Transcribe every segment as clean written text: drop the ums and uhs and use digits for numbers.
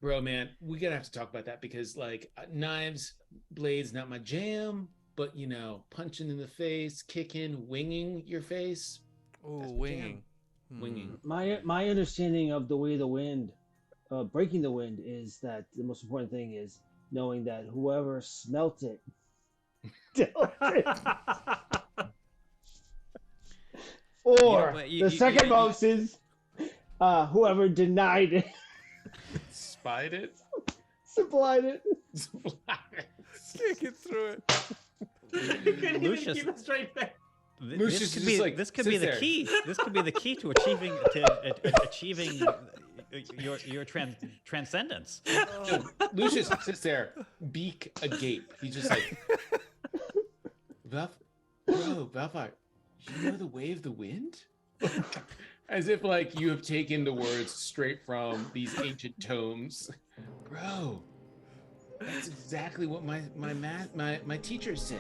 Bro, man, we gotta have to talk about that because knives, blades, not my jam, but punching in the face, kicking, winging your face, Ooh, that's my jam. winging. Hmm. Winging. My understanding of the way the wind, breaking the wind, is that the most important thing is knowing that whoever smelt it dealt it, or But the second most is whoever denied it, Spied it. supplied it. Can't get through it. You couldn't even Lucius, keep a straight face. Lucius This could just, be like, this could be sits the there. key. This could be the key to achieving your transcendence. No, Lucius sits there, beak agape. He's just like, Valfire, you know the way of the wind? As if you have taken the words straight from these ancient tomes. Bro, that's exactly what my teacher said.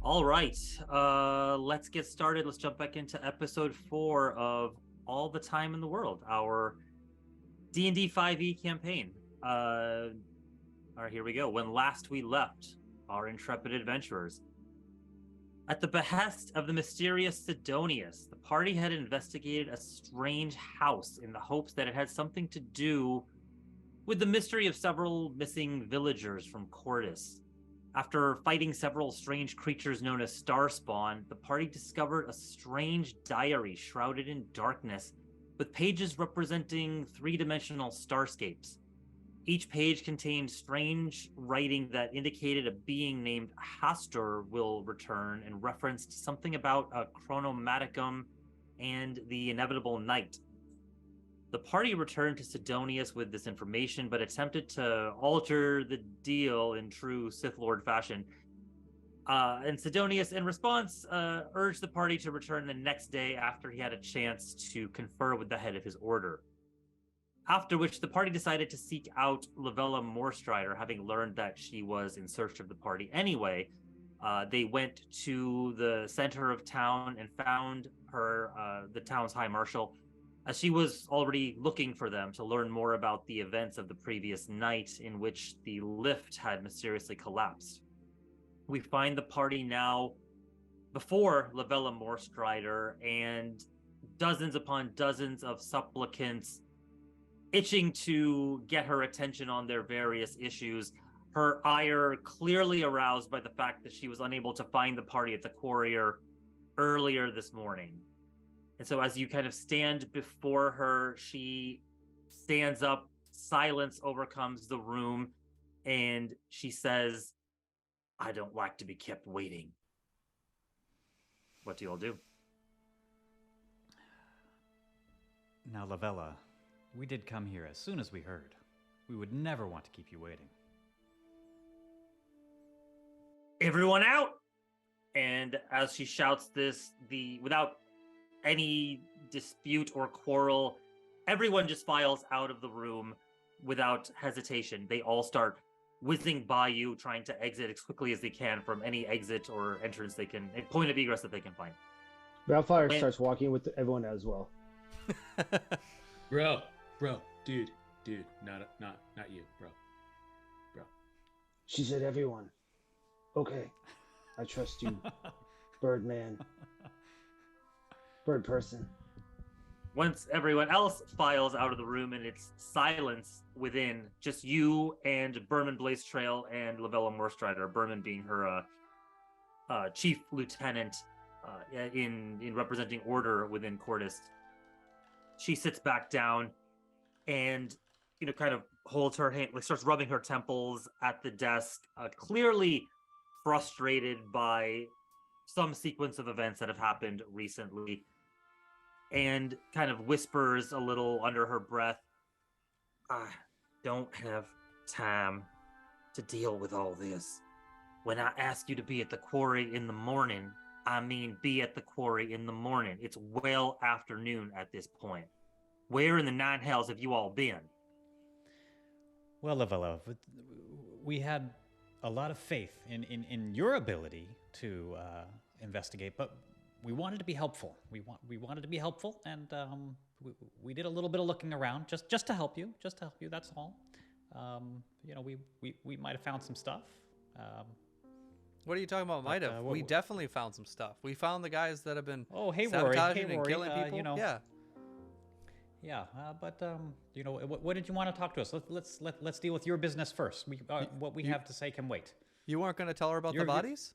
All right, let's get started. Let's jump back into episode 4 of All the Time in the World, our D&D 5e campaign. All right, here we go. When last we left our intrepid adventurers, at the behest of the mysterious Sidonius, the party had investigated a strange house in the hopes that it had something to do with the mystery of several missing villagers from Cordis. After fighting several strange creatures known as Starspawn, the party discovered a strange diary shrouded in darkness, with pages representing three-dimensional starscapes. Each page contained strange writing that indicated a being named Hastur will return and referenced something about a chronomaticum and the inevitable night. The party returned to Sidonius with this information, but attempted to alter the deal in true Sith Lord fashion. And Sidonius, in response, urged the party to return the next day after he had a chance to confer with the head of his order. After which, the party decided to seek out Lavella Moorstrider, having learned that she was in search of the party anyway. They went to the center of town and found her, the town's high marshal, as she was already looking for them to learn more about the events of the previous night in which the lift had mysteriously collapsed. We find the party now before Lavella Moorstrider and dozens upon dozens of supplicants itching to get her attention on their various issues, her ire clearly aroused by the fact that she was unable to find the party at the Quarrier earlier this morning. And so as you kind of stand before her, she stands up, silence overcomes the room, and she says, "I don't like to be kept waiting." What do you all do? Now, Lavella, we did come here as soon as we heard. We would never want to keep you waiting. Everyone out! And as she shouts this, without any dispute or quarrel, everyone just files out of the room without hesitation. They all start whizzing by you, trying to exit as quickly as they can from any exit or entrance they can, a point of egress that they can find. Balfire starts walking with everyone as well. Bro, dude, not you, bro. She said everyone. Okay, I trust you, Birdman. Bird person. Once everyone else files out of the room and it's silence within, just you and Berman Blazetrail and Lavella Moorstrider, Berman being her chief lieutenant in representing order within Cordis. She sits back down and, kind of holds her hand, starts rubbing her temples at the desk, clearly frustrated by some sequence of events that have happened recently, and kind of whispers a little under her breath, I don't have time to deal with all this. When I ask you to be at the quarry in the morning, I mean be at the quarry in the morning. It's well afternoon at this point. Where in the nine hells have you all been? Well, Lavella, we had a lot of faith in your ability to investigate, but we wanted to be helpful. We wanted to be helpful, and we did a little bit of looking around just to help you. Just to help you. That's all. We might have found some stuff. What are you talking about? Might have. We definitely found some stuff. We found the guys that have been sabotaging and killing people. Yeah, but what did you want to talk to us? Let's deal with your business first. What we have to say can wait. You weren't going to tell her about the bodies?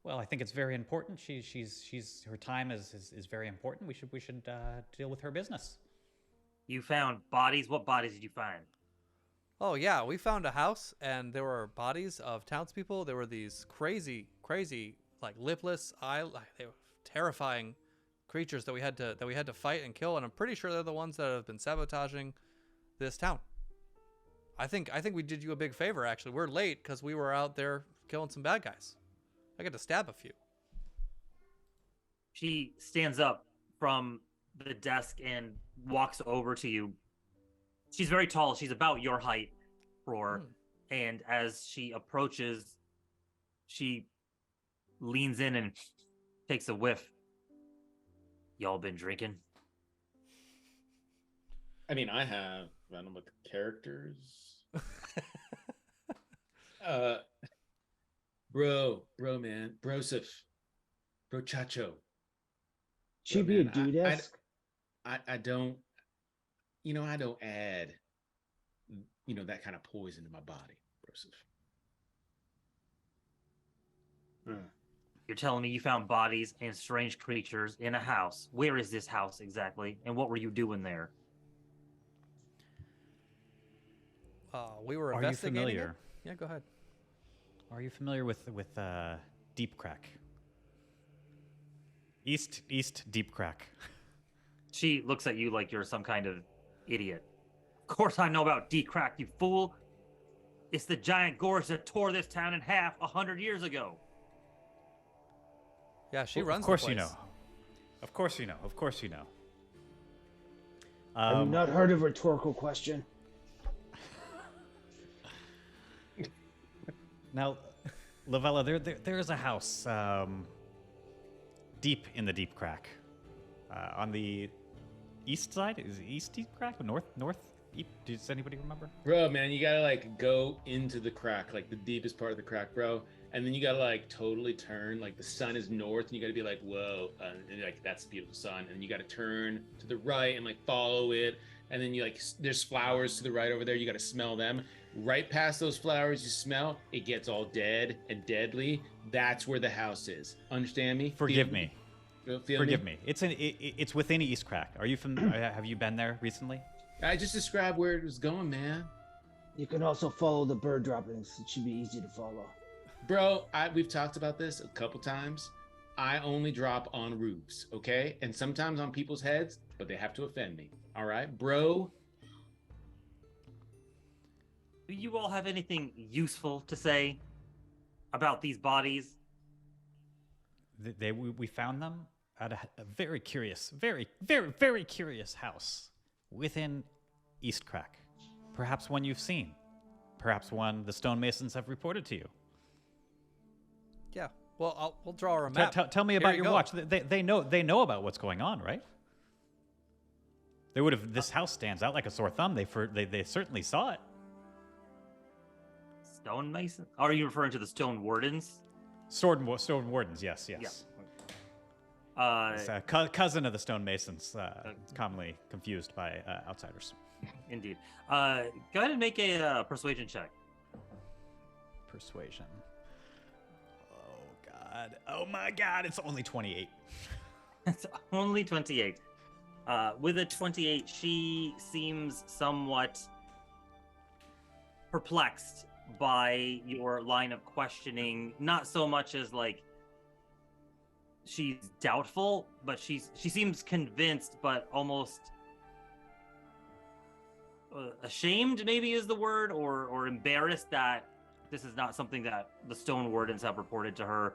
Well, I think it's very important. She's her time is very important. We should deal with her business. You found bodies? What bodies did you find? Oh yeah, we found a house and there were bodies of townspeople. There were these crazy, like lipless, they were terrifying creatures that we had to fight and kill, and I'm pretty sure they're the ones that have been sabotaging this town. I think we did you a big favor, actually. We're late because we were out there killing some bad guys. I got to stab a few. She stands up from the desk and walks over to you. She's very tall. She's about your height, Roar. And as she approaches, she leans in and takes a whiff. Y'all been drinking? I mean, I have. I don't know what the characters. Bro, man, brosif, brochacho. Should be a dude-esque. I don't. I don't add. That kind of poison to my body, brosif. You're telling me you found bodies and strange creatures in a house. Where is this house exactly? And what were you doing there? We were investigating. Are you familiar? Yeah, go ahead. Are you familiar with Deep Crack? East Deep Crack. She looks at you like you're some kind of idiot. Of course I know about Deep Crack, you fool. It's the giant gorge that tore this town in half 100 years ago. Yeah, she runs. Of course the place. You know. Of course you know. Of course you know. Have you not heard of a rhetorical question? Now, Lavella, there is a house deep in the Deep Crack. On the east side? Is it East Deep Crack? North? Does anybody remember? Bro, man, you gotta go into the crack, like the deepest part of the crack, bro. And then you gotta totally turn, like the sun is north, and you gotta be like, whoa, and that's the beautiful sun. And you gotta turn to the right and follow it. And then you there's flowers to the right over there. You gotta smell them. Right past those flowers you smell, it gets all dead and deadly. That's where the house is. Understand me? Forgive me. Forgive me. It's within East Crack. Are you have you been there recently? I just described where it was going, man. You can also follow the bird droppings. It should be easy to follow. Bro, we've talked about this a couple times. I only drop on roofs, okay? And sometimes on people's heads, but they have to offend me. All right, bro? Do you all have anything useful to say about these bodies? We found them at a very curious, very, very, very curious house within East Crack. Perhaps one you've seen. Perhaps one the stonemasons have reported to you. Yeah. Well, we'll draw her a map. Tell me about your watch. They know about what's going on, right? They would have. This house stands out like a sore thumb. They certainly saw it. Stonemason? Are you referring to the Stone Wardens? Stone Wardens, yes. Yeah. It's a cousin of the Stonemasons, commonly confused by outsiders. Indeed. Go ahead and make a persuasion check. Persuasion. Oh my God! It's only 28. It's only 28. With a 28, she seems somewhat perplexed by your line of questioning, not so much as she's doubtful, but she seems convinced, but almost ashamed, maybe is the word, or embarrassed that this is not something that the Stone Wardens have reported to her.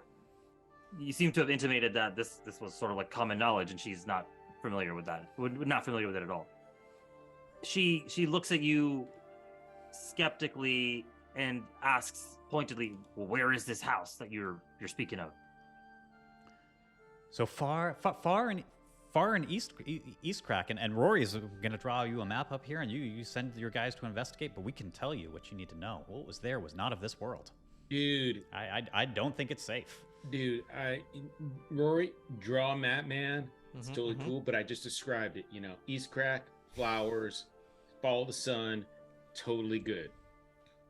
You seem to have intimated that this was sort of like common knowledge, and she's not familiar with that. Not familiar with it at all. She looks at you skeptically and asks pointedly, well, "Where is this house that you're speaking of?" So far in East Crack, and Rory's gonna draw you a map up here, and you send your guys to investigate. But we can tell you what you need to know. What was there was not of this world. Dude, I don't think it's safe. dude, Rory, draw a map, man. It's totally cool, but I just described it. You know, East Crack, flowers, follow the sun, totally good.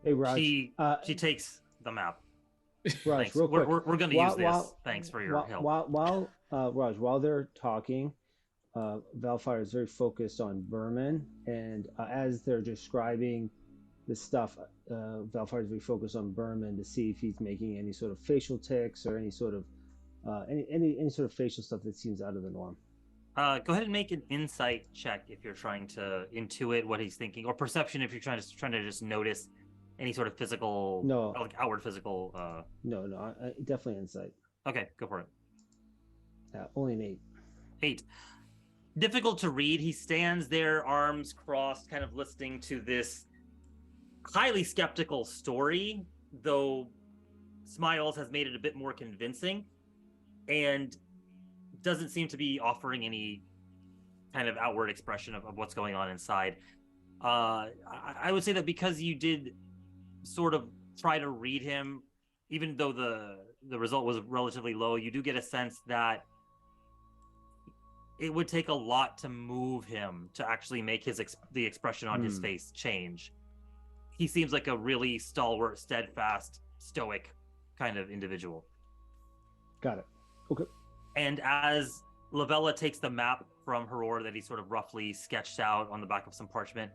Hey, Raj. She takes the map. Raj, Thanks. real quick. We're going to use this. Thanks for your help. Raj, while they're talking, Valfire is very focused on Berman, and as they're describing this stuff, Valfire is very focused on Berman to see if he's making any sort of facial tics or any sort of any sort of facial stuff that seems out of the norm. Go ahead and make an insight check if you're trying to intuit what he's thinking, or perception if you're trying to just notice any sort of physical, like outward physical. No, definitely insight. Okay, go for it. Only an 8. 8. Difficult to read. He stands there, arms crossed, kind of listening to this highly skeptical story, though Smiles has made it a bit more convincing, and doesn't seem to be offering any kind of outward expression of what's going on inside. I would say that because you did sort of try to read him, even though the result was relatively low, you do get a sense that it would take a lot to move him to actually make the expression on his face change. He seems like a really stalwart, steadfast, stoic kind of individual. Got it. Okay. And as Lavella takes the map from Heror that he sort of roughly sketched out on the back of some parchment,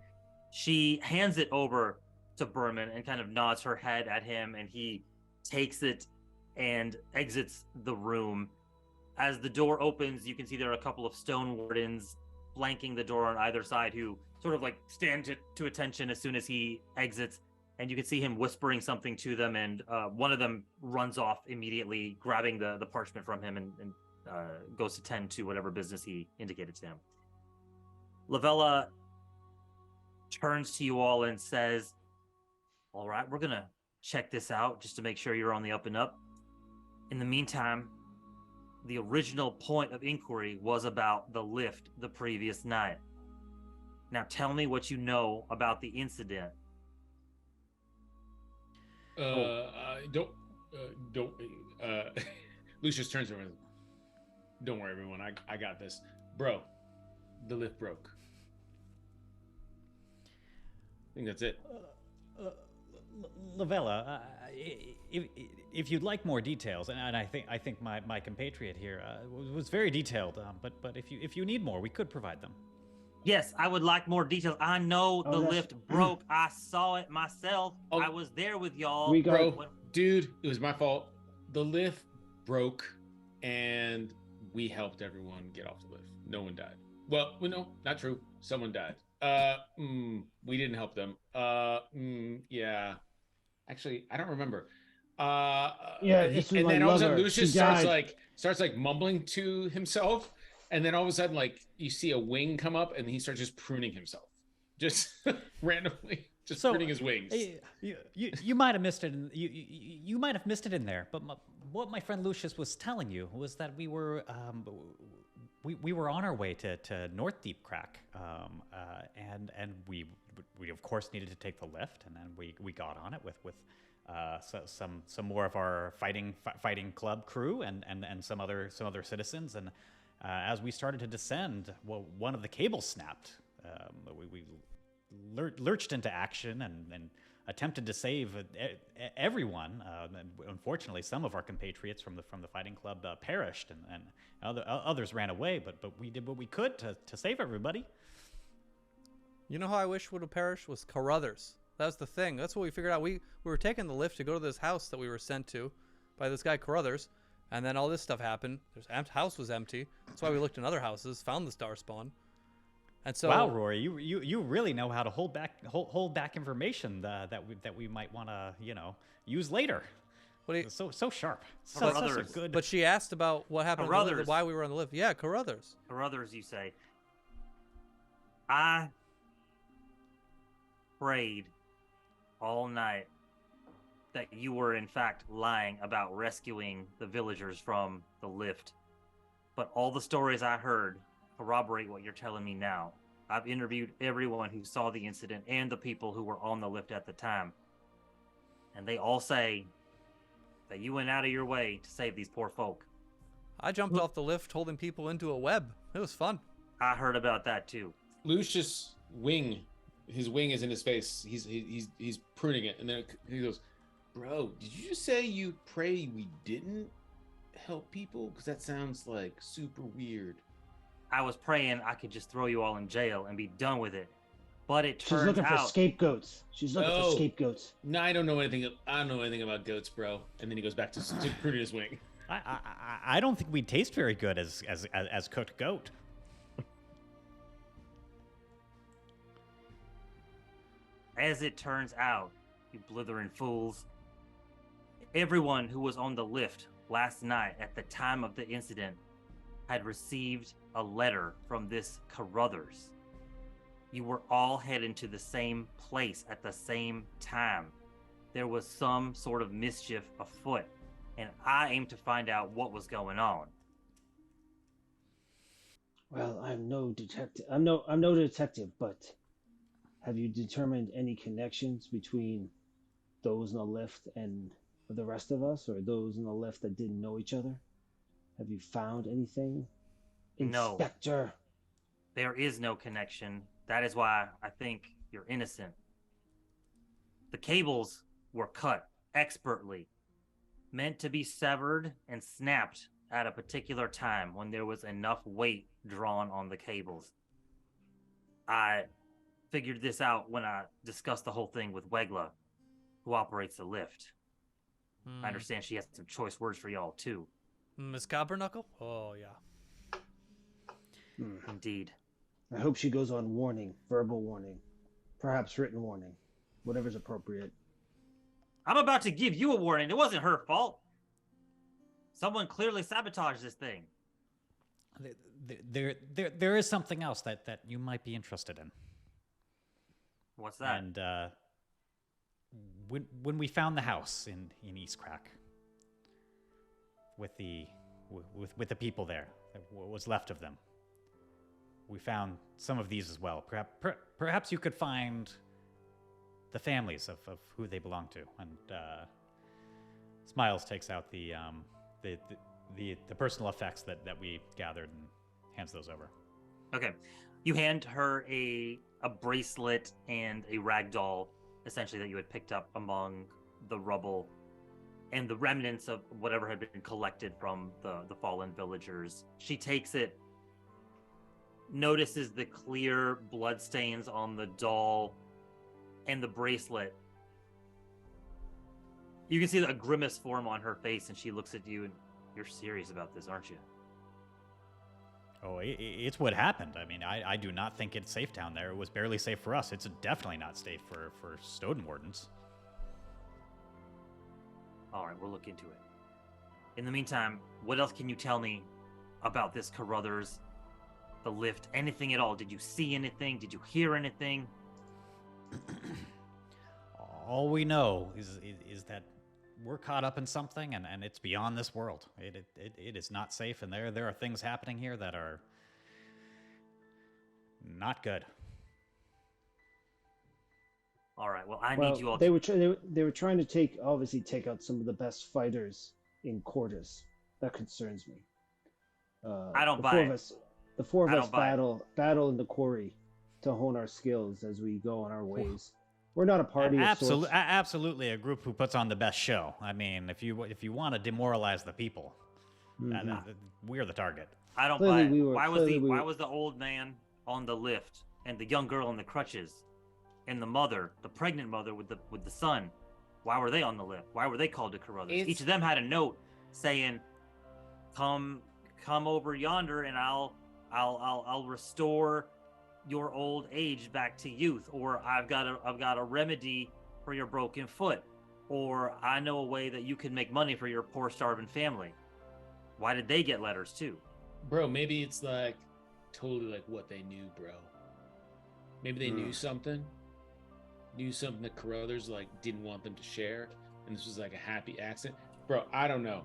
she hands it over to Berman and kind of nods her head at him, and he takes it and exits the room. As the door opens, you can see there are a couple of Stone Wardens flanking the door on either side who sort of like stand to attention as soon as he exits, and you can see him whispering something to them, and one of them runs off immediately, grabbing the parchment from him and goes to tend to whatever business he indicated to him. Lavella turns to you all and says, "All right, we're gonna check this out just to make sure you're on the up and up. In the meantime, the original point of inquiry was about the lift the previous night. Now tell me what you know about the incident." Lucius turns around. Don't worry, everyone. I got this. Bro, the lift broke. I think that's it. Lavella, if you'd like more details, and I think my compatriot here was very detailed, but if you need more, we could provide them. Yes, I would like more details. I know the lift broke. I saw it myself. I was there with y'all. Dude, it was my fault. The lift broke, and we helped everyone get off the lift. No one died. Well, no, not true. Someone died. We didn't help them. Yeah. Actually, I don't remember. And then all of a sudden Lucius starts mumbling to himself, and then all of a sudden you see a wing come up, and he starts just pruning himself, just randomly, pruning his wings. You might have missed it. You might have missed it in there. But what my friend Lucius was telling you was that we were on our way to North Deep Crack, and we of course needed to take the lift, and then we got on it with some more of our fighting club crew and some other citizens, and as we started to descend, one of the cables snapped. We lurched into action and attempted to save everyone. Unfortunately, some of our compatriots from the fighting club perished, and others ran away. But we did what we could to save everybody. You know how I wish would have perished was Carruthers. That was the thing. That's what we figured out. We were taking the lift to go to this house that we were sent to by this guy Carruthers, And then all this stuff happened. House was empty. That's why we looked in other houses, found the star spawn. And so wow, Rory, you really know how to hold back information that we might want to use later. So sharp. Such a good. But she asked about what happened, why we were on the lift. Yeah, Carruthers. Carruthers, you say. I prayed all night that you were in fact lying about rescuing the villagers from the lift. But all the stories I heard corroborate what you're telling me now. I've interviewed everyone who saw the incident and the people who were on the lift at the time. And they all say that you went out of your way to save these poor folk. I jumped off the lift holding people into a web. It was fun. I heard about that too. Lucius' wing, his wing is in his face. He's pruning it, and then he goes, "Bro, did you just say you pray we didn't help people? Because that sounds like super weird." I was praying I could just throw you all in jail and be done with it. But it turns out... She's looking for scapegoats. She's looking for scapegoats. No, I don't know anything about goats, bro. And then he goes back to pruning his wing. I don't think we taste very good as cooked goat. As it turns out, you blithering fools, everyone who was on the lift last night at the time of the incident had received a letter from this Carruthers. You were all heading to the same place at the same time. There was some sort of mischief afoot, and I aim to find out what was going on. Well, I'm no detective. I'm no detective, but have you determined any connections between those in the lift and the rest of us, or those in the lift that didn't know each other? Have you found anything, Inspector? No. There is no connection. That is why I think you're innocent. The cables were cut expertly, meant to be severed and snapped at a particular time when there was enough weight drawn on the cables. I figured this out when I discussed the whole thing with Wegla, who operates the lift. I understand she has some choice words for y'all, too. Miss Copperknuckle? Oh, yeah. Indeed. I hope she goes on warning, verbal warning, perhaps written warning, whatever's appropriate. I'm about to give you a warning. It wasn't her fault. Someone clearly sabotaged this thing. There is something else that you might be interested in. What's that? And when we found the house in East Crack, with the people there, what was left of them, we found some of these as well. Perhaps you could find the families of who they belong to. And Smiles takes out the personal effects that we gathered and hands those over. Okay. You hand her a bracelet and a rag doll, essentially, that you had picked up among the rubble and the remnants of whatever had been collected from the fallen villagers. She takes it, notices the clear bloodstains on the doll and the bracelet. You can see a grimace form on her face, and she looks at you, and you're serious about this, aren't you? Oh, it's what happened. I mean, I do not think it's safe down there. It was barely safe for us. It's definitely not safe for Snowden Wardens. All right, we'll look into it. In the meantime, what else can you tell me about this Carruthers, the lift, anything at all? Did you see anything? Did you hear anything? All we know is that we're caught up in something, and it's beyond this world. It is not safe, and there are things happening here that are not good. All right. Well, I need you all. They were trying to take out some of the best fighters in Cordis. That concerns me. I don't buy it. The four of us battle in the quarry to hone our skills as we go on our ways. We're not a party of sorts. Absolutely a group who puts on the best show. I mean, if you want to demoralize the people, we're the target. I don't buy it. Why was the old man on the lift and the young girl in the crutches and the mother, the pregnant mother with the son? Why were they on the lift? Why were they called to Carruthers? Each of them had a note saying, come over yonder, and I'll restore your old age back to youth, or I've got a remedy for your broken foot, or I know a way that you can make money for your poor starving family. Why did they get letters too? Bro, maybe it's like totally like what they knew, bro. Maybe they knew something that Carruthers like didn't want them to share, and this was like a happy accident. Bro, I don't know.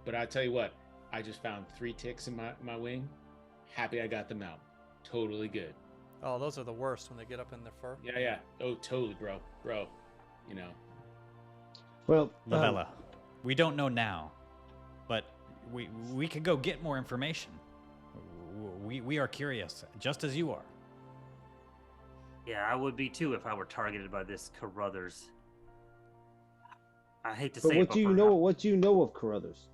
But I tell you what, I just found 3 ticks in my wing. Happy I got them out. Totally good. Oh, those are the worst when they get up in their fur. Yeah. Oh, totally, bro. You know. Well, Lavella, we don't know now, but we could go get more information. We are curious, just as you are. Yeah, I would be too if I were targeted by this Carruthers. I hate to but say what it, do you know? What do you know of Carruthers?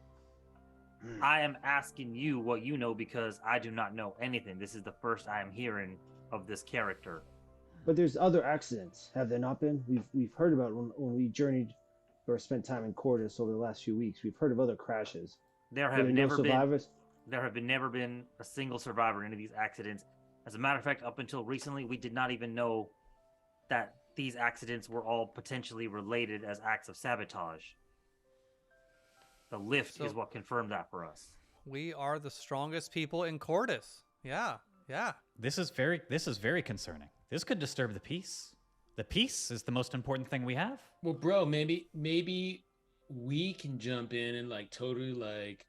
I am asking you what you know because I do not know anything. This is the first I am hearing of this character. But there's other accidents, have there not been? We've heard about when we journeyed or spent time in Cordis over the last few weeks. We've heard of other crashes. There Were have there never no survivors? never been a single survivor in any of these accidents. As a matter of fact, up until recently, we did not even know that these accidents were all potentially related as acts of sabotage. The lift is what confirmed that for us. We are the strongest people in Cordis. Yeah. This is very concerning. This could disturb the peace. The peace is the most important thing we have. Well, bro, maybe we can jump in and like totally like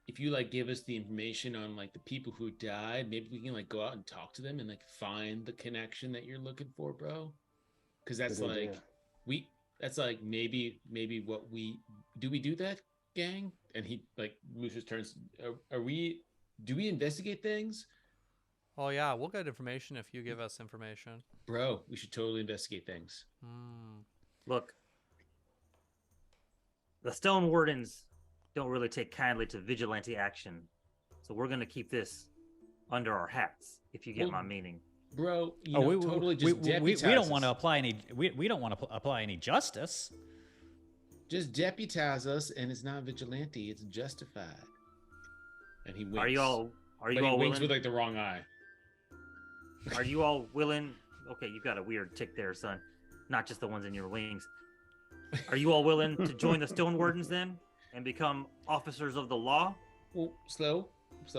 if you like give us the information on like the people who died, maybe we can like go out and talk to them and like find the connection that you're looking for, bro. Because that's Good like idea. that's like maybe what we do that, gang? And he like Lucius turns. Do we investigate things? Oh yeah, we'll get information if you give us information. Bro, we should totally investigate things. Look, the Stone Wardens don't really take kindly to vigilante action, so we're going to keep this under our hats, if you get my meaning. Bro, we deputize don't want to us. apply any we don't want to apply any justice. Just deputize us, and it's not vigilante; it's justified. And he winks. Are you all But he willing? winks with like the wrong eye. Are you all willing? Okay, you've got a weird tick there, son. Not just the ones in your wings. Are you all willing to join the Stone Wardens then and become officers of the law? Well, slow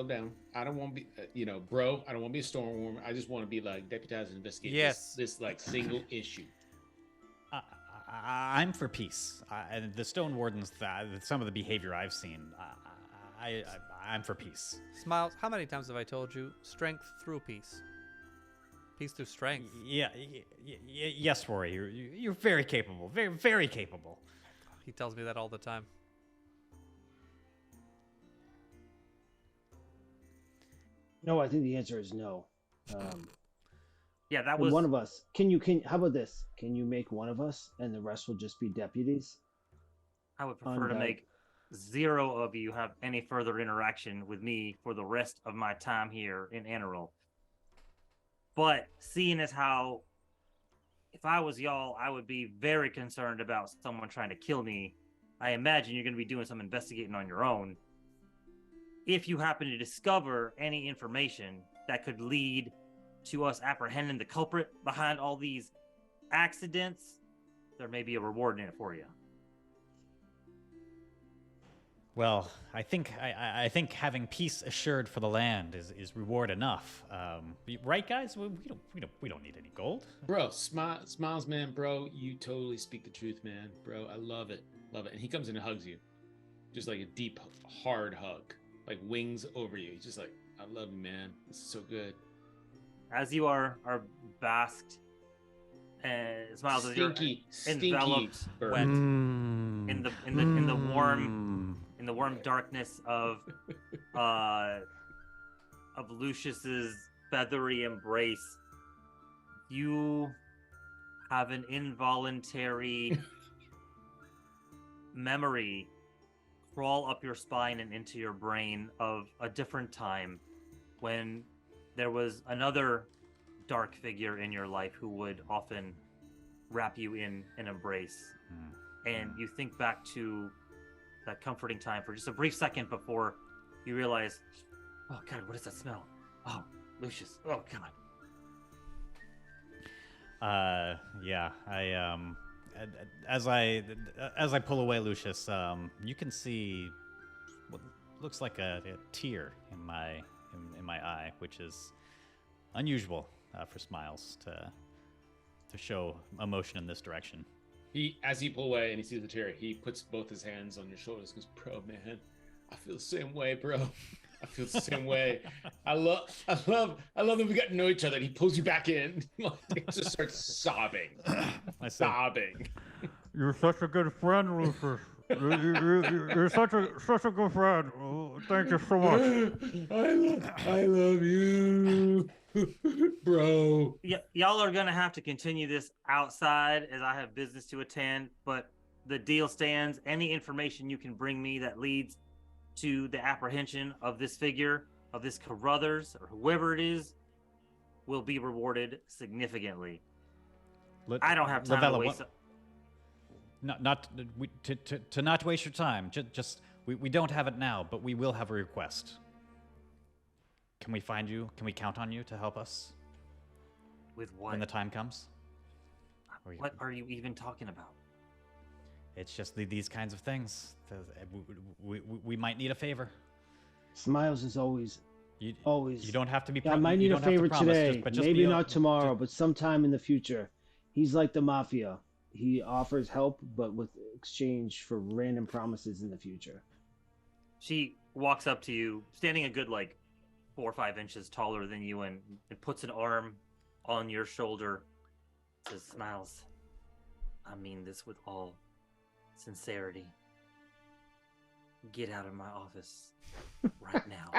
down. I don't want to be, bro. I don't want to be a storm warmer. I just want to be like deputized and investigate this like single issue. I'm for peace. And the Stone Wardens, some of the behavior I've seen, I'm for peace. Smiles, how many times have I told you? Strength through peace. Peace through strength. Yes, Rory. You're very capable. Very, very capable. He tells me that all the time. No, I think the answer is no. Yeah, that And was one of us. How about this? Can you make one of us, and the rest will just be deputies? I would prefer to make 0 of you have any further interaction with me for the rest of my time here in Annoril. But seeing as how, if I was y'all, I would be very concerned about someone trying to kill me. I imagine you're going to be doing some investigating on your own. If you happen to discover any information that could lead to us apprehending the culprit behind all these accidents, there may be a reward in it for you. Well, I think having peace assured for the land is reward enough. Right, guys? We don't need any gold. Bro, smiles, man. Bro, you totally speak the truth, man. Bro, I love it. And he comes in and hugs you, just like a deep, hard hug, like wings over you. He's just like, I love you, man. This is so good. As you are basked and smiles as you're enveloped bird. in the warm darkness of Lucius's feathery embrace, you have an involuntary memory crawl up your spine and into your brain of a different time when there was another dark figure in your life who would often wrap you in an embrace. And you think back to that comforting time for just a brief second before you realize, oh God, what is that smell? Oh, Lucius. Oh God. Yeah. As I pull away, Lucius, you can see what looks like a tear in my eye, which is unusual for Smiles to show emotion in this direction. As you pull away and he sees the tear, he puts both his hands on your shoulders. Goes, bro, man, I feel the same way, bro. I feel the same way. I love that we got to know each other. And he pulls you back in. Like, just starts sobbing, sobbing. You're such a good friend, Lucius. You're such a good friend. Oh, thank you so much. I love you, bro. Y'all are gonna have to continue this outside as I have business to attend. But the deal stands. Any information you can bring me that leads to the apprehension of this figure, of this Carruthers, or whoever it is, will be rewarded significantly. I don't have time to waste. To not waste your time. We don't have it now, but we will have a request. Can we find you? Can we count on you to help us? With what? When the time comes? What are you even talking about? It's just these kinds of things. We might need a favor. Smiles is always. You don't have to be. I might need a favor today. Maybe not tomorrow, but sometime in the future. He's like the mafia. He offers help, but with exchange for random promises in the future. She walks up to you, standing a good 4 or 5 inches taller than you, and puts an arm on your shoulder. Says, Smiles, I mean this with all sincerity. Get out of my office right now.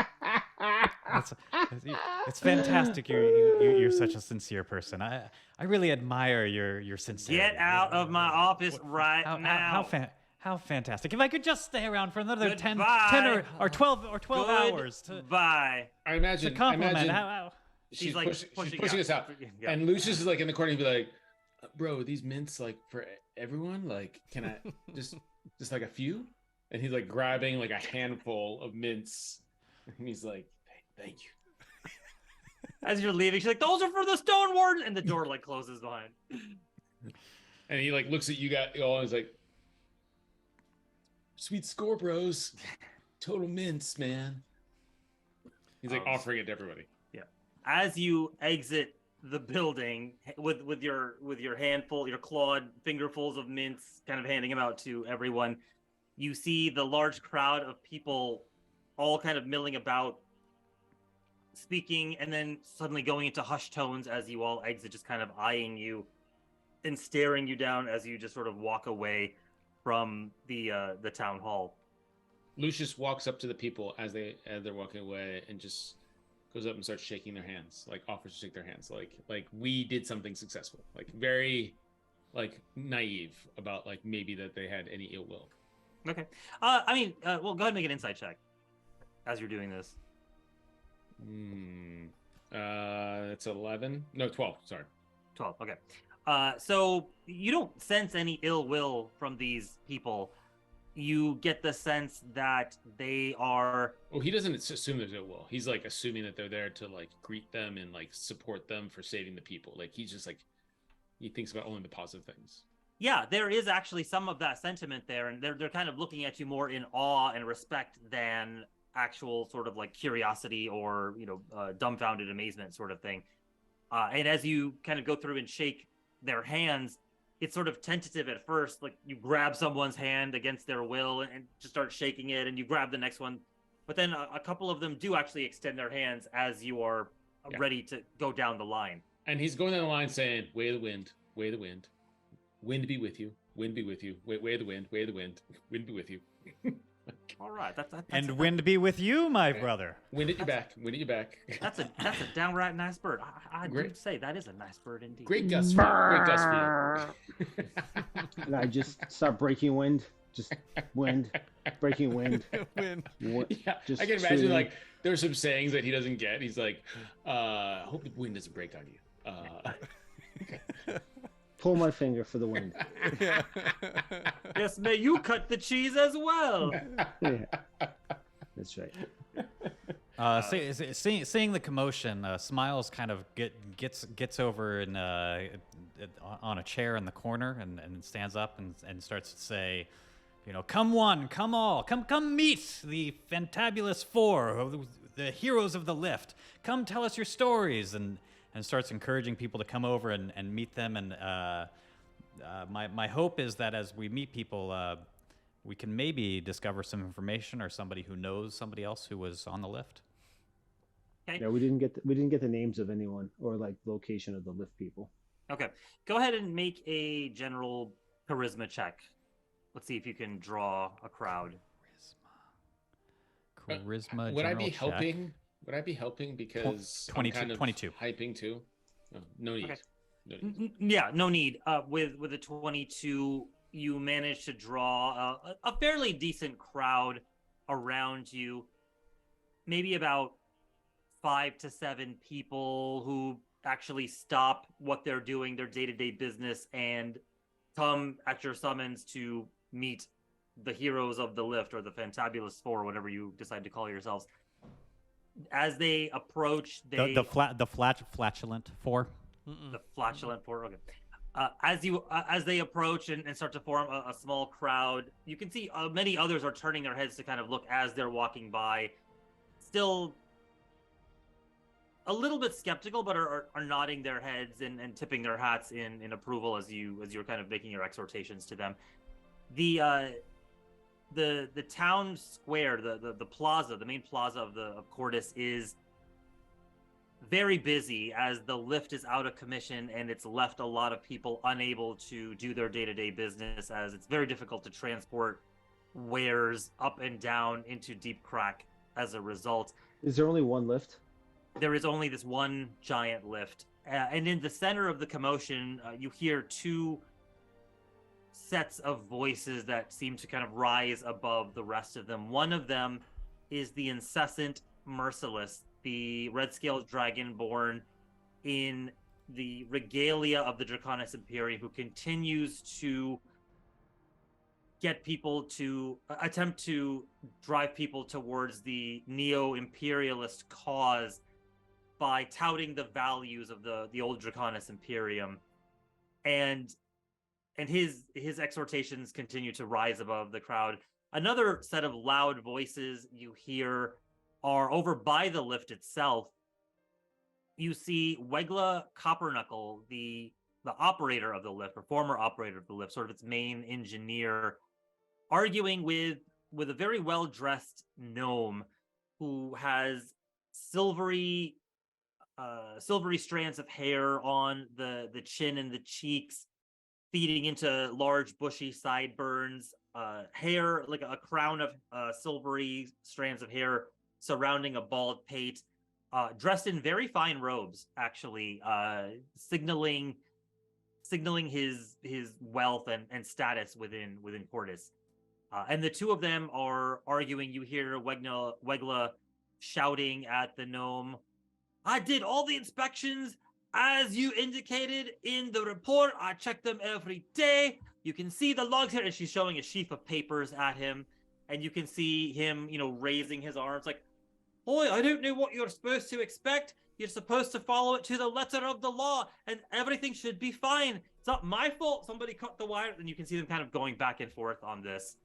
It's fantastic. You're such a sincere person. I really admire your sincerity. Get out of my office right now. How fantastic. If I could just stay around for another 10 or 12 hours to I imagine compliment. She's pushing us out. Yeah. And Lucius is in the corner and be like, bro, are these mints for everyone? Can I just a few? And he's grabbing a handful of mints. And he's like, thank you. As you're leaving, she's like, those are for the stone warden. And the door closes behind. And he looks at you guys all and is like, sweet score, bros. Total mints, man. He's offering it to everybody. Yeah. As you exit the building with your handful, your clawed fingerfuls of mints, kind of handing them out to everyone, you see the large crowd of people all kind of milling about, speaking, and then suddenly going into hushed tones as you all exit, just kind of eyeing you and staring you down as you just sort of walk away from the town hall. Lucius walks up to the people as they're walking away and just goes up and starts shaking their hands, offers to shake their hands, like we did something successful, very naive about maybe that they had any ill will. Okay. Well, go ahead and make an insight check as you're doing this. It's 11. No, 12. Sorry. 12. Okay. So you don't sense any ill will from these people. You get the sense that they are. Well, he doesn't assume there's ill will. He's assuming that they're there to greet them and support them for saving the people. He's just he thinks about only the positive things. Yeah, there is actually some of that sentiment there, and they're kind of looking at you more in awe and respect than actual sort of curiosity or dumbfounded amazement sort of thing. And as you kind of go through and shake their hands, it's sort of tentative at first. You grab someone's hand against their will and just start shaking it, and you grab the next one. But then a couple of them do actually extend their hands as you are ready to go down the line. And he's going down the line saying, way the wind, way the wind. Wind be with you. Wind be with you. Way the wind. Way the wind. Wind be with you. All right. That's and wind be with you, my brother. Wind at your back. Wind at your back. That's a downright nice bird. I do say that is a nice bird indeed. Great gust. Great gust for you. And I just start breaking wind. Just wind. Breaking wind. Wind. Yeah, just I can imagine there's some sayings that he doesn't get. He's like, hope the wind doesn't break on you. pull my finger for the wind. Yeah. Yes, may you cut the cheese as well. Yeah. That's right. Seeing the commotion, Smiles kind of gets over and on a chair in the corner and stands up and starts to say, come one, come all, come meet the fantabulous four, the heroes of the lift. Come tell us your stories, and starts encouraging people to come over and meet them. And my hope is that as we meet people, we can maybe discover some information or somebody who knows somebody else who was on the lift. Okay. Yeah, we didn't get the names of anyone or like location of the lift people. Okay. Go ahead and make a general charisma check. Let's see if you can draw a crowd. Charisma. Would I be general check. helping? Would I be helping because 22 I'm kind of 22. hyping too? No need. Okay. No need. Yeah, no need. With a 22, you manage to draw a fairly decent crowd around you. Maybe about 5 to 7 people who actually stop what they're doing, their day-to-day business, and come at your summons to meet the heroes of the lift, or the Fantabulous Four, whatever you decide to call yourselves. As they approach, the flatulent four. the flatulent four. Okay. As they approach and start to form a small crowd, you can see many others are turning their heads to kind of look as they're walking by, still a little bit skeptical, but are nodding their heads and tipping their hats in approval as you're kind of making your exhortations to them. The town square, the plaza, the main plaza of Cordis is very busy as the lift is out of commission, and it's left a lot of people unable to do their day-to-day business, as it's very difficult to transport wares up and down into Deep Crack as a result. Is there only one lift? There is only this one giant lift. And in the center of the commotion, you hear two sets of voices that seem to kind of rise above the rest of them. One of them is the incessant Merciless, the red-scaled dragonborn in the regalia of the Draconis Imperium, who continues to get people to attempt to drive people towards the neo-imperialist cause by touting the values of the old Draconis Imperium. And his exhortations continue to rise above the crowd. Another set of loud voices you hear are over by the lift itself. You see Wegla Copperknuckle, the operator of the lift, or former operator of the lift, sort of its main engineer, arguing with a very well-dressed gnome who has silvery strands of hair on the chin and the cheeks, feeding into large bushy sideburns, hair like a crown of silvery strands of hair surrounding a bald pate, dressed in very fine robes, actually, signaling his wealth and status within Cordis. And the two of them are arguing. You hear Wegla shouting at the gnome, "I did all the inspections as you indicated in the report. I check them every day. You can see the logs here." And she's showing a sheaf of papers at him. And you can see him, raising his arms like, "Boy, I don't know what you're supposed to expect. You're supposed to follow it to the letter of the law, and everything should be fine. It's not my fault somebody cut the wire." And you can see them kind of going back and forth on this,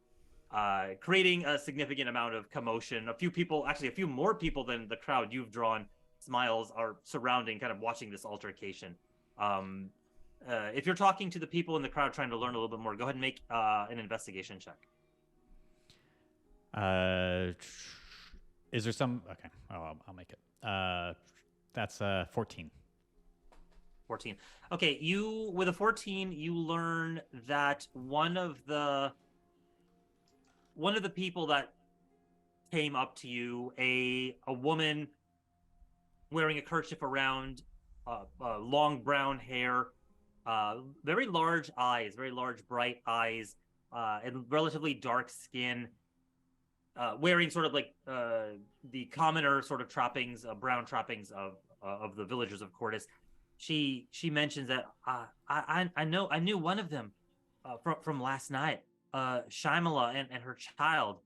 creating a significant amount of commotion. A few more people than the crowd you've drawn, Smiles, are surrounding, kind of watching this altercation. If you're talking to the people in the crowd trying to learn a little bit more, go ahead and make an investigation check. Is there some... Okay, I'll make it. That's 14. 14. Okay, with a 14, you learn that one of the people that came up to you, a woman wearing a kerchief around, long brown hair, very large eyes, very large bright eyes, and relatively dark skin, wearing sort of like the commoner sort of trappings, brown trappings of the villagers of Cordis. she mentions that I knew one of them from last night. Shimala and her child.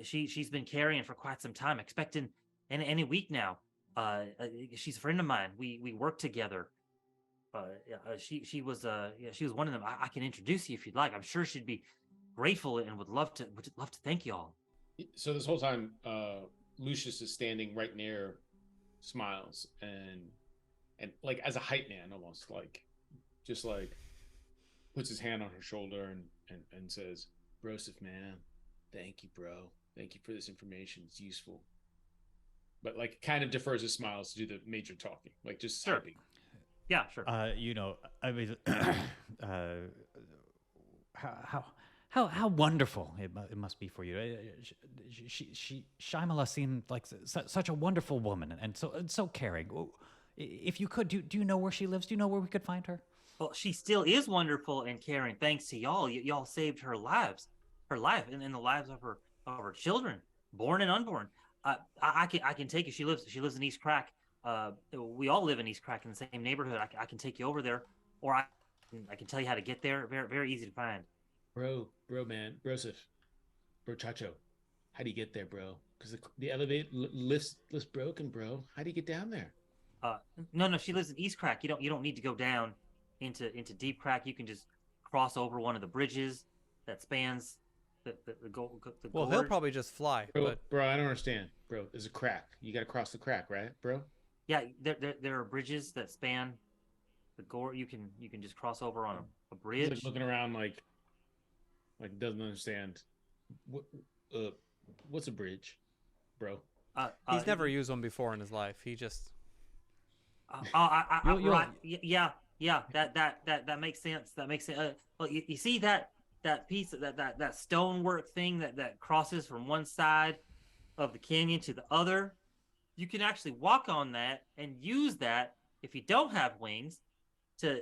She's been carrying for quite some time, expecting any week now. She's a friend of mine. We work together. She was she was one of them. I can introduce you if you'd like. I'm sure she'd be grateful and would love to thank you all. So this whole time, Lucius is standing right near Smiles and like as a hype man, almost like just like puts his hand on her shoulder and says, "Broseph, man, thank you, bro. Thank you for this information. It's useful." But like kind of defers his Smiles to do the major talking, like just Sure. helping. Yeah, sure. I mean, how wonderful it must be for you. Shimala seemed like such a wonderful woman and so caring. If you could, do you know where she lives? Do you know where we could find her? Well, she still is wonderful and caring, thanks to y'all. Y'all saved her life, and the lives of her children, born and unborn. I can take you. She lives in East Crack. We all live in East Crack in the same neighborhood. I can take you over there, or I can tell you how to get there. Very very easy to find. Bro, man, Broseph, bro, Chacho, how do you get there, bro? Because the elevator lift's broken, bro. How do you get down there? No, she lives in East Crack. You don't need to go down into Deep Crack. You can just cross over one of the bridges that spans the Well, gorge. he'll probably just fly. Bro, But bro, I don't understand. Bro, there's a crack. You got to cross the crack, right, bro? Yeah, there are bridges that span the gorge. You can just cross over on a He's bridge. like looking around like doesn't understand. What's a bridge, bro? he's never used one before in his life. He just Right. Yeah. That makes sense. That makes sense. Well, you see that piece of that stonework thing that crosses from one side of the canyon to the other. You can actually walk on that and use that if you don't have wings to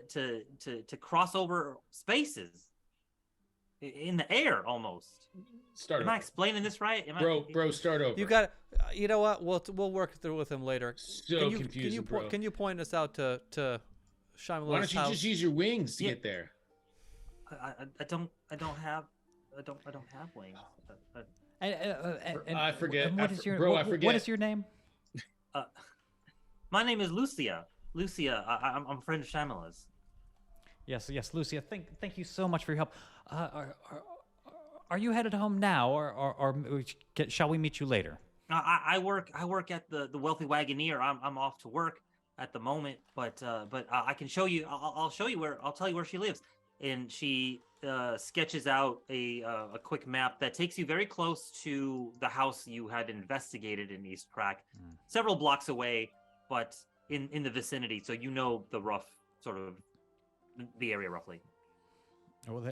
cross over spaces in the air almost. Start Am over. I explaining this right? Bro, start over. you got. You know what? We'll work through with him later. So confusing, bro. Can you point us out to Shimala's Why don't you house? just use your wings to Yeah. get there? I don't have wings. I forget. And what is your Bro, I what forget. is your name? My name is Lucia. I'm a friend of Shyamala's. Yes, Lucia. Thank you so much for your help. Are you headed home now, or shall we meet you later? I work at the Wealthy Wagoneer. I'm off to work at the moment, but I can show you. I'll show you where. I'll tell you where she lives. And she sketches out a quick map that takes you very close to the house you had investigated in East Crack, several blocks away, but in the vicinity. So you know the rough sort of the area roughly. Well,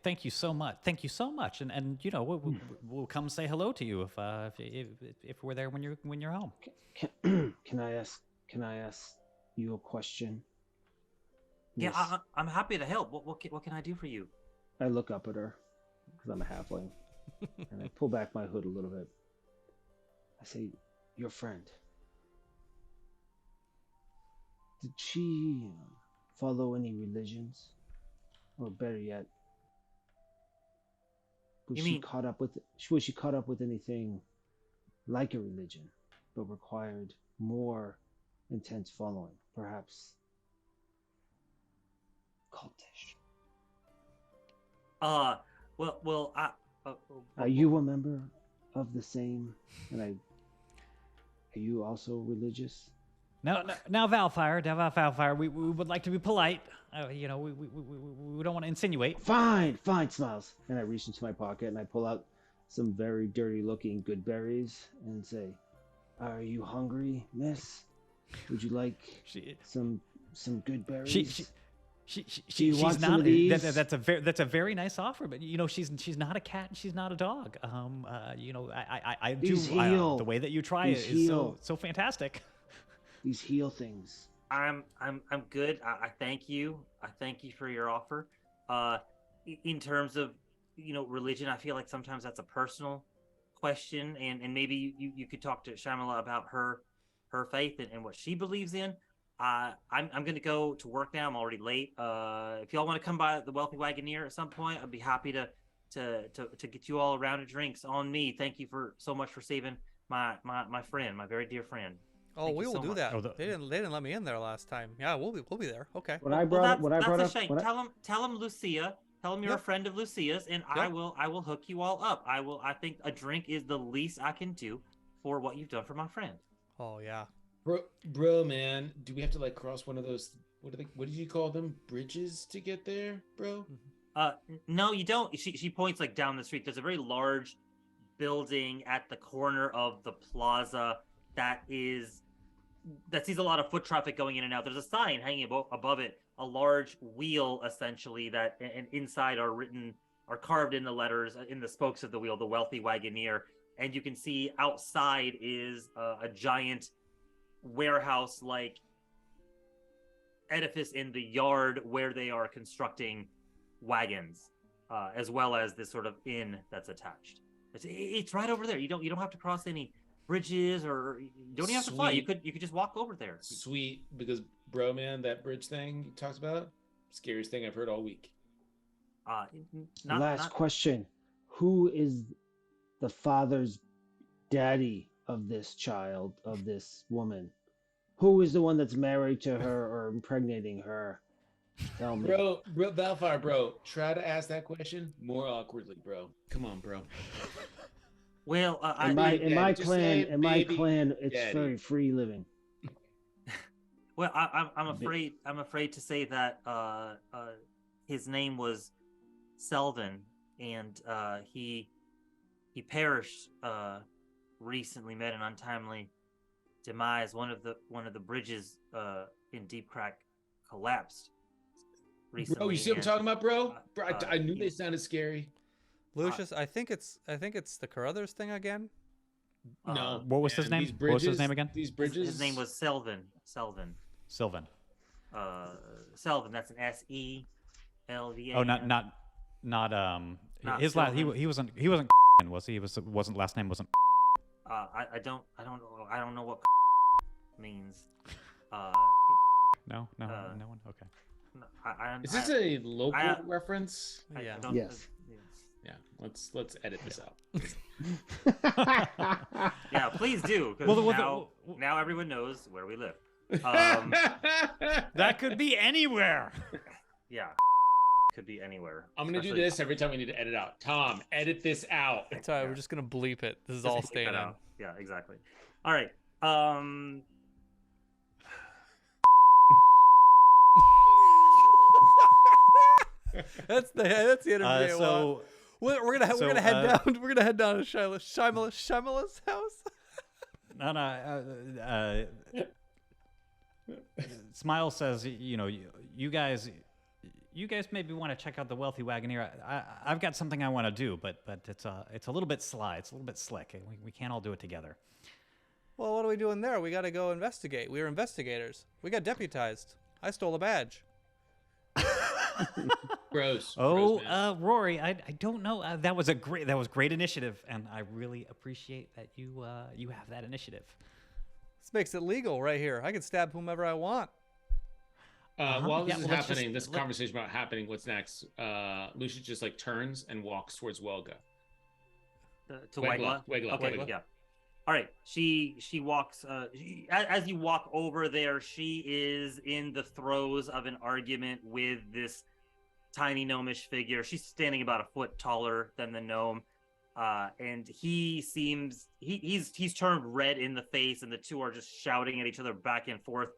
thank you so much. Thank you so much, and we'll come say hello to you if we're there when you're home. Can I ask you a question? Yeah, Miss? I'm happy to help. What can I do for you? I look up at her because I'm a halfling, and I pull back my hood a little bit. I say, "Your friend. Did she follow any religions, or better yet, was she caught up with anything like a religion, but required more intense following, perhaps cultish?" Well, Are you a member of the same? And are you also religious? Now, Valfire, we would like to be polite. We don't want to insinuate. Fine, Smiles. And I reach into my pocket and I pull out some very dirty-looking good berries and say, "Are you hungry, miss? Would you like some good berries?" She's want some not. of these? That's a very nice offer, but she's not a cat and she's not a dog. I do These heal. the way that you try These it is heal. so fantastic. These heal things. I'm good. I thank you. I thank you for your offer. In terms of religion, I feel like sometimes that's a personal question, and maybe you could talk to Shamala about her faith and what she believes in. I'm gonna go to work now. I'm already late. If y'all want to come by the Wealthy Wagoneer at some point, I'd be happy to get you all a round of drinks on me. Thank you so much for saving my friend, my very dear friend. Oh, Thank we you will so do much. that. Oh, They didn't let me in there last time. Yeah, we'll be there. Okay. What I brought up, That's a shame. Tell him Lucia. Tell him you're Yep. a friend of Lucia's, and Yep. I will hook you all up. I think a drink is the least I can do for what you've done for my friend. Oh yeah. Bro, man, do we have to like cross one of those? What did you call them? Bridges to get there, bro? No, you don't. She points like down the street. There's a very large building at the corner of the plaza that sees a lot of foot traffic going in and out. There's a sign hanging above it, a large wheel essentially that, and inside are carved in the letters in the spokes of the wheel, the Wealthy Wagoneer. And you can see outside is a giant warehouse-like edifice in the yard where they are constructing wagons, as well as this sort of inn that's attached. It's right over there. You don't have to cross any bridges, or you don't even have to fly. You could just walk over there. Sweet, because bro, man, that bridge thing you talked about, scariest thing I've heard all week. Last question: who is the father's daddy of this child, of this woman? Who is the one that's married to her or impregnating her? Tell me. Bro, Valfire, bro, try to ask that question more awkwardly, bro. Come on, bro. Well, In my Just clan, say in my baby clan, it's daddy. very free living. well, I'm afraid to say that his name was Selvin, and he perished recently, met an untimely demise. One of the bridges in Deep Crack collapsed recently. Bro, you see what I'm talking about, bro? Bro, I knew he- they sounded scary. Lucius, I think it's the Carruthers thing again. No. What was his man, name? these What was his bridges- name again? These bridges. His name was Selvin. Sylvan. Selvin. That's an SELVAN. Oh, not Not his last. Sylvan. He wasn't was he? Wasn't last name wasn't. I don't know what means. No, no Uh, one. Okay. Is this a local reference? Yeah. I don't- Yes. Yeah. Let's edit this out. Yeah, please do. 'Cause now everyone knows where we live. That could be anywhere. Yeah, could be anywhere. I'm gonna do especially- this every time we need to edit out. Tom, edit this out. It's all right. We're just gonna bleep it. This is Just all bleep staying that in. out. Yeah, exactly. All right. That's the energy I want. So We're gonna head down. We're gonna head down to Shimala's house. no. Smile says, you guys maybe want to check out the Wealthy Wagoneer. I've got something I want to do, but it's a little bit sly. It's a little bit slick. And we can't all do it together. Well, what are we doing there? We got to go investigate. We were investigators. We got deputized. I stole a badge. Gross. Oh, Gross, man. Rory, I don't know. That was great initiative, and I really appreciate that you have that initiative. This makes it legal right here. I can stab whomever I want. While this Yeah, is well, let's happening, just- this conversation about happening, what's next? Lucius just like turns and walks towards Welga. To Wegla, Wegla. Wegla, Okay, Wegla. yeah. All right. She walks. As you walk over there, she is in the throes of an argument with this tiny gnomish figure. She's standing about a foot taller than the gnome, and he seems he's turned red in the face, and the two are just shouting at each other back and forth.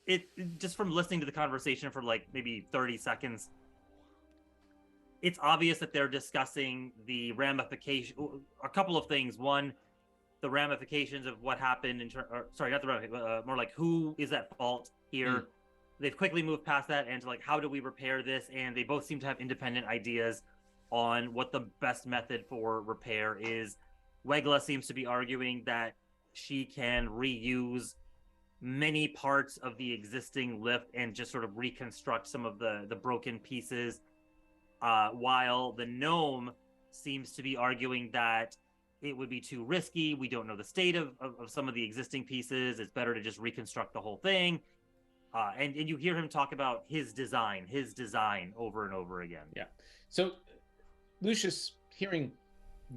It just from listening to the conversation for like maybe 30 seconds, it's obvious that they're discussing the ramification, a couple of things. One, the ramifications of what happened sorry, not the ramifications, more like who is at fault here. They've quickly moved past that and to like, how do we repair this? And they both seem to have independent ideas on what the best method for repair is. Wegla seems to be arguing that she can reuse many parts of the existing lift and just sort of reconstruct some of the broken pieces, while the gnome seems to be arguing that it would be too risky. We don't know the state of some of the existing pieces. It's better to just reconstruct the whole thing. And you hear him talk about his design over and over again. Yeah. So Lucius, hearing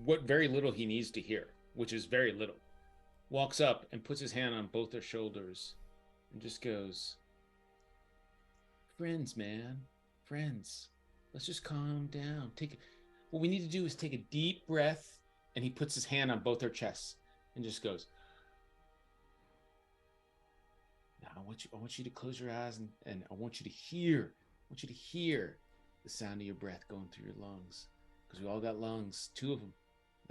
what very little he needs to hear, which is very little, walks up and puts his hand on both their shoulders and just goes, friends, man, friends, let's just calm down. What we need to do is take a deep breath. And he puts his hand on both their chests and just goes, now I want you to close your eyes and I want you to hear the sound of your breath going through your lungs, because we all got lungs, 2 of them.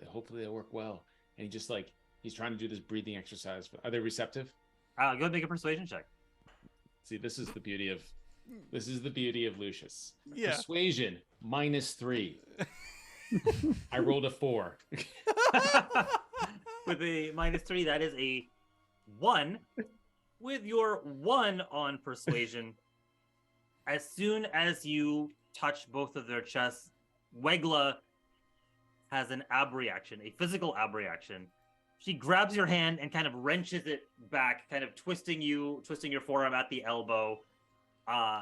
Hopefully they work well. And he's trying to do this breathing exercise. Are they receptive? Go ahead and make a persuasion check. See, this is the beauty of Lucius. Yeah. Persuasion -3. I rolled a 4. With a -3, that is a 1. With your 1 on persuasion, as soon as you touch both of their chests, Wegla has an abreaction, a physical abreaction. She grabs your hand and kind of wrenches it back, kind of twisting your forearm at the elbow.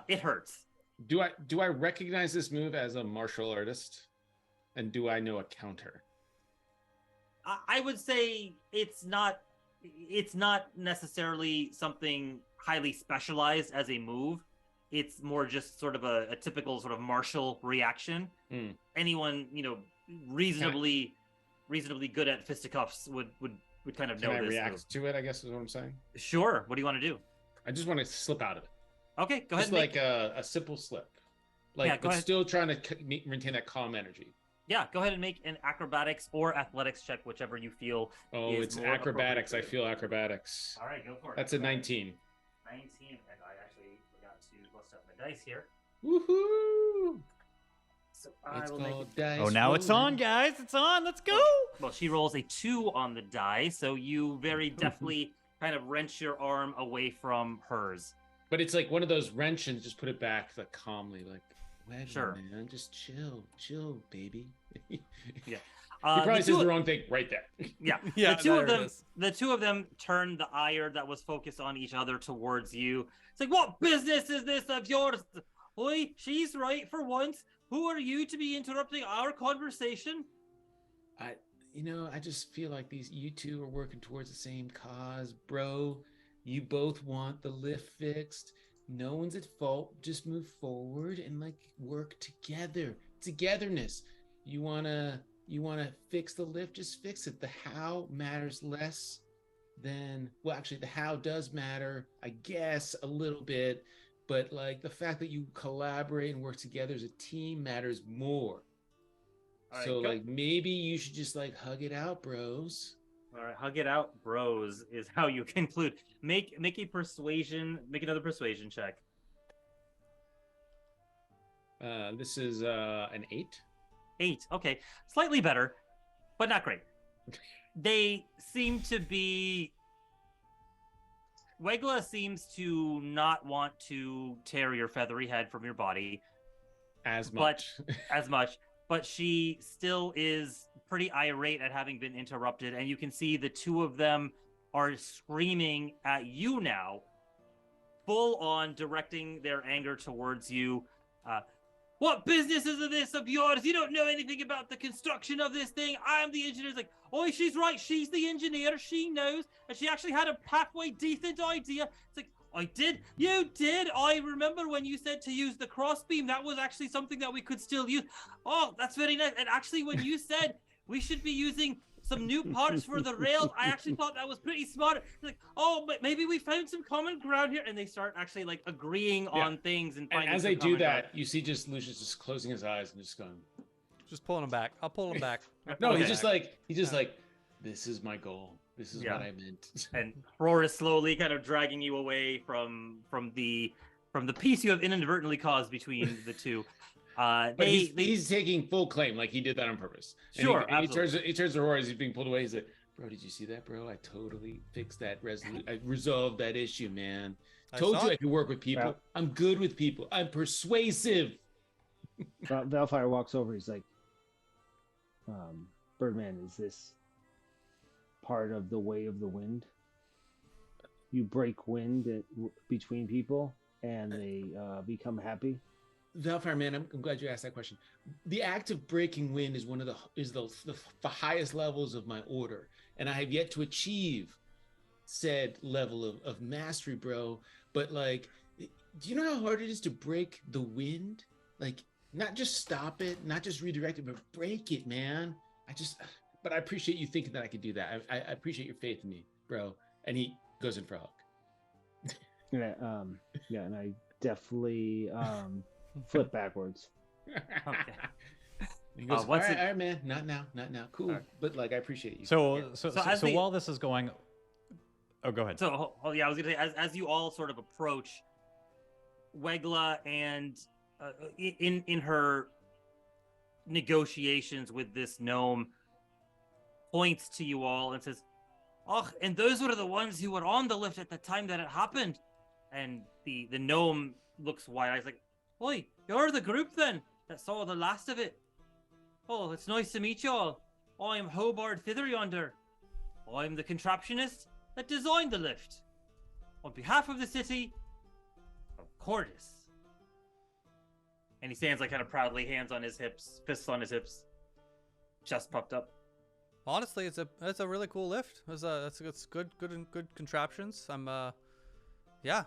It hurts. Do I recognize this move as a martial artist? And do I know a counter? I would say it's not necessarily something highly specialized as a move. It's more just sort of a typical sort of martial reaction. Anyone, reasonably good at fisticuffs would kind of know Can I this react move. to it, I guess is what I'm saying? Sure. What do you want to do? I just want to slip out of it. Okay, go Just ahead. like a simple slip. Yeah, go but ahead. still trying to maintain that calm energy. Yeah, go ahead and make an acrobatics or athletics check, whichever you feel. Oh, is it's more acrobatics. I appropriate. feel acrobatics. All right, go for it. That's a 19. 19, and I actually forgot to bust out my dice here. Woohoo! So I It's will make called it. dice Oh, now it's on, rolling. guys. It's on. Let's go. Well, she rolls a 2 on the die, so you very deftly kind of wrench your arm away from hers. But it's like one of those wrench and just put it back like calmly, like, Wagner, Sure. man, just chill, baby. Yeah. He probably the says two- the wrong thing right there. Yeah, Yeah, the two there of it them. is. The two of them turn the ire that was focused on each other towards you. It's like, what business is this of yours? Oi, she's right for once. Who are you to be interrupting our conversation? I just feel like you two are working towards the same cause, bro. You both want the lift fixed. No one's at fault. Just move forward and work together. Togetherness. You wanna fix the lift, just fix it. The how matters less than, well, actually the how does matter, I guess, a little bit, but the fact that you collaborate and work together as a team matters more. All right, So go- maybe you should just hug it out, bros. All right, hug it out, bros, is how you conclude. Make another persuasion check. This is an 8. 8. Okay, slightly better, but not great. They seem to be. Wegla seems to not want to tear your feathery head from your body As much. as much, but she still is pretty irate at having been interrupted, and you can see the two of them are screaming at you now, full on directing their anger towards you. What business is this of yours? You don't know anything about the construction of this thing. I'm the engineer. It's like, oh, she's right. She's the engineer. She knows. And she actually had a halfway decent idea. It's like, I did. You did. I remember when you said to use the crossbeam. That was actually something that we could still use. Oh, that's very nice. And actually, when you said we should be using some new parts for the rails, I actually thought that was pretty smart. It's like, oh, but maybe we found some common ground here. And they start actually agreeing on things and And finding as some they do common that, ground. you see just Lucius just closing his eyes and just going, Just pulling him back. I'll pull him back. no, Okay. he's just this is my goal. This is Yeah. what I meant. And Roar is slowly kind of dragging you away from the peace you have inadvertently caused between the two. But he's taking full claim, like he did that on purpose. And Sure, he turns absolutely. he turns to Roar as he's being pulled away. He's like, "Bro, did you see that, bro? I totally fixed that. I resolved that issue, man. I Told saw you I it. could work with people. Well- I'm good with people. I'm persuasive." Valfire walks over. He's like, Birdman, is this part of the way of the wind. You break wind between people, and they become happy. Valfire, man, I'm glad you asked that question. The act of breaking wind is one of the highest levels of my order, and I have yet to achieve said level of mastery, bro. But like, do you know how hard it is to break the wind? Like, not just stop it, not just redirect it, but break it, man. But I appreciate you thinking that I could do that. I appreciate your faith in me, bro. And he goes in for a hug. Yeah, and I definitely flip backwards. Okay. He goes, what's all it- right, man, not now. Cool. All right. But like, I appreciate you. So as they- while this is going, oh, go ahead. So, yeah, I was gonna say, as you all sort of approach, Wegla and in her negotiations with this gnome, points to you all and says, "Oh, and those were the ones who were on the lift at the time that it happened." And the gnome looks wide-eyed, like, "Oi, you're the group then that saw the last of it. Oh, it's nice to meet you all. I'm Hobart Thither Yonder. I'm the contraptionist that designed the lift. On behalf of the city of Cordis." And he stands like kind of proudly, hands on his hips, fists on his hips, chest puffed up. Honestly, it's a really cool lift. It's good contraptions. Yeah.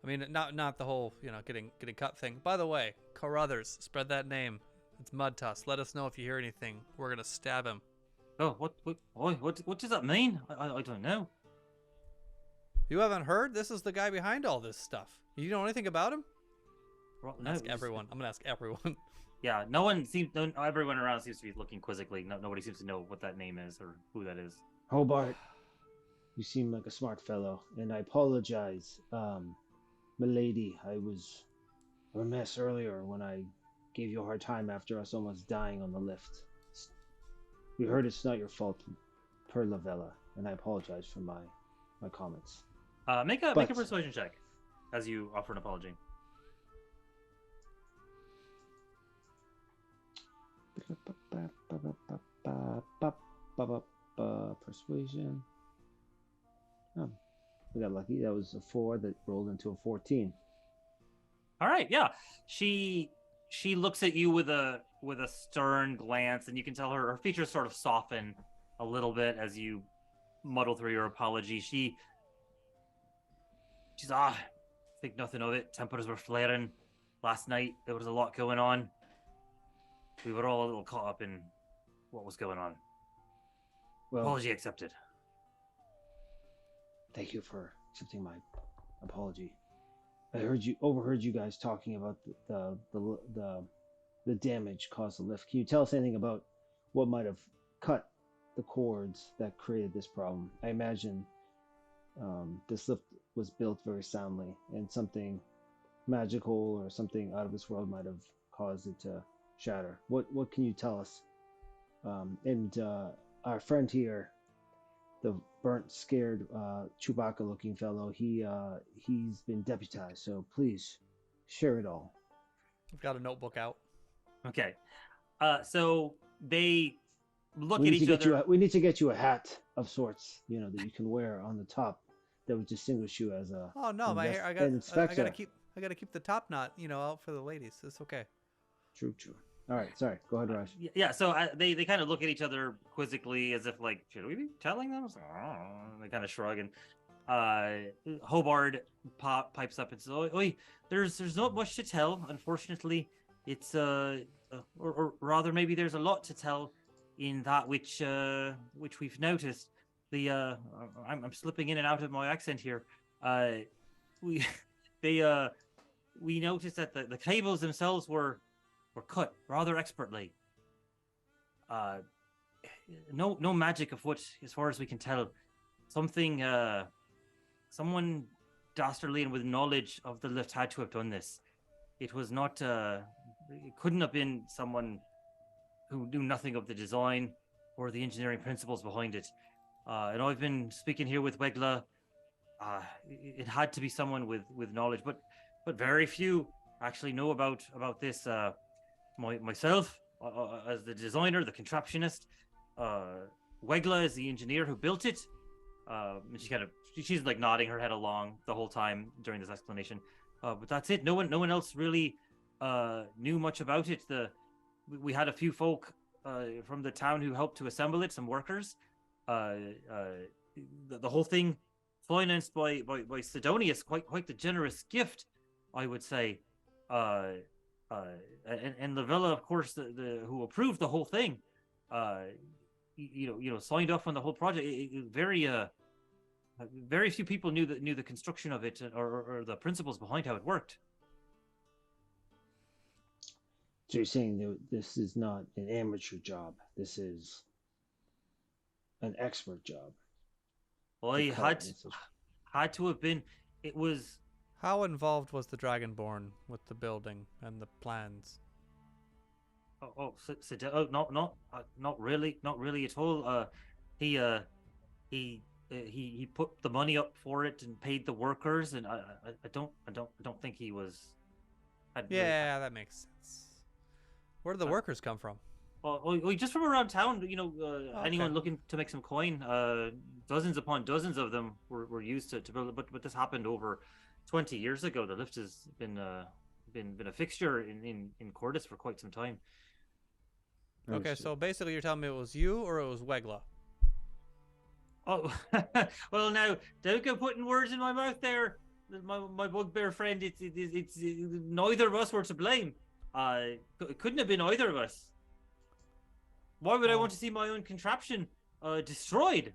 I mean, not the whole getting cut thing. By the way, Carruthers, spread that name. It's Mudtusk. Let us know if you hear anything. We're gonna stab him. Oh, what does that mean? I don't know. You haven't heard? This is the guy behind all this stuff. You know anything about him? Well, no, Ask everyone. I'm gonna ask everyone. Yeah, everyone around seems to be looking quizzically. Nobody seems to know what that name is or who that is. Hobart, you seem like a smart fellow, and I apologize, milady. I was remiss earlier when I gave you a hard time after us almost dying on the lift. We heard it's not your fault, per Lavella, and I apologize for my comments. Make a persuasion check as you offer an apology. Persuasion. Oh, we got lucky. That was a 4 that rolled into a 14. All right, yeah. She looks at you with a stern glance, and you can tell her features sort of soften a little bit as you muddle through your apology. She's think nothing of it. Tempers were flaring last night. There was a lot going on. We were all a little caught up in what was going on. Well, Apology accepted. thank you for accepting my apology. I overheard you guys talking about the damage caused the lift. Can you tell us anything about what might have cut the cords that created this problem? I imagine this lift was built very soundly, and something magical or something out of this world might have caused it to shatter. What can you tell us? And our friend here, the burnt, scared Chewbacca-looking fellow, he's been deputized. So please share it all. I've got a notebook out. Okay. So they look We at need each to get other. we need to get you a hat of sorts, that you can wear on the top, that would distinguish you as a. Oh no, my hair! I inspector. gotta keep the top knot, out for the ladies. It's okay. True. All right, sorry. Go ahead, Raj. Yeah, so they kind of look at each other quizzically as if like, should we be telling them? So, they kind of shrug, and Hobart pipes up and says, "Oi, there's not much to tell. Unfortunately, it's or rather maybe there's a lot to tell in that which we've noticed. I'm slipping in and out of my accent here. We noticed that the cables themselves were cut rather expertly. No magic afoot, as far as we can tell. Someone dastardly and with knowledge of the lift had to have done this. It was not. It couldn't have been someone who knew nothing of the design or the engineering principles behind it. And I've been speaking here with Wegla. It had to be someone with knowledge, but very few actually know about myself as the designer, the contraptionist. Wegla is the engineer who built it. And she's like nodding her head along the whole time during this explanation. But that's it. No one else really knew much about it. We had a few folk from the town who helped to assemble it, some workers. The whole thing financed by Sidonius, quite the generous gift, I would say. And Lavella, of course, the who approved the whole thing. Signed off on the whole project. Very few people knew the construction of it or the principles behind how it worked. So you're saying that this is not an amateur job. This is an expert job. Well, he had to have been. It was. How involved was the Dragonborn with the building and the plans? Not really at all. He put the money up for it and paid the workers, and I don't think he was. That makes sense. Where do the workers come from? Well, just from around town. Anyone Okay. looking to make some coin. Dozens upon dozens of them were used to build it, but this happened over 20 years ago. The lift has been a fixture in Cordis for quite some time. Okay, so basically you're telling me it was you or it was Wegla? Oh, well, now don't go putting words in my mouth there, my bugbear friend. It's neither of us were to blame. It couldn't have been either of us. Why would I want to see my own contraption destroyed?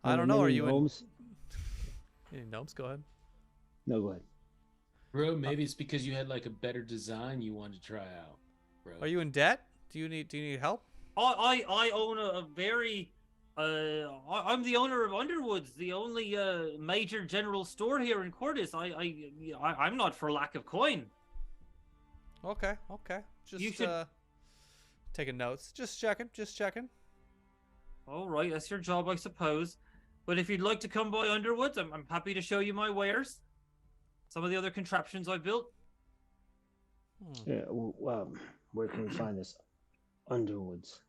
I don't know. Are you gnomes? in gnomes? Go ahead. No, go ahead. Bro, maybe it's because you had like a better design you wanted to try out. Bro. Are you in debt? Do you need help? I own a very I'm the owner of Underwoods, the only major general store here in Cordis. I'm not for lack of coin. Okay. Just You should- taking notes. Just checking. All right, that's your job, I suppose. But if you'd like to come by Underwoods, I'm happy to show you my wares. Some of the other contraptions I built. Yeah. Well, where can we find this? Underwoods.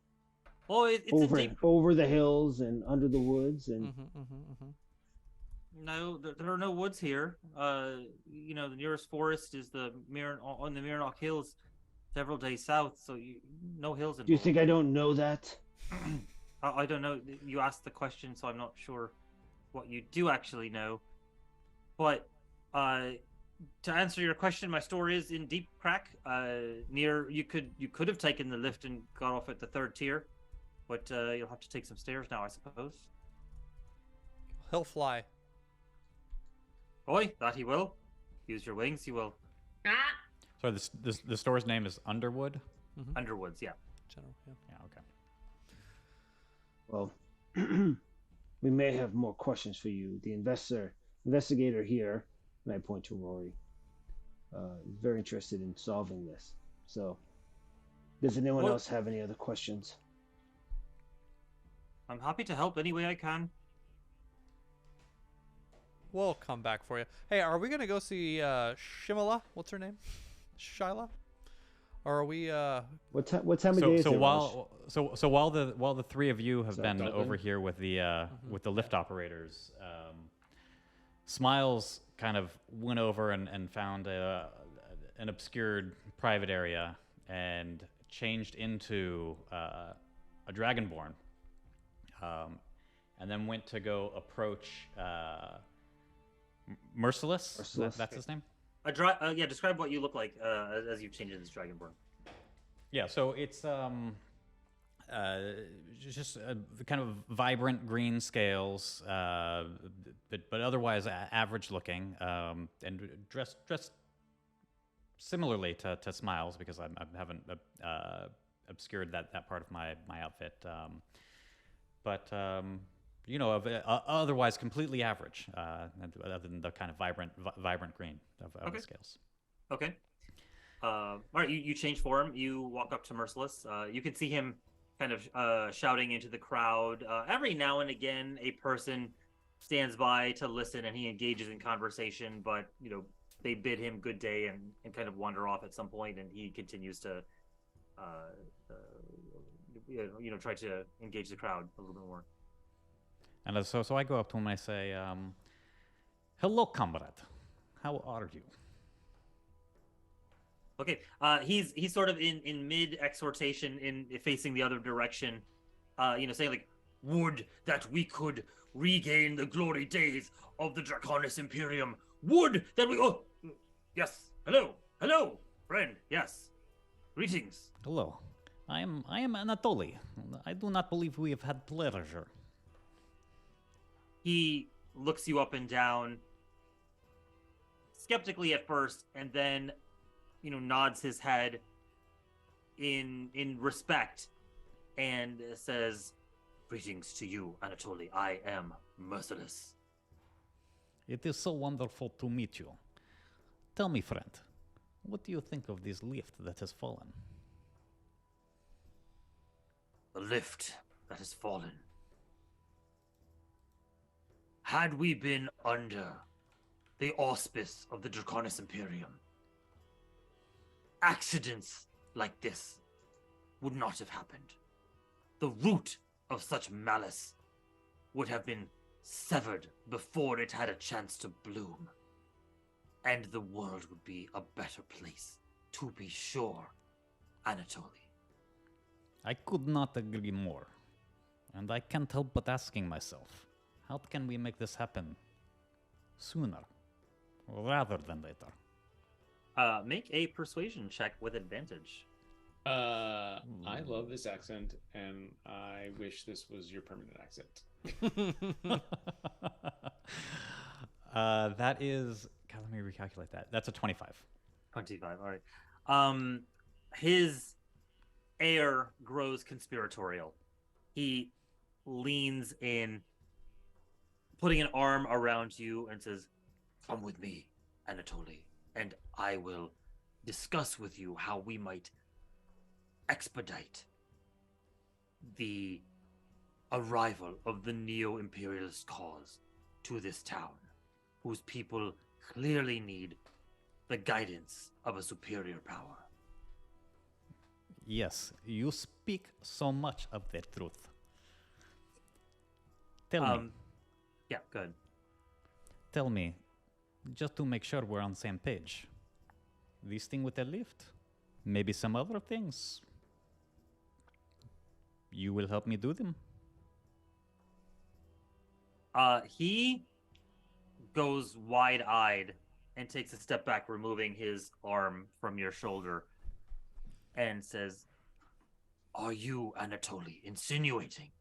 Oh, it's a deep. Over the hills and under the woods and. No, there are no woods here. The nearest forest is on the Mirnock Hills, several days south. So no hills involved. Do you think I don't know that? I don't know. You asked the question, so I'm not sure what you do actually know. But to answer your question, my store is in Deep Crack. Near you could have taken the lift and got off at the 3rd tier, but you'll have to take some stairs now, I suppose. He'll fly. Oi, that he will. Use your wings, he will. So the store's name is Underwood? Underwoods, yeah. General, yeah. Yeah, okay. Well, we may have more questions for you. The investigator here, and I point to Rory, is very interested in solving this. So, does anyone else have any other questions? I'm happy to help any way I can. We'll come back for you. Hey, are we gonna go see Shimala? What's her name? Shyla? Or are we What time of day is So it? while the three of you have So been Dublin. over here with the lift operators, Smiles kind of went over and found an obscured private area and changed into a dragonborn, and then went to go approach Merciless. That's his name. Describe what you look like as you've changed into this dragonborn. Yeah, so it's just kind of vibrant green scales, but otherwise average looking, and dressed similarly to Smiles, because I haven't obscured that part of my outfit, but otherwise completely average, other than the kind of vibrant green of the scales. Okay. All right, you change form. You walk up to Merciless. You can see him kind of shouting into the crowd. Every now and again, a person stands by to listen, and he engages in conversation. But they bid him good day and kind of wander off at some point, and he continues to try to engage the crowd a little bit more. And so I go up to him and I say, "Hello, comrade. How are you?" Okay. He's sort of in mid exhortation, in facing the other direction. Saying like, "Would that we could regain the glory days of the Draconis Imperium. Would that we. Oh, yes. Hello, friend. Yes. Greetings." Hello. I am Anatoly. I do not believe we have had pleasure. He looks you up and down, skeptically at first, and then, nods his head in respect, and says, "Greetings to you, Anatoly. I am merciless." It is so wonderful to meet you. Tell me, friend, what do you think of this lift that has fallen? The lift that has fallen. Had we been under the auspice of the Draconis Imperium, accidents like this would not have happened. The root of such malice would have been severed before it had a chance to bloom. And the world would be a better place, to be sure, Anatoly. I could not agree more. And I can't help but asking myself, how can we make this happen sooner rather than later? Make a persuasion check with advantage. I love this accent, and I wish this was your permanent accent. That is... God, let me recalculate that. That's a 25. 25, all right. His air grows conspiratorial. He leans in, putting an arm around you, and says, "Come with me, Anatoly, and I will discuss with you how we might expedite the arrival of the neo-imperialist cause to this town, whose people clearly need the guidance of a superior power." Yes, you speak so much of the truth. Tell me. Yeah, good. Tell me, just to make sure we're on the same page. This thing with the lift? Maybe some other things? You will help me do them? He goes wide-eyed and takes a step back, removing his arm from your shoulder, and says, "Are you, Anatoly, insinuating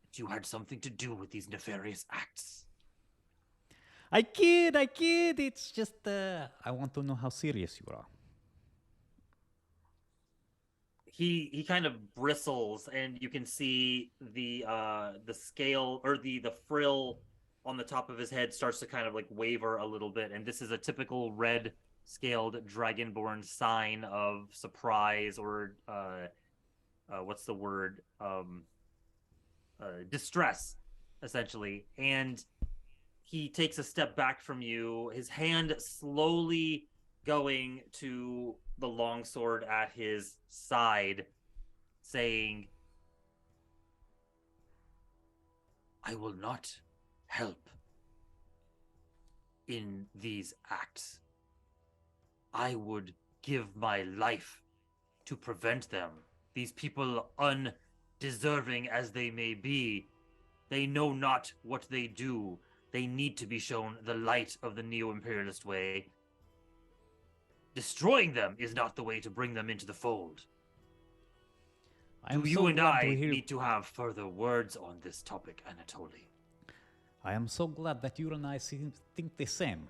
that you had something to do with these nefarious acts?" I kid. It's just, I want to know how serious you are. He kind of bristles, and you can see the scale, or the frill on the top of his head starts to kind of like waver a little bit, and this is a typical red scaled dragonborn sign of surprise, or what's the word, distress, essentially. And he takes a step back from you, his hand slowly going to the longsword at his side, saying, "I will not help in these acts. I would give my life to prevent them. These people, undeserving as they may be, they know not what they do. They need to be shown the light of the neo-imperialist way. Destroying them is not the way to bring them into the fold. Do you and I need to have further words on this topic, Anatoly?" I am so glad that you and I think the same.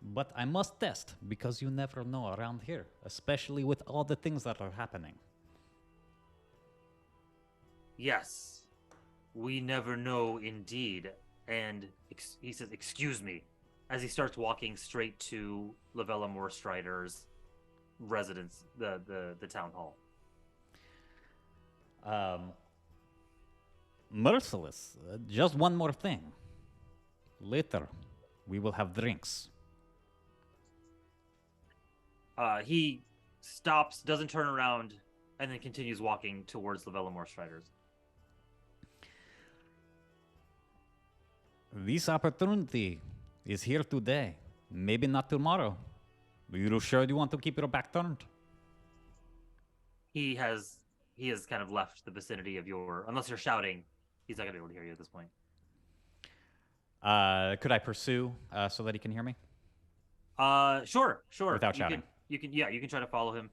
But I must test, because you never know around here, especially with all the things that are happening. Yes, we never know indeed. And he says, "Excuse me," as he starts walking straight to Lavella Moorstrider's residence, the town hall. Merciless. Just one more thing. Later, we will have drinks. He stops, doesn't turn around and then continues walking towards the Velamore Striders. This opportunity is here today. Maybe not tomorrow. Are you sure you want to keep your back turned? He has kind of left the vicinity of your, unless you're shouting, he's not gonna be able to hear you at this point. Could I pursue so that he can hear me? Sure. Without shouting. You can try to follow him.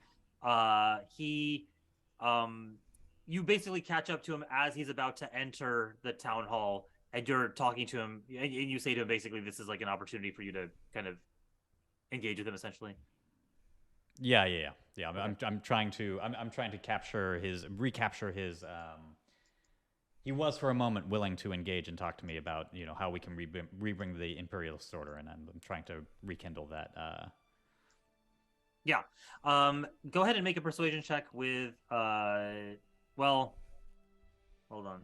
You basically catch up to him as he's about to enter the town hall, and you're talking to him, and you say to him basically, this is like an opportunity for you to kind of engage with him, essentially. Yeah. I'm trying to recapture his. He was for a moment willing to engage and talk to me about how we can rebring the Imperialist order, and I'm trying to rekindle that. Yeah. Go ahead and make a persuasion check with well, hold on.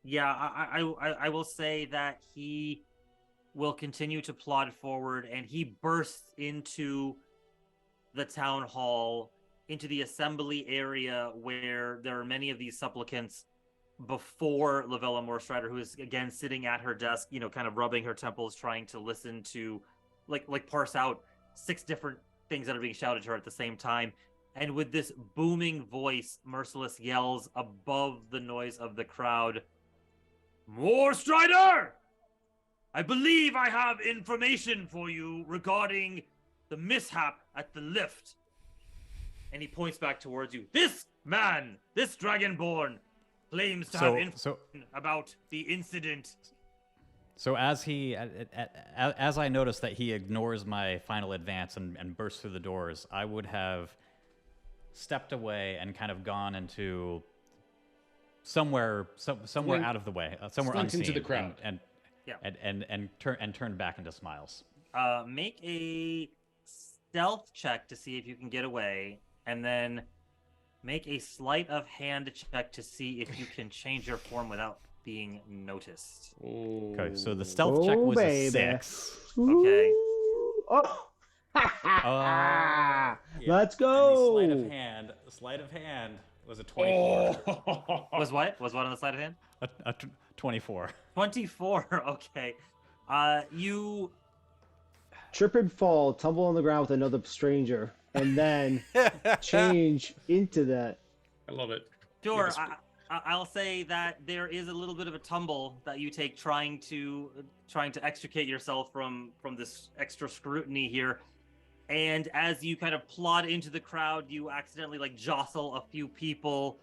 Yeah, I will say that he will continue to plod forward, and he bursts into the town hall, into the assembly area where there are many of these supplicants before Lavella Morstrider, who is again sitting at her desk, kind of rubbing her temples, trying to listen to like parse out 6 different things that are being shouted to her at the same time. And with this booming voice, Merciless yells above the noise of the crowd, "Morstrider! I believe I have information for you regarding the mishap at the lift." And he points back towards you. This man, this Dragonborn, claims to have information about the incident. So as I notice that he ignores my final advance and bursts through the doors, I would have stepped away and kind of gone into somewhere out of the way, somewhere unseen, into the crowd, and turned back into Smiles. Make a stealth check to see if you can get away, and then make a sleight of hand check to see if you can change your form without being noticed. Okay, so the stealth check was a 6. Okay. Oh. Yeah. Let's go. And the sleight of hand was a 24. Was what on the sleight of hand? A 24. 24. Okay. You Trip and fall, tumble on the ground with another stranger, and then change into that. I love it. Sure. I'll say that there is a little bit of a tumble that you take trying to extricate yourself from this extra scrutiny here. And as you kind of plod into the crowd, you accidentally jostle a few people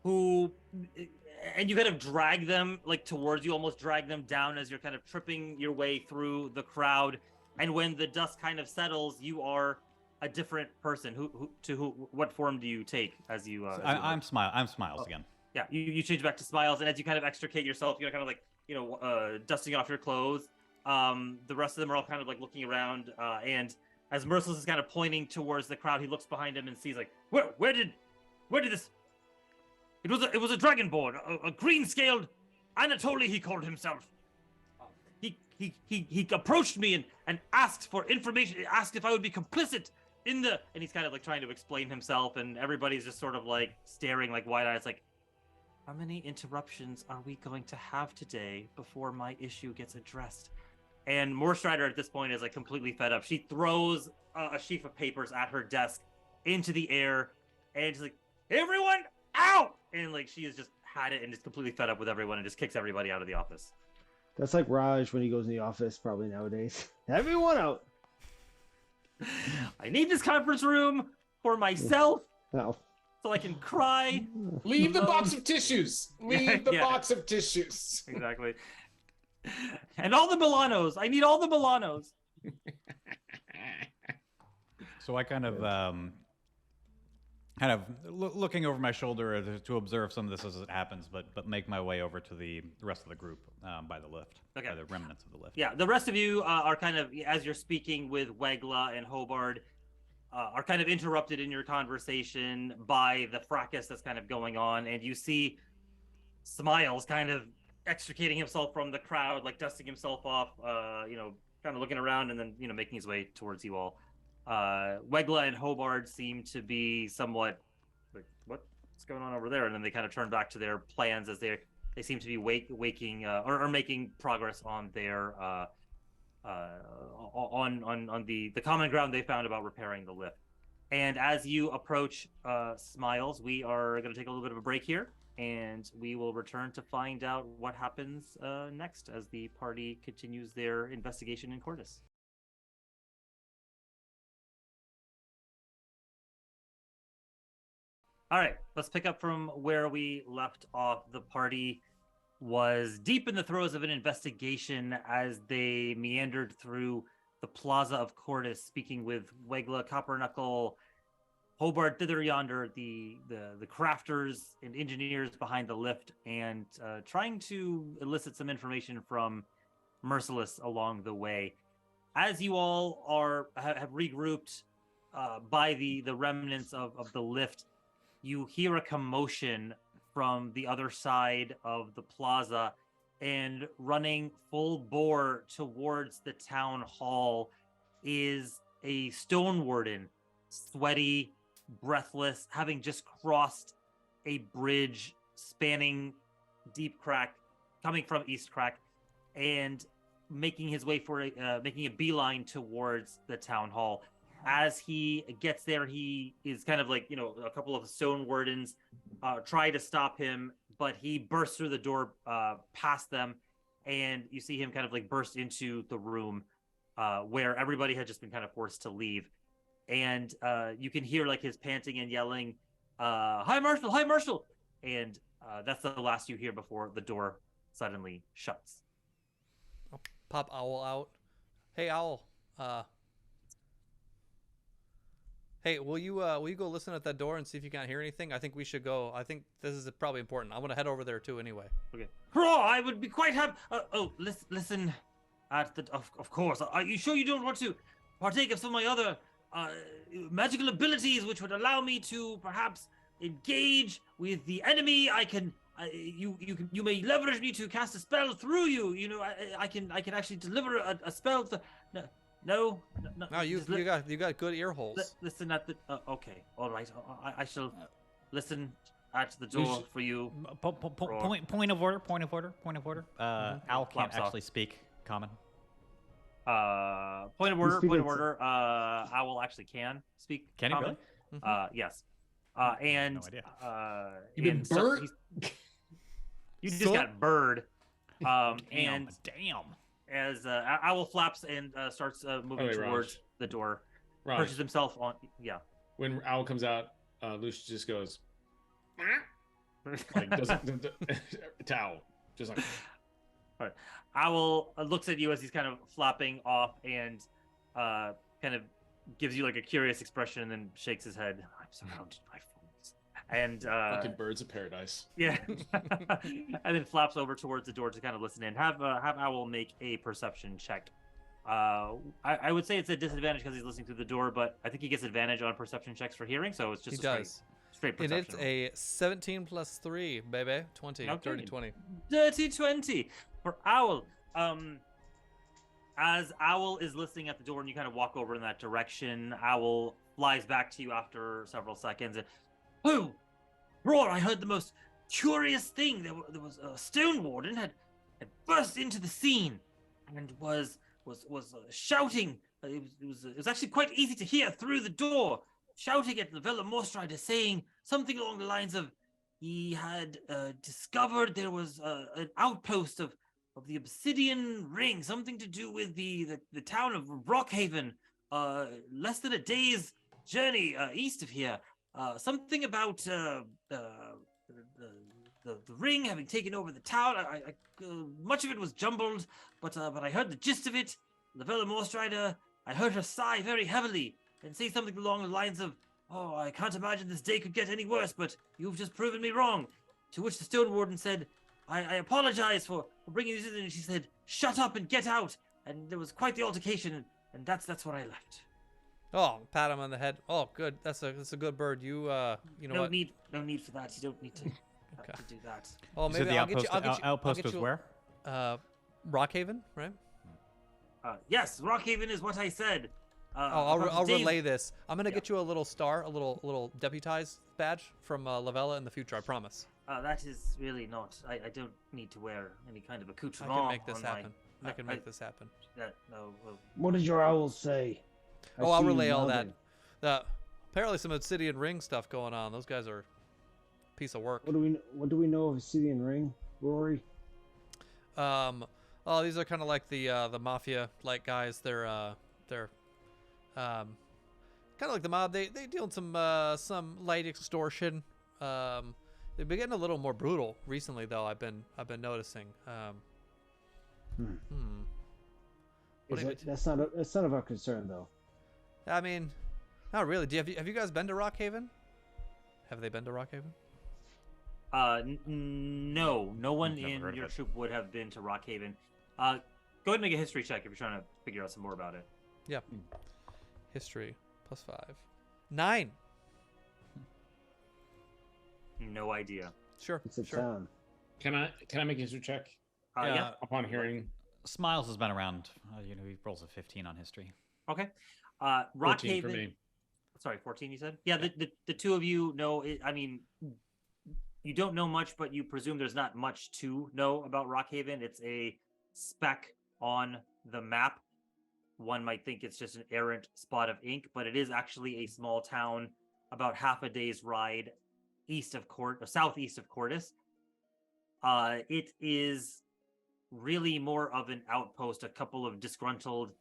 and you kind of drag them towards you, almost drag them down as you're kind of tripping your way through the crowd. And when the dust kind of settles, you are a different person. What form do you take as you? I'm Smiles again. Yeah, you change back to Smiles, and as you kind of extricate yourself, you're kind of dusting off your clothes. The rest of them are all kind of looking around, and as Merciless is kind of pointing towards the crowd, he looks behind him and sees where did this? It was a dragonborn, a green-scaled Anatoli, he called himself. He approached me and asked for information, asked if I would be complicit in the, and he's kind of trying to explain himself, and everybody's just sort of staring wide-eyed, how many interruptions are we going to have today before my issue gets addressed? And Morstrider at this point is completely fed up. She throws a sheaf of papers at her desk into the air, and she's "Everyone out!" And she has just had it and is completely fed up with everyone and just kicks everybody out of the office. That's like Raj when he goes in the office, probably nowadays. Everyone out. I need this conference room for myself. No. So I can cry. Leave the box of tissues. Leave the box of tissues. Exactly. And all the Milanos. I need all the Milanos. So I kind of looking over my shoulder to observe some of this as it happens, but make my way over to the rest of the group by the lift, by the remnants of the lift. Yeah, the rest of you are kind of, as you're speaking with Wegla and Hobart, are kind of interrupted in your conversation by the fracas that's kind of going on, and you see Smiles kind of extricating himself from the crowd, dusting himself off, kind of looking around, and then making his way towards you all. Wegla and Hobart seem to be somewhat like, what's going on over there? And then they kind of turn back to their plans as they seem to be waking or making progress on their on the common ground they found about repairing the lift. And as you approach Smiles, we are going to take a little bit of a break here, and we will return to find out what happens next as the party continues their investigation in Cordis. All right, let's pick up from where we left off. The party was deep in the throes of an investigation as they meandered through the plaza of Cordis, speaking with Wegla, Copperknuckle, Hobart thither yonder, the crafters and engineers behind the lift, and trying to elicit some information from Merciless along the way. As you all have regrouped by the remnants of the lift, you hear a commotion from the other side of the plaza, and running full bore towards the town hall is a stone warden, sweaty, breathless, having just crossed a bridge spanning Deep Crack, coming from East Crack, and making his way making a beeline towards the town hall. As he gets there, he is kind of like, a couple of stone wardens try to stop him, but he bursts through the door past them, and you see him kind of like burst into the room where everybody had just been kind of forced to leave. And you can hear like his panting and yelling, "Hi, Marshal! Hi, Marshal!" And that's the last you hear before the door suddenly shuts. I'll pop Owl out. Hey, Owl. Hey, will you go listen at that door and see if you can't hear anything? I think we should go. I think this is probably important. I'm gonna head over there too, anyway. Okay. Oh, I would be quite happy. Listen. Of course. Are you sure you don't want to partake of some of my other magical abilities, which would allow me to perhaps engage with the enemy? You may leverage me to cast a spell through you. I can actually deliver a spell. No, you got good ear holes. Listen at the. Okay, all right. I shall listen at the door for you. Point of order. Owl can't actually speak common. Point of order. Owl actually can speak. Can he common. really? Yes. And no idea. You've been bird. You just got bird. Damn. As Owl flaps and starts moving towards the door, perches himself on. Yeah. When Owl comes out, Lucius just goes, like doesn't towel, just like. All right. Owl looks at you as he's kind of flapping off and kind of gives you like a curious expression and then shakes his head. I'm surrounded by fools. And fucking birds of paradise. Yeah. And then flaps over towards the door to kind of listen in. Have Owl make a perception check. I would say it's a disadvantage because he's listening through the door, but I think he gets advantage on perception checks for hearing, so it's just straight perception. And it's a 17 plus 3, baby. 20. Okay. Dirty 20. Dirty 20 for Owl. As Owl is listening at the door and you kind of walk over in that direction, Owl flies back to you after several seconds and, "Oh, Roar, I heard the most curious thing. There was a stone warden had burst into the scene and was shouting. It was actually quite easy to hear through the door, shouting at the Vela Morstrider, saying something along the lines of he had discovered there was an outpost of the Obsidian Ring, something to do with the town of Rockhaven, less than a day's journey east of here. Something about the ring having taken over the town. Much of it was jumbled, but I heard the gist of it. The Vela Morstrider, I heard her sigh very heavily and say something along the lines of, 'Oh, I can't imagine this day could get any worse, but you've just proven me wrong.' To which the Stone Warden said, 'I apologize for bringing you this in,' and she said, 'Shut up and get out.' And there was quite the altercation, and that's what I left." Oh, pat him on the head. Oh, good. That's a good bird. You know no what? No need for that. You don't need to, to do that. Oh, So maybe the I'll get outpost, you. outpost was where? Rockhaven, right? Yes, Rockhaven is what I said. I'll Dave- relay this. I'm gonna Yeah. get you a little star, a little deputized badge from Lavella in the future. I promise. That is really not. I don't need to wear any kind of I accoutrement. can make this on my- happen. I can make this happen. No, well, What did your owl say? I Oh, I'll see you relay all that. nodding. Apparently some Obsidian Ring stuff going on. Those guys are a piece of work. What do we know of Obsidian Ring, Rory? Oh, these are kind of like the mafia like guys. They're kind of like the mob. They deal in some light extortion. They've been getting a little more brutal recently, though. I've been noticing. What do you- That's not of our concern, though. I mean, not really. Have you guys been to Rockhaven? Have they been to Rockhaven? no one Never in heard of your it. troop would have been to Rockhaven. Go ahead and make a history check if you're trying to figure out some more about it. Yeah. History +5. 9. No idea. Sure. It's a sure. town. Can I make a history check Yeah. upon hearing? Smiles has been around. He rolls a 15 on history. Okay. 14 for Rockhaven. me. Sorry, 14. You said. Yeah. The two of you know. I mean, you don't know much, but you presume there's not much to know about Rockhaven. It's a speck on the map. One might think it's just an errant spot of ink, but it is actually a small town about half a day's ride southeast of Cordis. It is really more of an outpost. A couple of disgruntled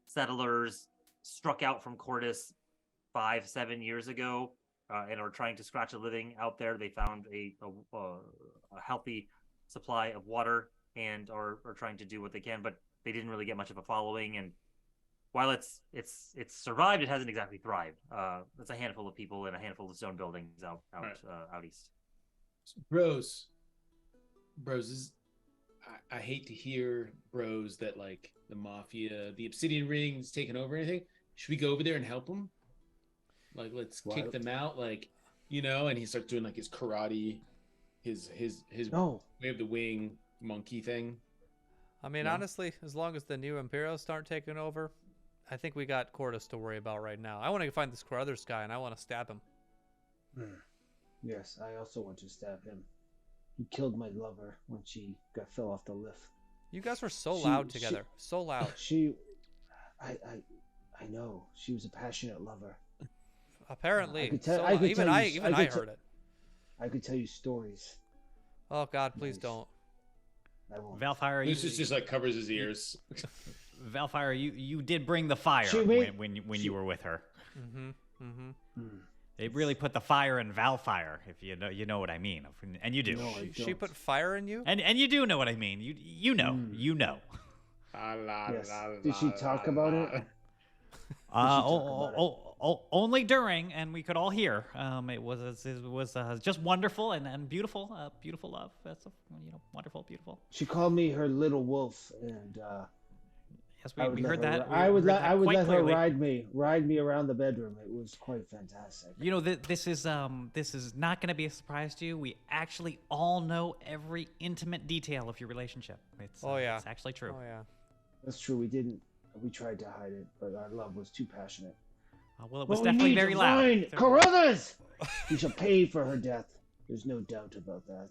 settlers struck out from Cordis 5-7 years ago and are trying to scratch a living out there. They found a healthy supply of water and are trying to do what they can, but they didn't really get much of a following. And while it's survived, it hasn't exactly thrived. It's a handful of people and a handful of stone buildings out east. Bros, I hate to hear, bros, that like the mafia, the Obsidian Ring's taken over or anything. Should we go over there and help them? Like, let's kick them out, like, and he starts doing like his karate, his No. wave the wing monkey thing. I mean, No? honestly, as long as the new Imperials start taking over, I think we got Cordis to worry about right now. I want to find this Carruthers guy, and I want to stab him. Yes, I also want to stab him. He killed my lover when she fell off the lift. You guys were so She- loud she- together. So loud. I know she was a passionate lover. Apparently. I could tell- so I loud. could Even tell I you- even I I could heard it. I could tell you stories. Oh God, please Nice. don't. I won't. Valfire, Lucius just like covers his ears. Valfire, you did bring the fire She made- when you were with her. Mm. They really put the fire in Valfire, if you know what I mean, and you do. No, I She don't. put fire in you? And you do know what I mean. You know. Yes. Did she talk about it? talk about Only during, and we could all hear. It was just wonderful and beautiful, beautiful love. That's wonderful, beautiful. She called me her little wolf, and Yes, I would we let heard her, that. I would let quite her clearly. ride me around the bedroom. It was quite fantastic. This is not going to be a surprise to you. We actually all know every intimate detail of your relationship. It's it's actually true. Oh yeah. That's true. We tried to hide it, but our love was too passionate. Well, it was But we definitely need to very loud. find Carruthers! We shall pay for her death. There's no doubt about that.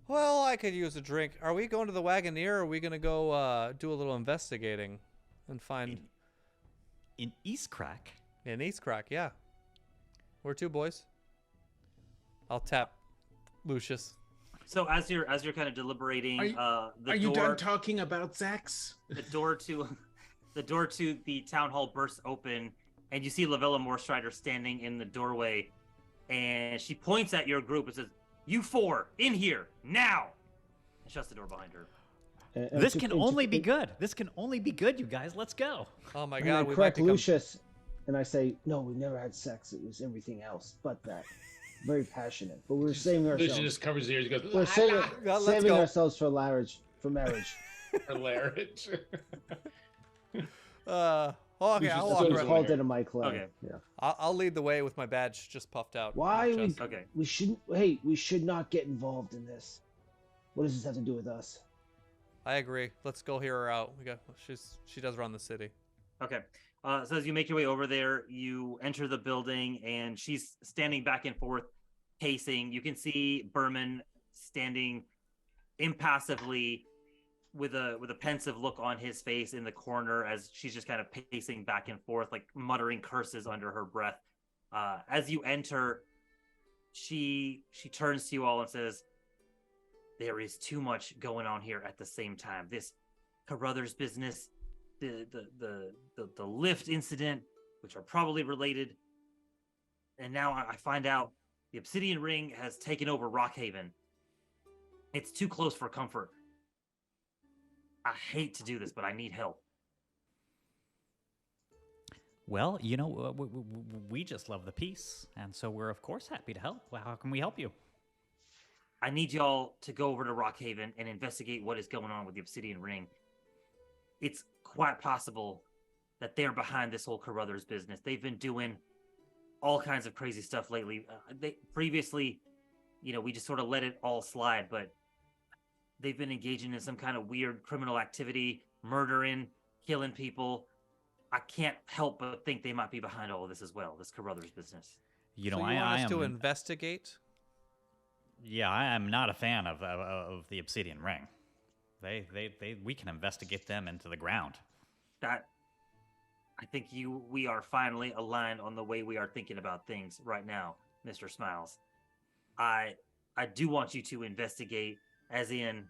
Well, I could use a drink. Are we going to the Wagoneer, or are we gonna go do a little investigating and find In East Crack. in East Crack? Yeah. Where to, boys? I'll tap Lucius. So as you're kind of deliberating, Are you done talking about sex? the door to the town hall bursts open, and you see Lavella Moorstrider standing in the doorway, and she points at your group and says, "You four, in here now!" and shuts the door behind her. And This to- can and to- only be good. This can only be good, you guys. Let's go. Oh my And God, I we might correct become. Lucius, and I say, no, we never had sex. It was everything else but that. Very passionate, but we were saving Lucius ourselves. just covers his ears. He goes, We're saving, let's saving go. ourselves for marriage. Hilarious. Okay, Lucius, I'll That's walk what it's right around. called in my clan. Okay. Yeah. I'll lead the way with my badge just puffed out. Why on my we chest. Okay. we shouldn't? Hey, we should not get involved in this. What does this have to do with us? I agree. Let's go hear her out. She does run the city. Okay. So as you make your way over there, you enter the building, and she's standing back and forth, pacing. You can see Berman standing impassively with a pensive look on his face in the corner as she's just kind of pacing back and forth, like muttering curses under her breath. As you enter, she turns to you all and says, "There is too much going on here at the same time. This Carruthers business, the lift incident, which are probably related, and now I find out the Obsidian Ring has taken over Rockhaven. It's too close for comfort. I hate to do this, but I need help." Well, we just love the peace, and so we're of course happy to help. Well, how can we help you? I need y'all to go over to Rockhaven and investigate what is going on with the Obsidian Ring. It's quite possible that they're behind this whole Carruthers business. They've been doing all kinds of crazy stuff lately. They previously, we just sort of let it all slide, but they've been engaging in some kind of weird criminal activity, murdering, killing people. I can't help but think they might be behind all of this as well, this Carruthers business. So you want us to investigate? Yeah, I am not a fan of the Obsidian Ring. We can investigate them into the ground. I think we are finally aligned on the way we are thinking about things right now, Mr. Smiles. I do want you to investigate, as in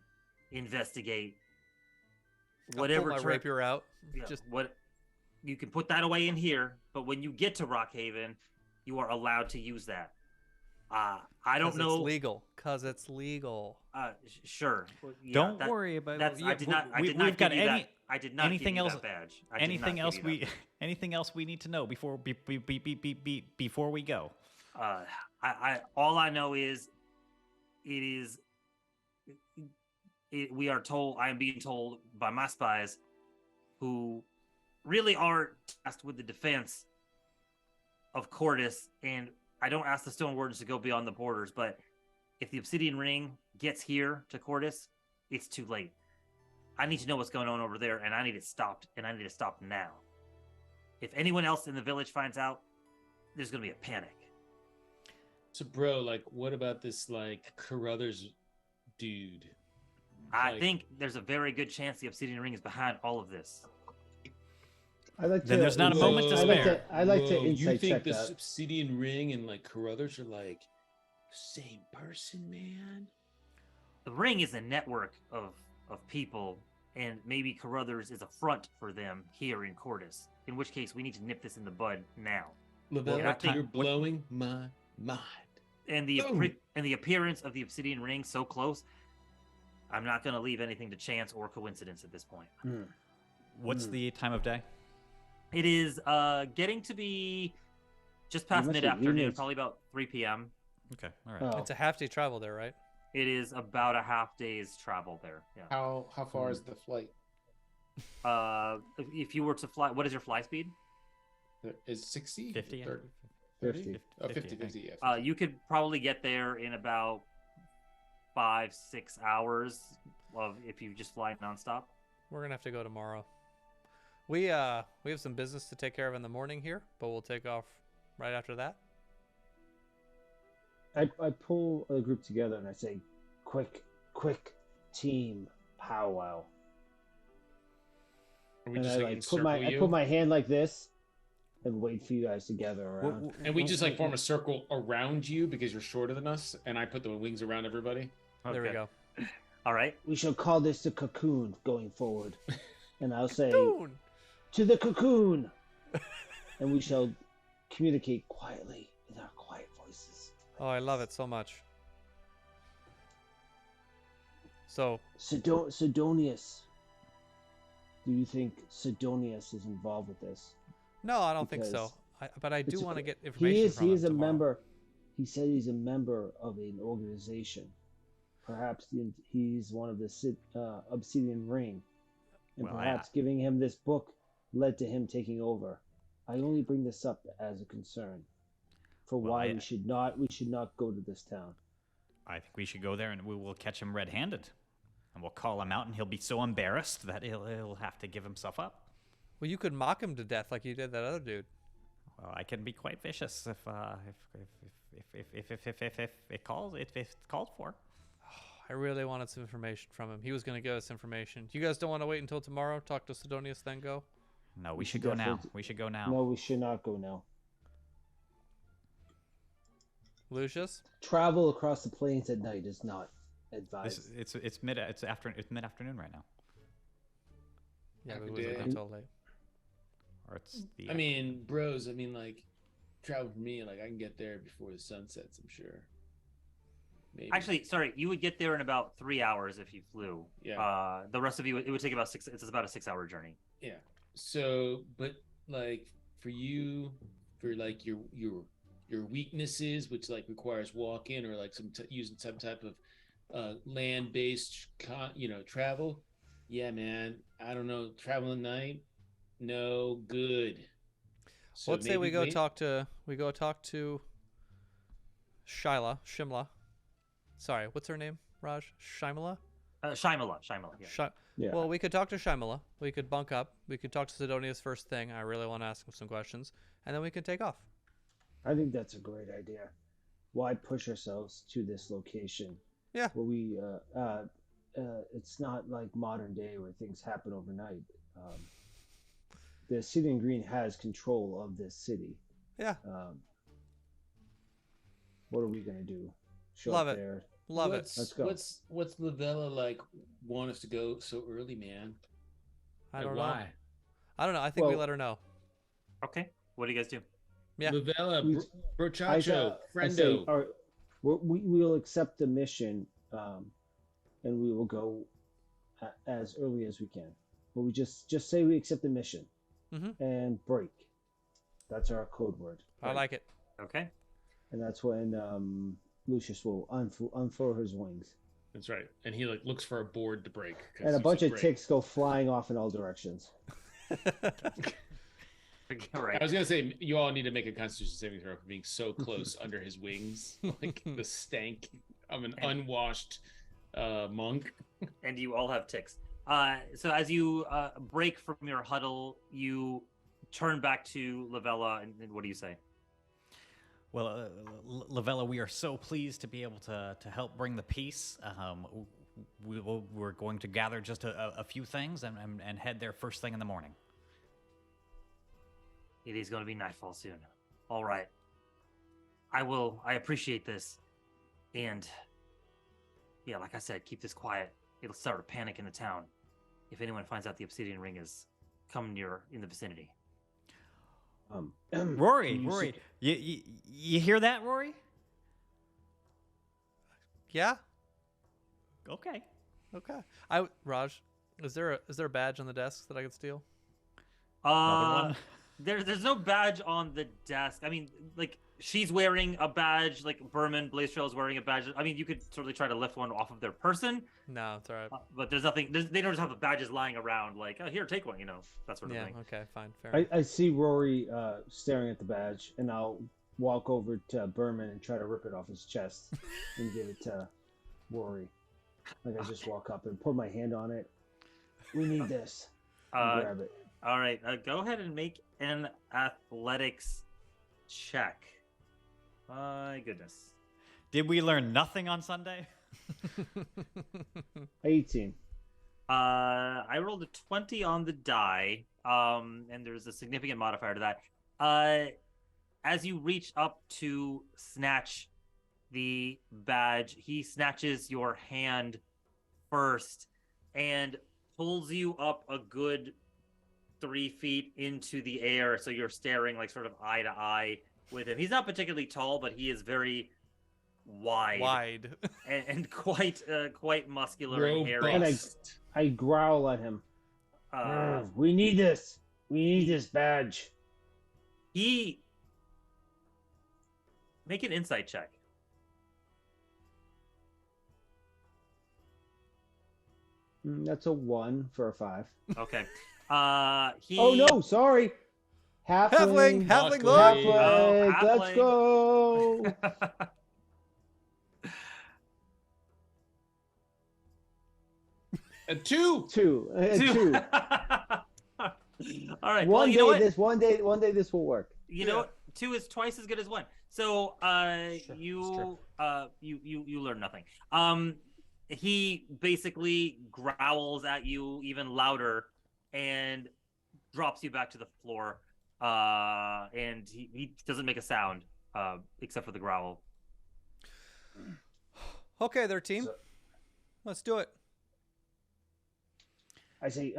investigate whatever. I'll pull my rapier out. Yeah, what you can put that away in here, but when you get to Rockhaven, you are allowed to use that. I don't know. It's legal. Cause it's legal. Sure. Yeah, don't worry about that. Yeah, I did not give you that. I did not anything give you else, that badge. Anything else we need to know before we go? All I know is, we are told. I am being told by my spies, who really are tasked with the defense of Cordis, and I don't ask the Stone Wardens to go beyond the borders, but if the Obsidian Ring gets here to Cordis, it's too late. I need to know what's going on over there, and I need it stopped, and I need it stopped now. If anyone else in the village finds out, there's going to be a panic. So, bro, what about this, Carruthers dude? I think there's a very good chance the Obsidian Ring is behind all of this. Then there's not a moment to spare. I'd like to You insight think check this that. Obsidian Ring and Carruthers are same person, man? The ring is a network of people, and maybe Carruthers is a front for them here in Cordis. In which case, we need to nip this in the bud now. Lavelle, you're blowing my mind. And the appearance of the Obsidian Ring so close, I'm not going to leave anything to chance or coincidence at this point. What's the time of day? It is getting to be just past mid-afternoon, probably about 3 p.m. Okay, all right. Oh. It's a half-day travel there, right? It is about a half day's travel there. Yeah. How far is the flight? If you were to fly, what is your fly speed? Is 60? 50? 50. Oh, 50, 50, 50, yeah. 50. You could probably get there in about 5-6 hours if you just fly nonstop. We're gonna have to go tomorrow. We have some business to take care of in the morning here, but we'll take off right after that. I pull a group together and I say, quick team powwow. Are we And just I put my hand like this and wait for you guys to gather around. And we just form a circle around you because you're shorter than us, and I put the wings around everybody. There we go. All right. We shall call this the cocoon going forward. And I'll say, Cocoon! to the cocoon! And we shall communicate quietly in our quiet voices. Oh, I love it so much. So, Sidonius. Do you think Sidonius is involved with this? no, I don't think so. But I do want to get information He is from him a tomorrow. member. He said he's a member of an organization. Perhaps he's one of the Obsidian Ring. And Well, perhaps giving him this book led to him taking over. I only bring this up as a concern for why we should not go to this town. I think we should go there and we will catch him red-handed. And we'll call him out and he'll be so embarrassed that he'll have to give himself up. Well, you could mock him to death like you did that other dude. Well, I can be quite vicious if it's called for. I really wanted some information from him. He was going to give us information. You guys don't want to wait until tomorrow? Talk to Sidonius, then go? No, we should go now. We should go now. No, we should not go now. Lucius? Travel across the plains at night is not advised. It's mid-afternoon right now. Yeah, Every we wasn't day. until late. Or it's the I mean, bros. I mean, like, travel for me. Like, I can get there before the sun sets. I'm sure. Maybe. Actually, sorry, you would get there in about 3 hours if you flew. Yeah. The rest of you, it would take about 6. It's about a 6-hour journey. Yeah. So, but like for you, for like your weaknesses, which like requires walking or like using some type of land-based, travel. Yeah, man. I don't know. Travel at night, no good. So Let's say we maybe go wait- talk to Shimla. Sorry, what's her name? Raj? Shimala? Shimala, yeah. Yeah. Well, we could talk to Shimala. We could bunk up. We could talk to Sidonius first thing. I really want to ask him some questions, and then we can take off. I think that's a great idea. Why push ourselves to this location? Yeah. Where we, it's not like modern day where things happen overnight. The Obsidian Green has control of this city. Yeah. What are we gonna do? Show Love up it. there? Love it. Let's go. What's Lavella like? Want us to go so early, man? I Like, don't know. why? I don't know. I think we Well- let her know. Okay, what do you guys do? Yeah. Lavella, We- brochacho, I say, friendo. all right, we will accept the mission, and we will go as early as we can. But we just say we accept the mission Mhm. and break. That's our code word. I like it. Okay. And that's when Lucius will unfurl his wings, That's right. And he like looks for a board to break. 'cause and a you bunch said of break. ticks go flying off in all directions. I Right. was gonna say you all need to make a Constitution saving throw for being so close under his wings, like the stank of an unwashed monk. And you all have ticks. So as you break from your huddle, you turn back to Lavella, and what do you say? Well, Lavella, we are so pleased to be able to help bring the peace. We're going to gather just a few things and head there first thing in the morning. It is going to be nightfall soon. All right. I appreciate this. And yeah, like I said, keep this quiet. It'll start a panic in the town if anyone finds out the Obsidian Ring is coming near in the vicinity. Rory, you Rory, see- you hear that, Rory? Yeah. Okay. Okay. Raj, is there a badge on the desk that I could steal? Another one? There's no badge on the desk. I mean, like she's wearing a badge, like Berman Blazetrail is wearing a badge. I mean, you could certainly try to lift one off of their person, No, it's all right. but there's nothing. They don't just have the badges lying around, like, oh, here, take one, that sort of Yeah. thing. Okay. Fine. Fair. enough. I see Rory staring at the badge, and I'll walk over to Berman and try to rip it off his chest and give it to Rory. Like I just walk up and put my hand on it. We need this. And grab it. All right, go ahead and make an athletics check. My goodness. Did we learn nothing on Sunday? 18. I rolled a 20 on the die, and there's a significant modifier to that. As you reach up to snatch the badge, he snatches your hand first and pulls you up a good 3 feet into the air, so you're staring like sort of eye to eye with him. He's not particularly tall, but he is very wide and quite muscular and hairy. And Robust. I growl at him. We need this. We need this badge. He make an insight check. That's a 1 for a 5. Okay. He. Oh no, sorry. Halfling Halfling, look. Oh, let's halfling. go. A 2. 2. 2. All right. Well, you know what? One day this will work. You know what? 2 is twice as good as 1. So you learn nothing. He basically growls at you even louder and drops you back to the floor. And he doesn't make a sound except for the growl. Okay, there, team. Let's do it. I say,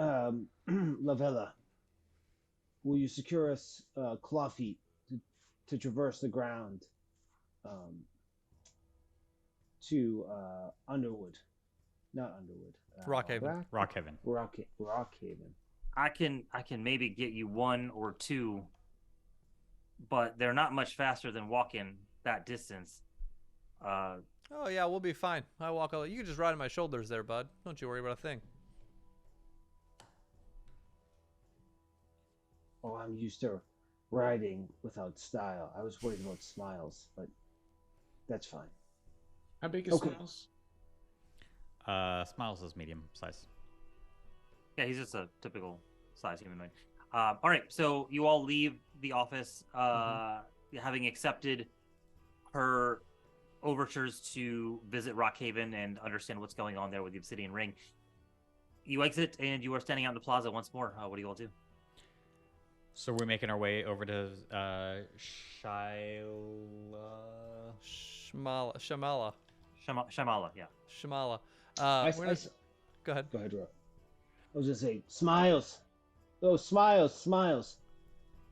Lavella, will you secure us claw feet to traverse the ground to Underwood? Not Underwood. Rockhaven. Rockhaven. I can maybe get you 1 or 2, but they're not much faster than walking that distance. Oh yeah, we'll be fine. I walk. You can just ride on my shoulders there, bud. Don't you worry about a thing. Oh, I'm used to riding without style. I was worried about Smiles, but that's fine. How big is Okay. Smiles? Smiles is medium size. Yeah, he's just a typical size humanoid. All right, so you all leave the office, having accepted her overtures to visit Rockhaven and understand what's going on there with the Obsidian Ring. You exit, and you are standing out in the plaza once more. What do you all do? So we're making our way over to Shamala. Shamala, yeah. Shamala. Go ahead. Go ahead, Rob. I was gonna say, Smiles. Oh, Smiles.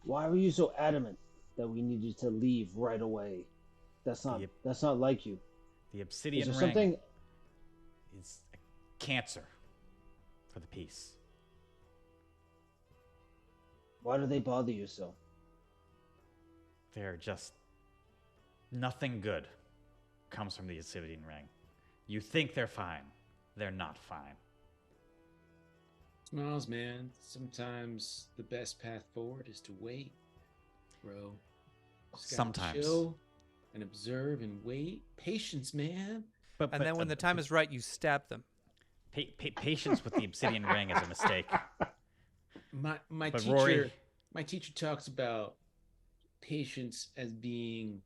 Why were you so adamant that we needed to leave right away? That's not like you. The Obsidian Ring something? is a cancer for the peace. Why do they bother you so? They're just nothing good comes from the Obsidian Ring. You think they're fine. They're not fine. Smiles, man. Sometimes the best path forward is to wait, bro. Just gotta Sometimes. chill and observe and wait. Patience, man. But And then when the time is right, you stab them. patience with the Obsidian Ring is a mistake. My But teacher Rory- my teacher talks about patience as being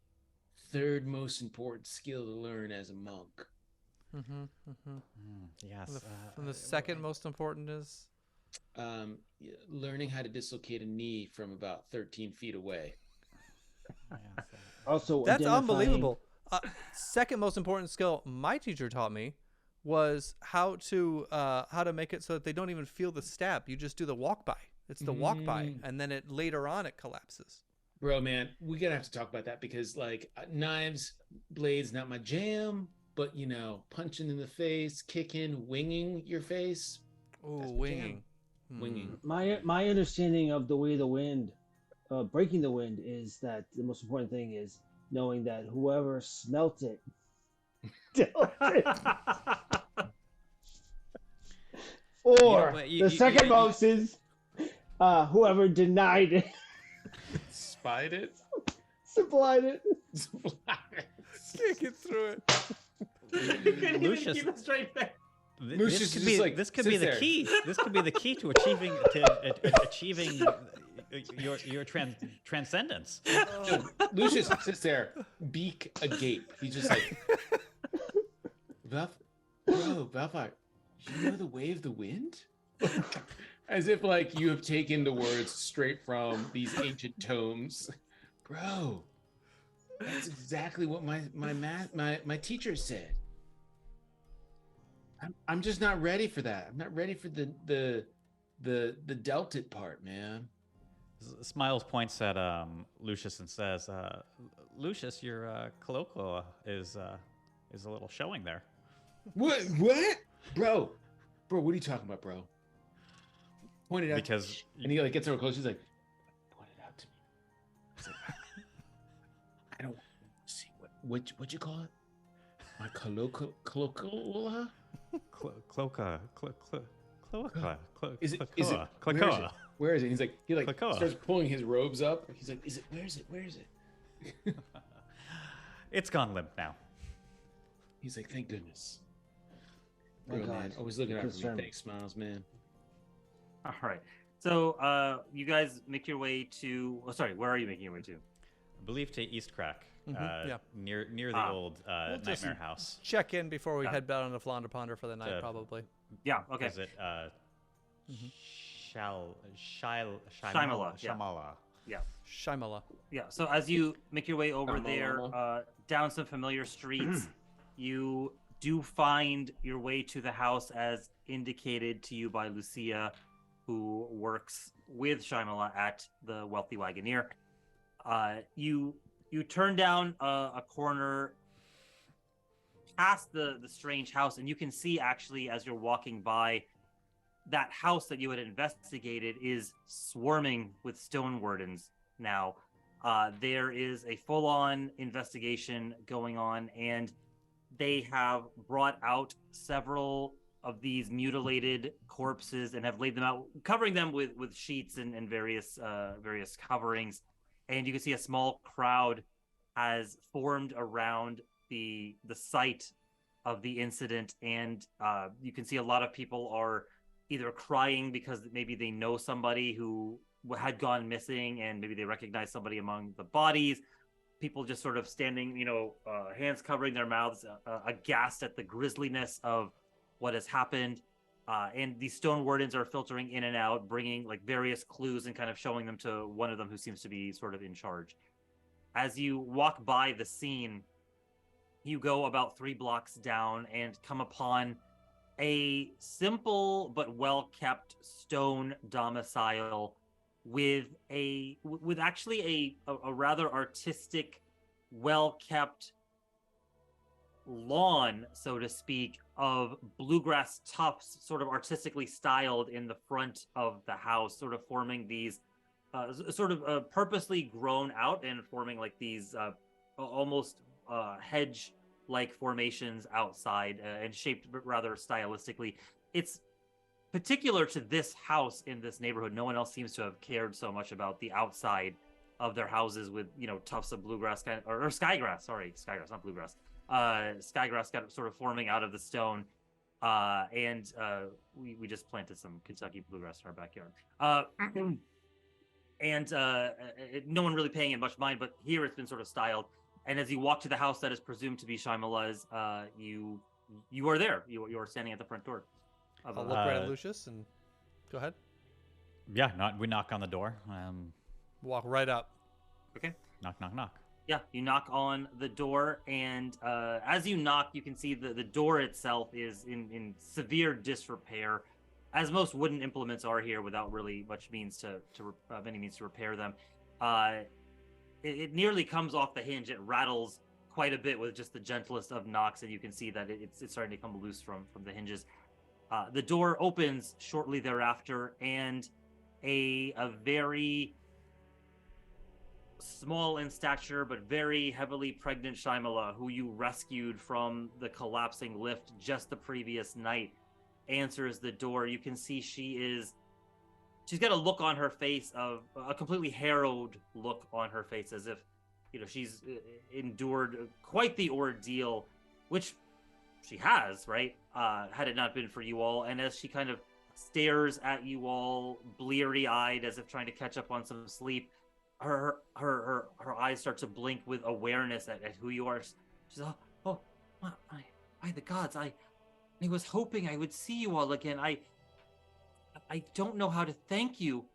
third most important skill to learn as a monk. Yes. And the second most important is Learning how to dislocate a knee from about 13 feet away. Also, that's identifying- unbelievable. Second most important skill my teacher taught me was how to make it so that they don't even feel the stab. You just do the walk by. It's the walk by, and then later on it collapses. Bro, man, we're gonna have to talk about that because like knives, blades, not my jam. But you know, punching in the face, kicking, winging your face. Ooh, That's my winging. jam. Winging. My understanding of the way the wind, breaking the wind, is that the most important thing is knowing that whoever smelt it, dealt it. Or the second most is whoever denied it, Spied it. supplied it. Can't get through it. You couldn't even Lucius- keep a straight face. Lucius This just, like, this could be sits the there. key. This could be the key to achieving your transcendence. Lucius sits there, beak agape. He's just like, Valfire, you know the way of the wind? As if like you have taken the words straight from these ancient tomes. Bro, that's exactly what my teacher said. I'm just not ready for that. I'm not ready for the dealt it part, man. Smiles points at Lucius and says, "Lucius, your colloquia is a little showing there." What, bro? What are you talking about, bro? Point it out. Because And he like gets over close. He's like, point it out to me. He's like, I don't see what you call it. My colloquia. Cloaca. Is it? Where is it? He's like he Cloaca. starts pulling his robes up. He's like, is it? Where is it? It's gone limp now. He's like, thank goodness. My Bro, God. man, always looking out for me. Concern. Thanks, Smiles, man. All right. So, you guys make your way to. Oh, sorry, where are you making your way to? I believe to East Crack, yeah. near the old We'll just Nightmare House. check in before we Yeah. head down to Flounder Ponder for the night, probably. Yeah. Okay. Is it Shymala, yeah. Shamala? Yeah. Shymala. Yeah. So as you make your way over there, Shamala. down some familiar streets, you do find your way to the house as indicated to you by Lucia, who works with Shymala at the Wealthy Wagoneer. You turn down a corner past the strange house, and you can see actually as you're walking by, that house that you had investigated is swarming with stone wardens now. There is a full-on investigation going on, and they have brought out several of these mutilated corpses and have laid them out, covering them with sheets and various coverings. And you can see a small crowd has formed around the site of the incident, and you can see a lot of people are either crying because maybe they know somebody who had gone missing and maybe they recognize somebody among the bodies. People just sort of standing, hands covering their mouths, aghast at the grisliness of what has happened. And these stone wardens are filtering in and out, bringing like various clues and kind of showing them to one of them who seems to be sort of in charge. As you walk by the scene, you go about 3 blocks down and come upon a simple but well-kept stone domicile with actually a rather artistic, well-kept lawn, so to speak, of bluegrass tufts, sort of artistically styled in the front of the house, sort of forming these purposely grown out and forming like these almost hedge-like formations outside, and shaped rather stylistically. It's particular to this house in this neighborhood. No one else seems to have cared so much about the outside of their houses with, tufts of bluegrass or skygrass. Sorry, skygrass, not bluegrass. Skygrass got sort of forming out of the stone. And we just planted some Kentucky bluegrass in our backyard. And no one really paying it much mind, but here it's been sort of styled. And as you walk to the house that is presumed to be Shymala's, you are there. You are standing at the front door. I'll look right at Lucius and go ahead. Yeah, we knock on the door. Walk right up. Okay. Knock, knock, knock. Yeah, you knock on the door, and as you knock, you can see the door itself is in severe disrepair, as most wooden implements are here, without really much means to repair them. It nearly comes off the hinge. It rattles quite a bit with just the gentlest of knocks, and you can see that it's starting to come loose from the hinges. The door opens shortly thereafter, and a very small in stature but very heavily pregnant Shymala, who you rescued from the collapsing lift just the previous night, answers the door. You can see she's got a look on her face, of a completely harrowed look on her face, as if she's endured quite the ordeal, which she has, right? Had it not been for you all. And as she kind of stares at you all, bleary-eyed, as if trying to catch up on some sleep, her eyes start to blink with awareness at who you are. She's by the gods, I was hoping I would see you all again. I don't know how to thank you.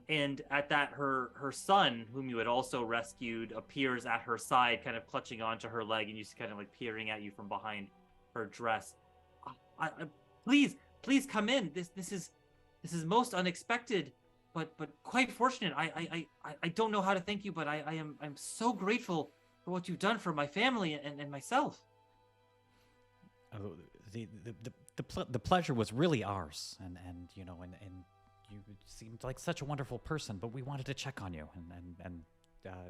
And at that, her son, whom you had also rescued, appears at her side, kind of clutching onto her leg, and you see kind of like peering at you from behind her dress. Please come in. This is most unexpected, but quite fortunate. I don't know how to thank you, but I'm so grateful for what you've done for my family and myself. Oh, the pleasure was really ours, and you seemed like such a wonderful person, but we wanted to check on you, and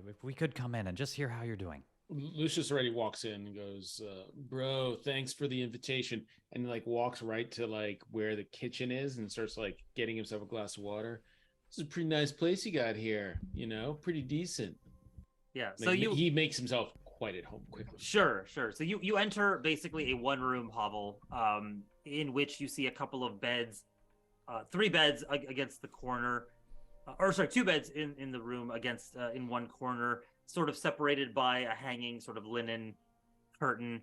if we could come in and just hear how you're doing. Lucius already walks in and goes, bro, thanks for the invitation, and like walks right to like where the kitchen is and starts like getting himself a glass of water. This is a pretty nice place you got here, pretty decent. Yeah, so he makes himself quite at home quickly. Sure. So you enter basically a one-room hovel, in which you see a couple of beds, three beds against the corner, or sorry, two beds in the room against in one corner, sort of separated by a hanging sort of linen curtain.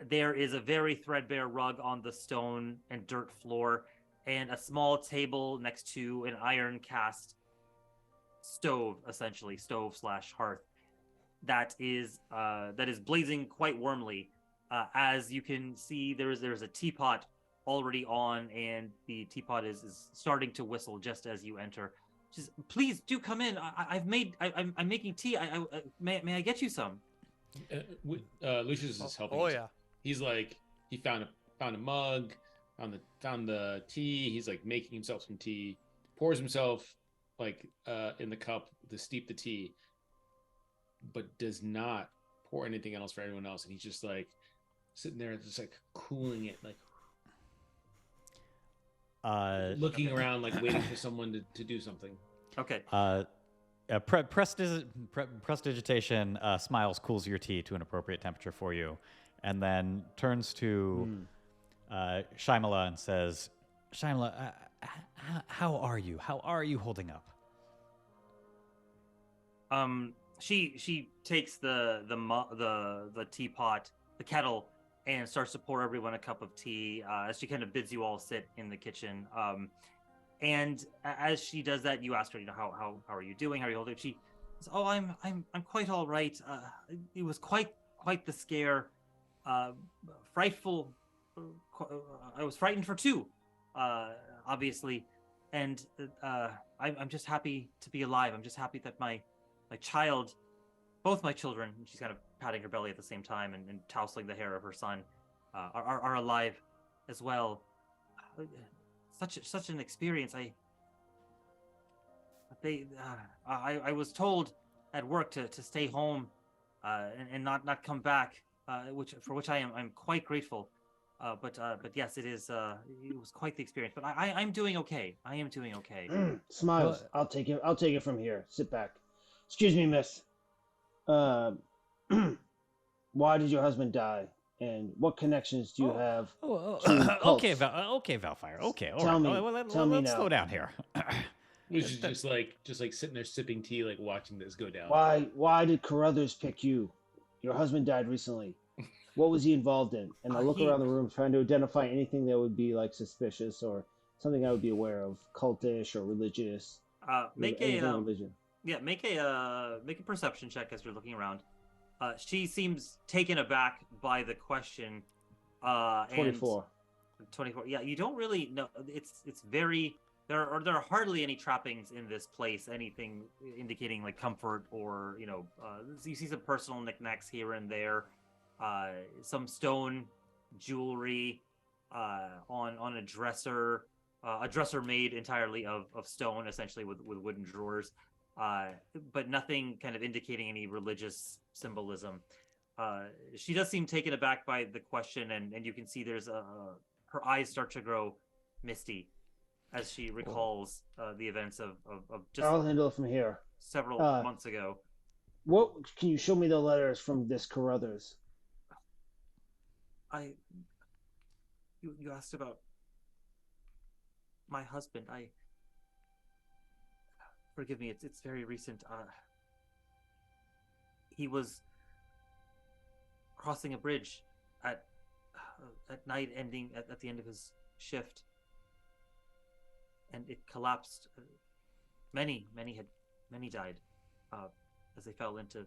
There is a very threadbare rug on the stone and dirt floor, and a small table next to an iron cast stove, essentially stove/hearth that is blazing quite warmly. As you can see, there's a teapot already on, and the teapot is starting to whistle just as you enter. Just please do come in. I'm making tea. May I get you some? Lucius is helping. Oh us. yeah. He's like he found a mug, found the tea. He's like making himself some tea. Pours himself like in the cup to steep the tea, but does not pour anything else for anyone else. And he's just like sitting there, just like cooling it, like looking around, like waiting for someone to do something. Okay. Prestidigitation smiles, cools your tea to an appropriate temperature for you, and then turns to Shymala and says, "Shymala, how are you? How are you holding up?" She takes the teapot, the kettle, and starts to pour everyone a cup of tea as she kind of bids you all sit in the kitchen. And as she does that, you ask her, how are you doing? How are you holding? She says, "Oh, I'm quite all right. It was quite the scare. Frightful. I was frightened for two, obviously, and I'm just happy to be alive. I'm just happy that my child, both my children," and she's kind of patting her belly at the same time and tousling the hair of her son, are alive as well. Such an experience. I was told at work to stay home and not come back, for which I'm quite grateful. But yes, it was quite the experience. But I'm doing okay. I am doing okay. Smiles. I'll take it from here. Sit back. Excuse me, miss. Why did your husband die? And what connections do you have? Okay, Valfire. Okay, all Tell right. me- Let's now. slow down here. Lucius is just like sitting there sipping tea, like watching this go down. Why did Carruthers pick you? Your husband died recently. What was he involved in? And I look around the room trying to identify anything that would be like suspicious or something I would be aware of, cultish or religious. Make religion. make a perception check as you're looking around. She seems taken aback by the question. 24. 24. Yeah, you don't really know. It's very. There are hardly any trappings in this place. Anything indicating like comfort or you see some personal knickknacks here and there. Some stone jewelry on a dresser made entirely of stone, essentially with wooden drawers. But nothing kind of indicating any religious symbolism. She does seem taken aback by the question, and you can see there's her eyes start to grow misty as she recalls the events of just I'll handle it from here. several months ago. What can you show me the letters from this Carruthers? You asked about my husband. Forgive me, it's very recent. He was crossing a bridge at night, ending at the end of his shift, and it collapsed. Many died as they fell to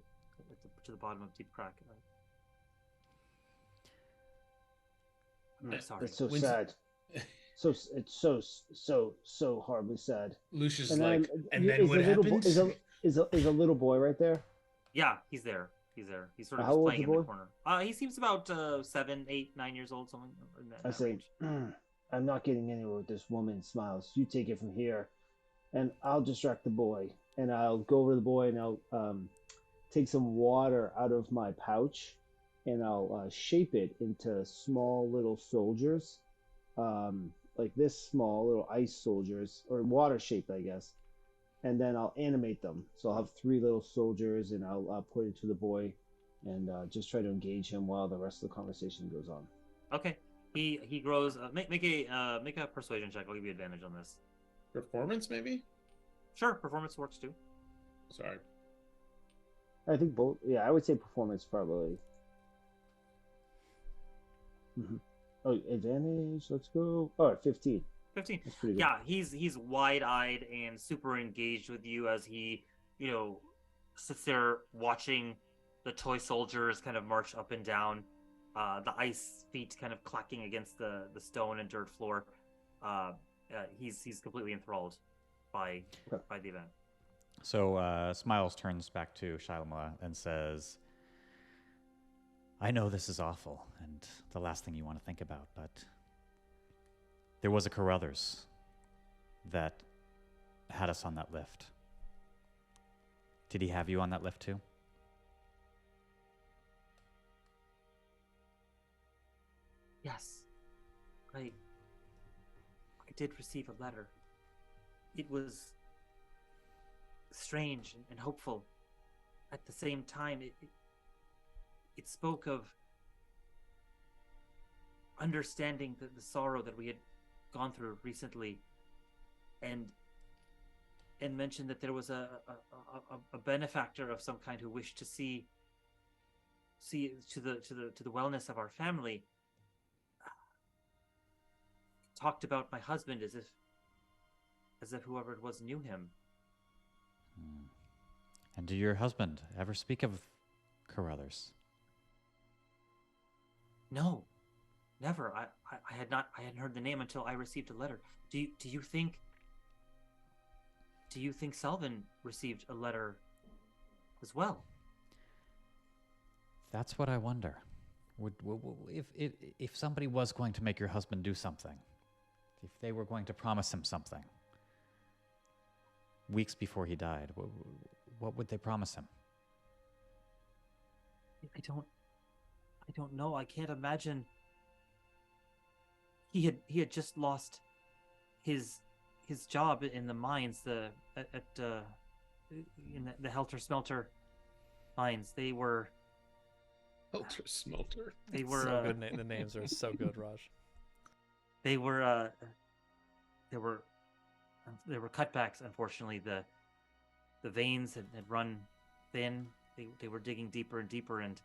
the bottom of Deep Crack. I'm sorry. It's so sad. It's so horribly sad. Lucius And like, then, and then is what the little happened? Is a little boy right there? Yeah, he's there. He's sort of How just old is playing the in the boy? corner. He seems about 7, 8, 9 years old, something in that I say, range. I'm not getting anywhere with this woman. Smiles. You take it from here, and I'll distract the boy. And I'll go over to the boy, and I'll take some water out of my pouch, and I'll shape it into small little soldiers, like this small little ice soldiers, or water shaped, I guess. And then I'll animate them. So I'll have 3 little soldiers, and I'll put it to the boy, and just try to engage him while the rest of the conversation goes on. Okay. He grows. Make a persuasion check. I'll give you advantage on this. Performance, maybe? Sure, performance works too. Sorry. I think both. Yeah, I would say performance probably. Oh, advantage. Let's go. Oh, 15. 15. That's pretty good. Yeah, he's wide-eyed and super engaged with you as he, sits there watching the toy soldiers kind of march up and down, the ice feet kind of clacking against the stone and dirt floor. He's completely enthralled by the event. So Smiles turns back to Shailama and says, I know this is awful and the last thing you want to think about, but there was a Carruthers that had us on that lift. Did he have you on that lift too? Yes. I did receive a letter. It was strange and hopeful. At the same time, it spoke of understanding the sorrow that we had gone through recently, and mentioned that there was a benefactor of some kind who wished to see to the wellness of our family. Talked about my husband as if whoever it was knew him. And did your husband ever speak of Carruthers? No, never. I hadn't heard the name until I received a letter. Do you think Selvin received a letter as well? That's what I wonder. If somebody was going to make your husband do something, if they were going to promise him something weeks before he died, what would they promise him? I don't know. I can't imagine. He had just lost his job in the mines, in the Helter Smelter mines. They were Helter Smelter. They were so good. The names are so good, Raj. They were there were cutbacks. Unfortunately, the veins had run thin. They were digging deeper and deeper, and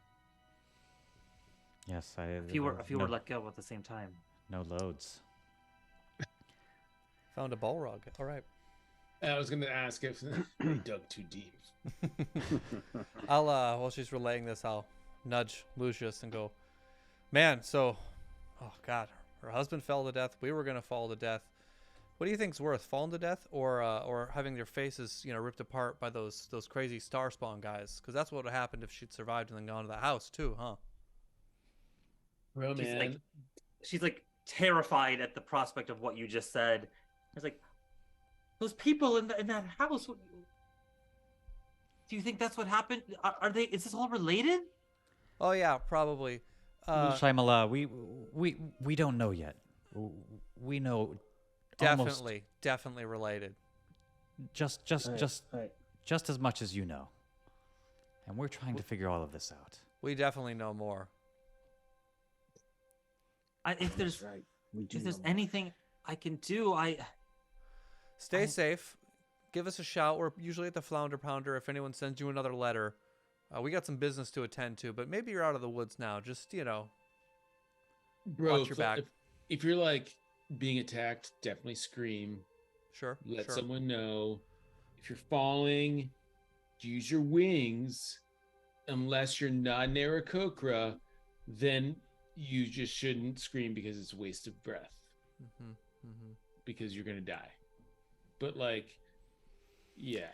Yes, a few were let go at the same time. No loads. Found a Balrog. All right. I was going to ask if they dug too deep. I'll while she's relaying this, I'll nudge Lucius and go, man, so, oh God, her husband fell to death. We were gonna fall to death. What do you think's worse, falling to death or having their faces, ripped apart by those crazy star spawn guys? Because that's what would have happened if she'd survived and then gone to the house too, huh? Bro, man. She's like terrified at the prospect of what you just said. It's like, those people in that house. Do you think that's what happened? Are they? Is this all related? Oh yeah, probably. Shaimala, we don't know yet. We know definitely related. Just as much as you know. And we're trying to figure all of this out. We definitely know more. If there's anything I can do, Stay safe. Give us a shout. We're usually at the Flounder Pounder if anyone sends you another letter. We got some business to attend to, but maybe you're out of the woods now. Just, Bro, watch your back. If you're like being attacked, definitely scream. Sure. Let someone know. If you're falling, use your wings. Unless you're not an Aarakocra, then you just shouldn't scream because it's a waste of breath. Because you're going to die. But yeah,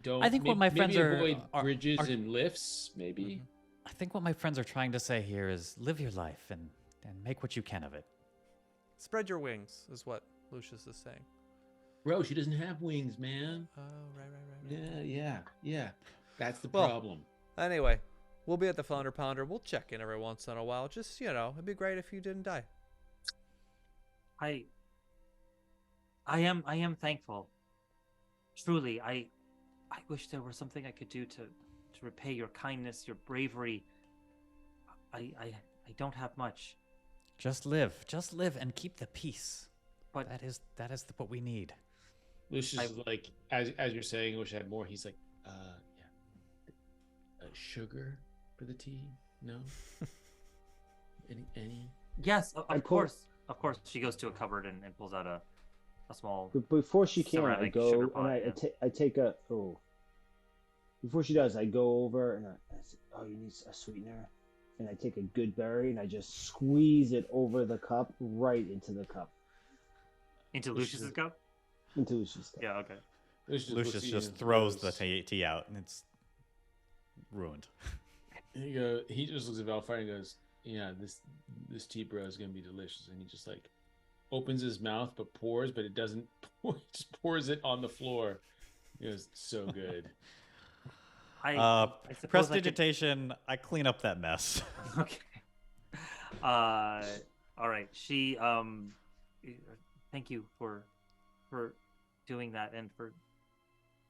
don't. I think what my friends avoid bridges and lifts. Maybe. I think what my friends are trying to say here is live your life and make what you can of it. Spread your wings is what Lucius is saying. Bro, she doesn't have wings, man. Oh, right. Yeah. That's the problem. Anyway, we'll be at the Flounder Pounder. We'll check in every once in a while. Just, it'd be great if you didn't die. I am thankful. Truly, I wish there was something I could do to repay your kindness, your bravery. I don't have much. Just live, and keep the peace. But that is what we need. Lucius is like, as you're saying, I wish I had more. He's like, yeah, sugar for the tea? No. Any? yes, of course. Of course, she goes to a cupboard and pulls out a small. But before she can, I ceramic go sugar and pot, I take a Before she does, I go over and I say, "Oh, you need a sweetener," and I take a good berry and I just squeeze it over the cup, right into the cup, Into Lucius's cup? into Lucius' cup. Yeah, okay. Lucius just throws the tea out, and it's ruined. He just looks at Valfire and goes, "Yeah, this tea bro is gonna be delicious." And he just like opens his mouth but pours, but it doesn't. He just pours it on the floor. It was so good. I suppose Prestidigitation. I clean up that mess. Okay. All right. She thank you for doing that and for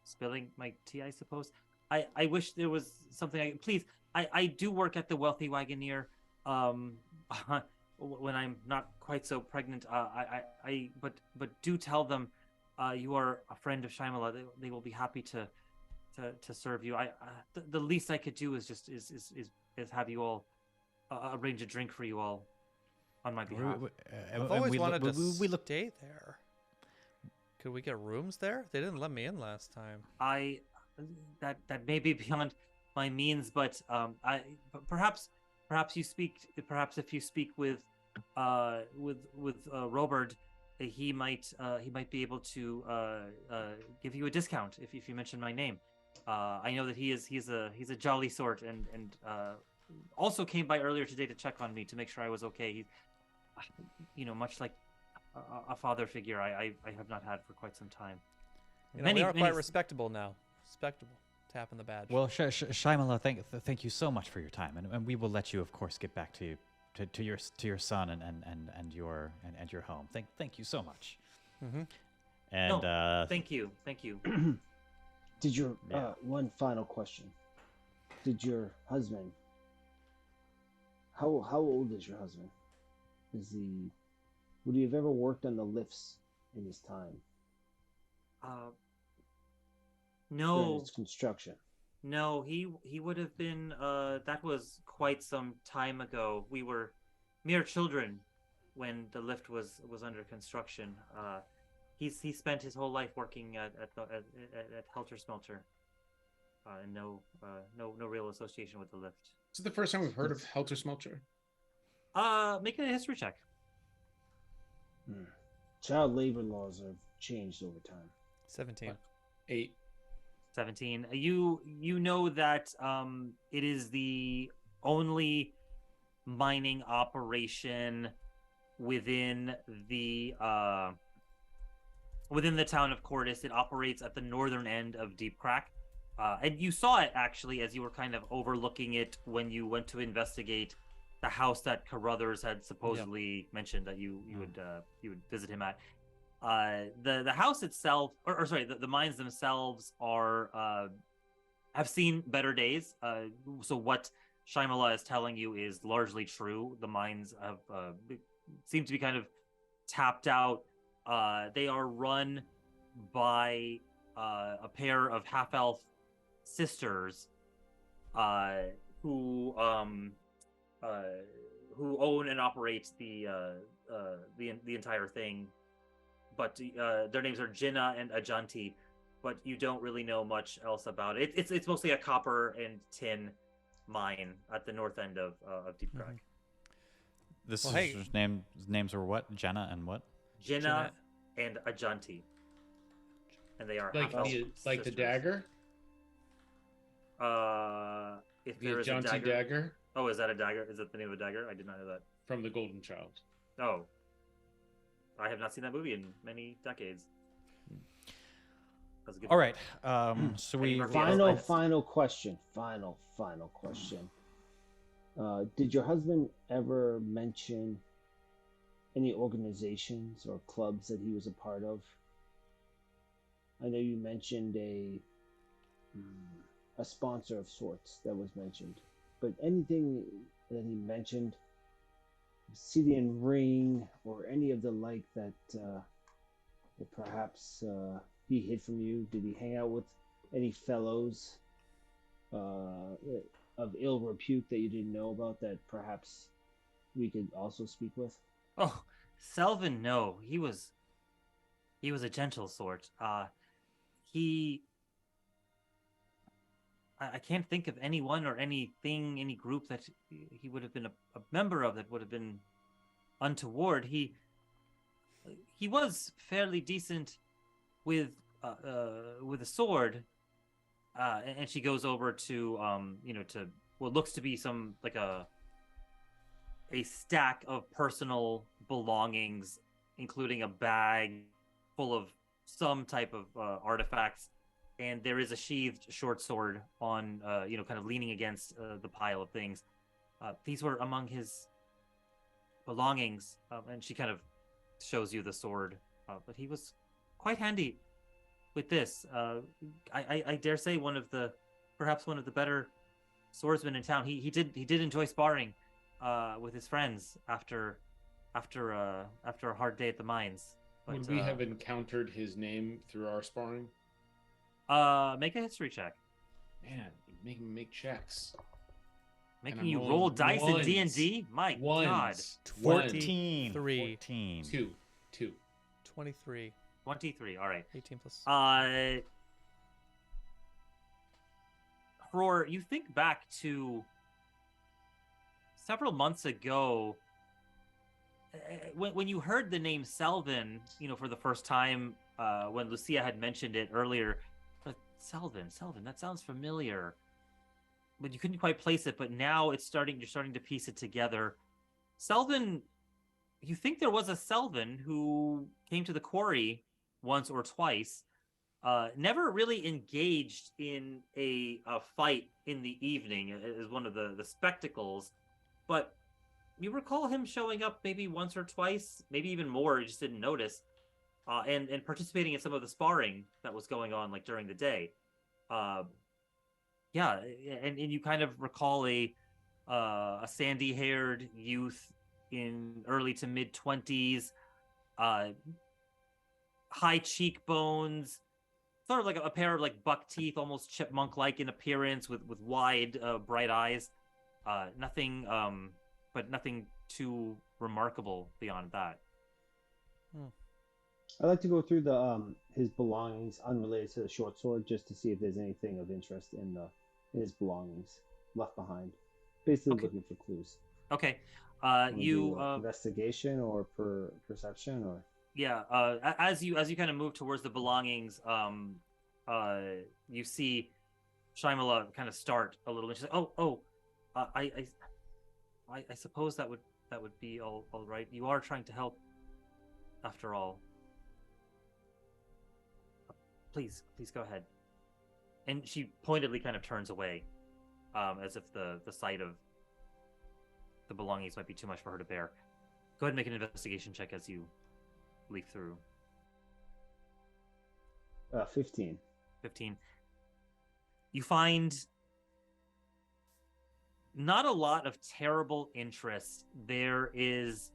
spilling my tea, I suppose. I wish there was something please. I do work at the Wealthy Wagoneer when I'm not quite so pregnant. But do tell them you are a friend of Shyamala. They will be happy to serve you. The least I could do is just have you all arrange a drink for you all on my behalf. I've always wanted to stay there. Could we get rooms there? They didn't let me in last time. That may be beyond my means, but perhaps if you speak with Robert, he might be able to give you a discount if you mention my name. I know that he's a jolly sort and also came by earlier today to check on me to make sure I was okay. He, much like a father figure I have not had for quite some time. We are quite respectable now. Respectable. Tapping the badge. Well, Shyamala, thank you so much for your time, and we will let you, of course, get back to your son and your home. Thank you so much. Mm-hmm. And thank you. Did your one final question? Did your husband? How old is your husband? Would he have ever worked on the lifts in his time? No. During its construction. No, he would have been. That was quite some time ago. We were mere children when the lift was under construction. He spent his whole life working at Helter Smelter, and no real association with the lift. This is the first time we've heard of Helter Smelter. Make a history check. Child labor laws have changed over time. 17. 8. 17. You know that it is the only mining operation within the town of Cordis. It operates at the northern end of Deep Crack, and you saw it actually as you were kind of overlooking it when you went to investigate the house that Carruthers had supposedly mentioned that you would visit him at. The house itself, or sorry, the mines themselves are have seen better days. So what Shyamala is telling you is largely true. The mines have seem to be kind of tapped out. They are run by a pair of half-elf sisters who own and operate the entire thing. But their names are Jinna and Ajanti, but you don't really know much else about it. It's mostly a copper and tin mine at the north end of Deep Crack. Names were what? Jenna and what? Jinna and Ajanti, and they are like the dagger. If The there is a Ajanti dagger Oh, is that a dagger? Is that the name of a dagger? I did not know that. from the Golden Child. Oh. I have not seen that movie in many decades. That's a good All right. So we Final question. Did your husband ever mention any organizations or clubs that he was a part of? I know you mentioned a sponsor of sorts that was mentioned, but anything that he mentioned Obsidian Ring or any of the like that perhaps he hid from you? Did he hang out with any fellows uh, of ill repute that you didn't know about that perhaps we could also speak with? Oh, Selvin, no, he was a gentle sort. He I can't think of anyone or anything, any group that he would have been a member of that would have been untoward. He was fairly decent with with a sword, and she goes over to to what looks to be some like a stack of personal belongings, including a bag full of some type of artifacts, and there is a sheathed short sword on kind of leaning against the pile of things. These were among his belongings, and she kind of shows you the sword. But he was quite handy with this. I dare say perhaps one of the better swordsmen in town. He did enjoy sparring with his friends after a hard day at the mines. But, Would we have encountered his name through our sparring? make a history check. Man, you make me make checks. Making I'm you rolling roll dice in ones. D&D? My God. Ones. 14. 3. 14. Two. 23. 23. All right. 18 plus. Hror, you think back to several months ago when you heard the name Selvin, for the first time, when Lucia had mentioned it earlier. But Selvin, that sounds familiar. But you couldn't quite place it, but now you're starting to piece it together. Selvin, you think there was a Selvin who came to the quarry once or twice, never really engaged in a fight in the evening as one of the spectacles, but you recall him showing up maybe once or twice, maybe even more, you just didn't notice, and participating in some of the sparring that was going on like during the day. Yeah, and you kind of recall a sandy-haired youth in early to mid-20s, high cheekbones, sort of like a pair of like buck teeth, almost chipmunk-like in appearance, with wide, bright eyes. Nothing, but nothing too remarkable beyond that. I'd like to go through the his belongings unrelated to the short sword just to see if there's anything of interest in his belongings left behind. Basically Okay. looking for clues. Okay. Wanna You do, investigation or perception or yeah, as you kind of move towards the belongings, you see Shyamala kind of start a little, and she's like, I suppose that would be all right. You are trying to help, after all. Please go ahead. And she pointedly kind of turns away, as if the sight of the belongings might be too much for her to bear. Go ahead and make an investigation check as you leaf through. 15. 15. You find not a lot of terrible interest. There is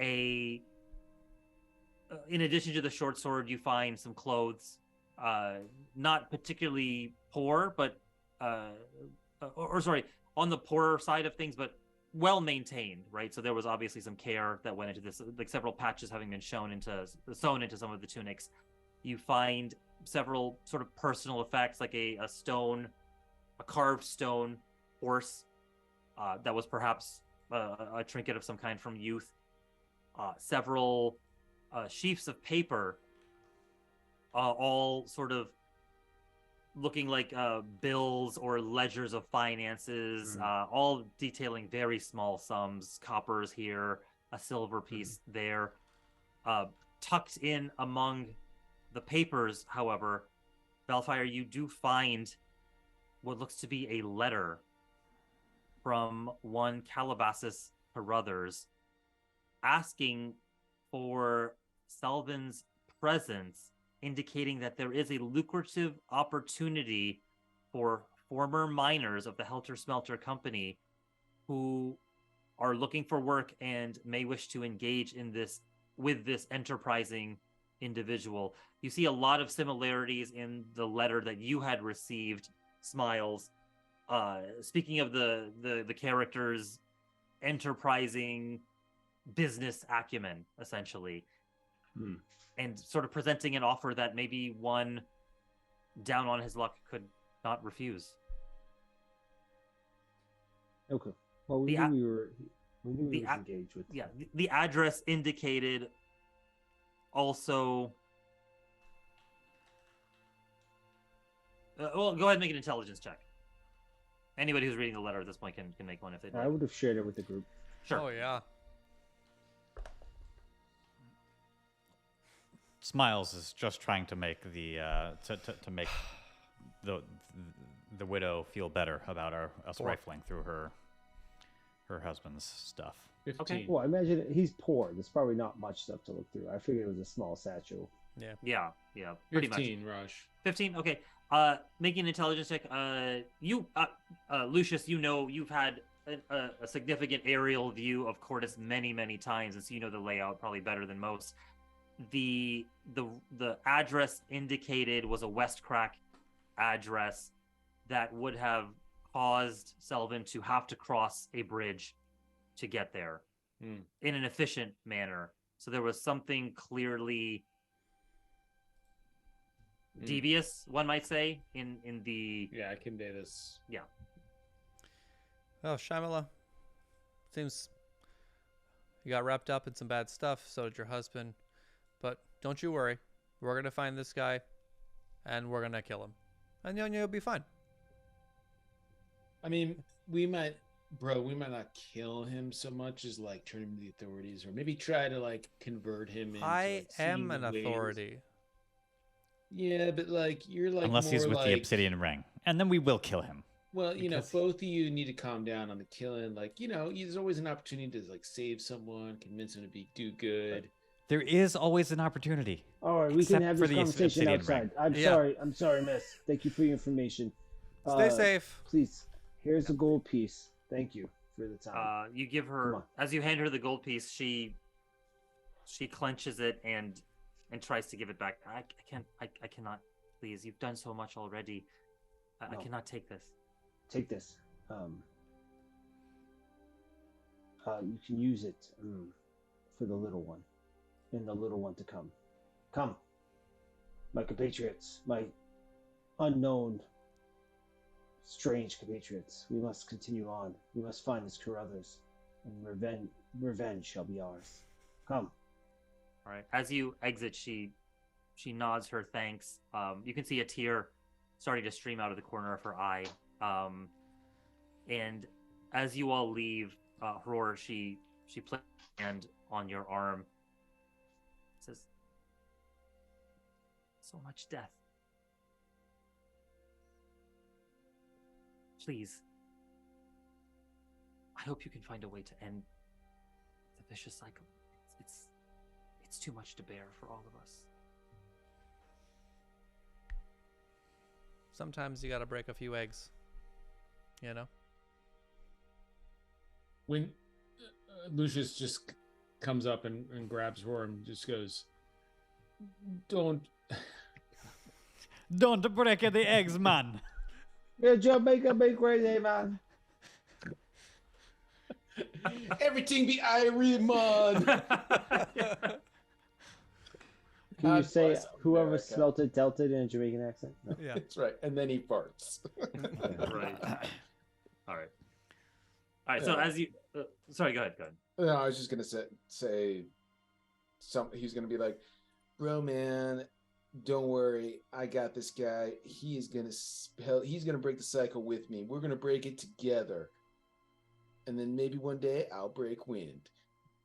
in addition to the short sword, you find some clothes, not particularly poor, but sorry, on the poorer side of things, but well maintained, right? So there was obviously some care that went into this, like several patches having been sewn into some of the tunics. You find several sort of personal effects, like a carved stone horse that was perhaps a trinket of some kind from youth. Several sheafs of paper, all sort of looking like bills or ledgers of finances, all detailing very small sums, coppers here, a silver piece there. Tucked in among the papers, however, Balfire, you do find what looks to be a letter from one Calabasas Carruthers asking for Selvin's presence, indicating that there is a lucrative opportunity for former miners of the Helter Smelter Company who are looking for work and may wish to engage in this with this enterprising individual. You see a lot of similarities in the letter that you had received, Smiles. Speaking of the characters' enterprising business acumen, essentially, and sort of presenting an offer that maybe one down on his luck could not refuse. Okay. Well, we knew we were engaged with. Yeah, the address indicated also. Well, go ahead and make an intelligence check. Anybody who's reading the letter at this point can make one if they'd like. I would have shared it with the group. Sure. Oh yeah. Smiles is just trying to make the to make the widow feel better about us rifling through her husband's stuff. 15. Okay. Well, I imagine he's poor. There's probably not much stuff to look through. I figured it was a small satchel. Yeah, pretty 15, Rush. 15. Okay. Making an intelligence check. Lucius, you know you've had a significant aerial view of Cordis many times, and so you know the layout probably better than most. The address indicated was a West Crack address that would have caused Selvin to have to cross a bridge to get there in an efficient manner. So there was something clearly devious, one might say, in the... Yeah, I can do this. Yeah. Oh, Shyamala. Seems you got wrapped up in some bad stuff, so did your husband. But don't you worry. We're going to find this guy, and we're going to kill him. And you'll be fine. I mean, we might not kill him so much as like turn him to the authorities, or maybe try to like convert him into I am seeing an the ways. authority. Yeah, but like you're like Unless he's more with like, the Obsidian Ring, and then we will kill him. Well, you know, because- both of you need to calm down on the killing. Like, you know, there's always an opportunity to like save someone, convince them to do good. There is always an opportunity. All right, we can Except have for this the conversation Obsidian outside. Ring. I'm sorry, miss. Thank you for your information. Stay safe. Please, here's a gold piece. Thank you for the time. You give Come her... on. As you hand her the gold piece, she clenches it and tries to give it back. I cannot... Please, you've done so much already. I No. cannot take this. Take this. You can use it for the little one, and the little one to come. Come, my compatriots, my unknown, strange compatriots. We must continue on. We must find this Carruthers, and revenge shall be ours. Come. All right. As you exit, she nods her thanks. You can see a tear starting to stream out of the corner of her eye. And as you all leave, Hror, she placed her hand on your arm. Says, "So much death. Please, I hope you can find a way to end the vicious cycle. It's too much to bear for all of us." Sometimes you got to break a few eggs. You know? When Lucius just comes up and grabs her and just goes, Don't break the eggs, man. Your Jamaica be crazy, man. everything be Irie, man. Can you God say bless whoever America. smelt it dealt it in a Jamaican accent? No. Yeah. That's right. And then he farts. Right. All right. All right. So as you, sorry, go ahead. No, I was just gonna say he's gonna be like, bro, man, don't worry, I got this guy. He's gonna break the cycle with me. We're gonna break it together, and then maybe one day I'll break wind.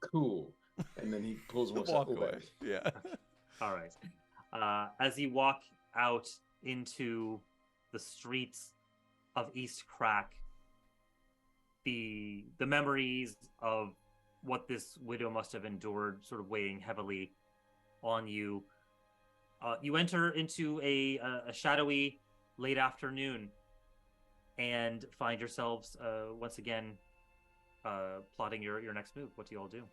Cool. And then he pulls one Walk away. away. Yeah. All right. As you walk out into the streets of East Crack, the memories of what this widow must have endured sort of weighing heavily on you. You enter into a shadowy late afternoon and find yourselves once again plotting your next move. What do you all do?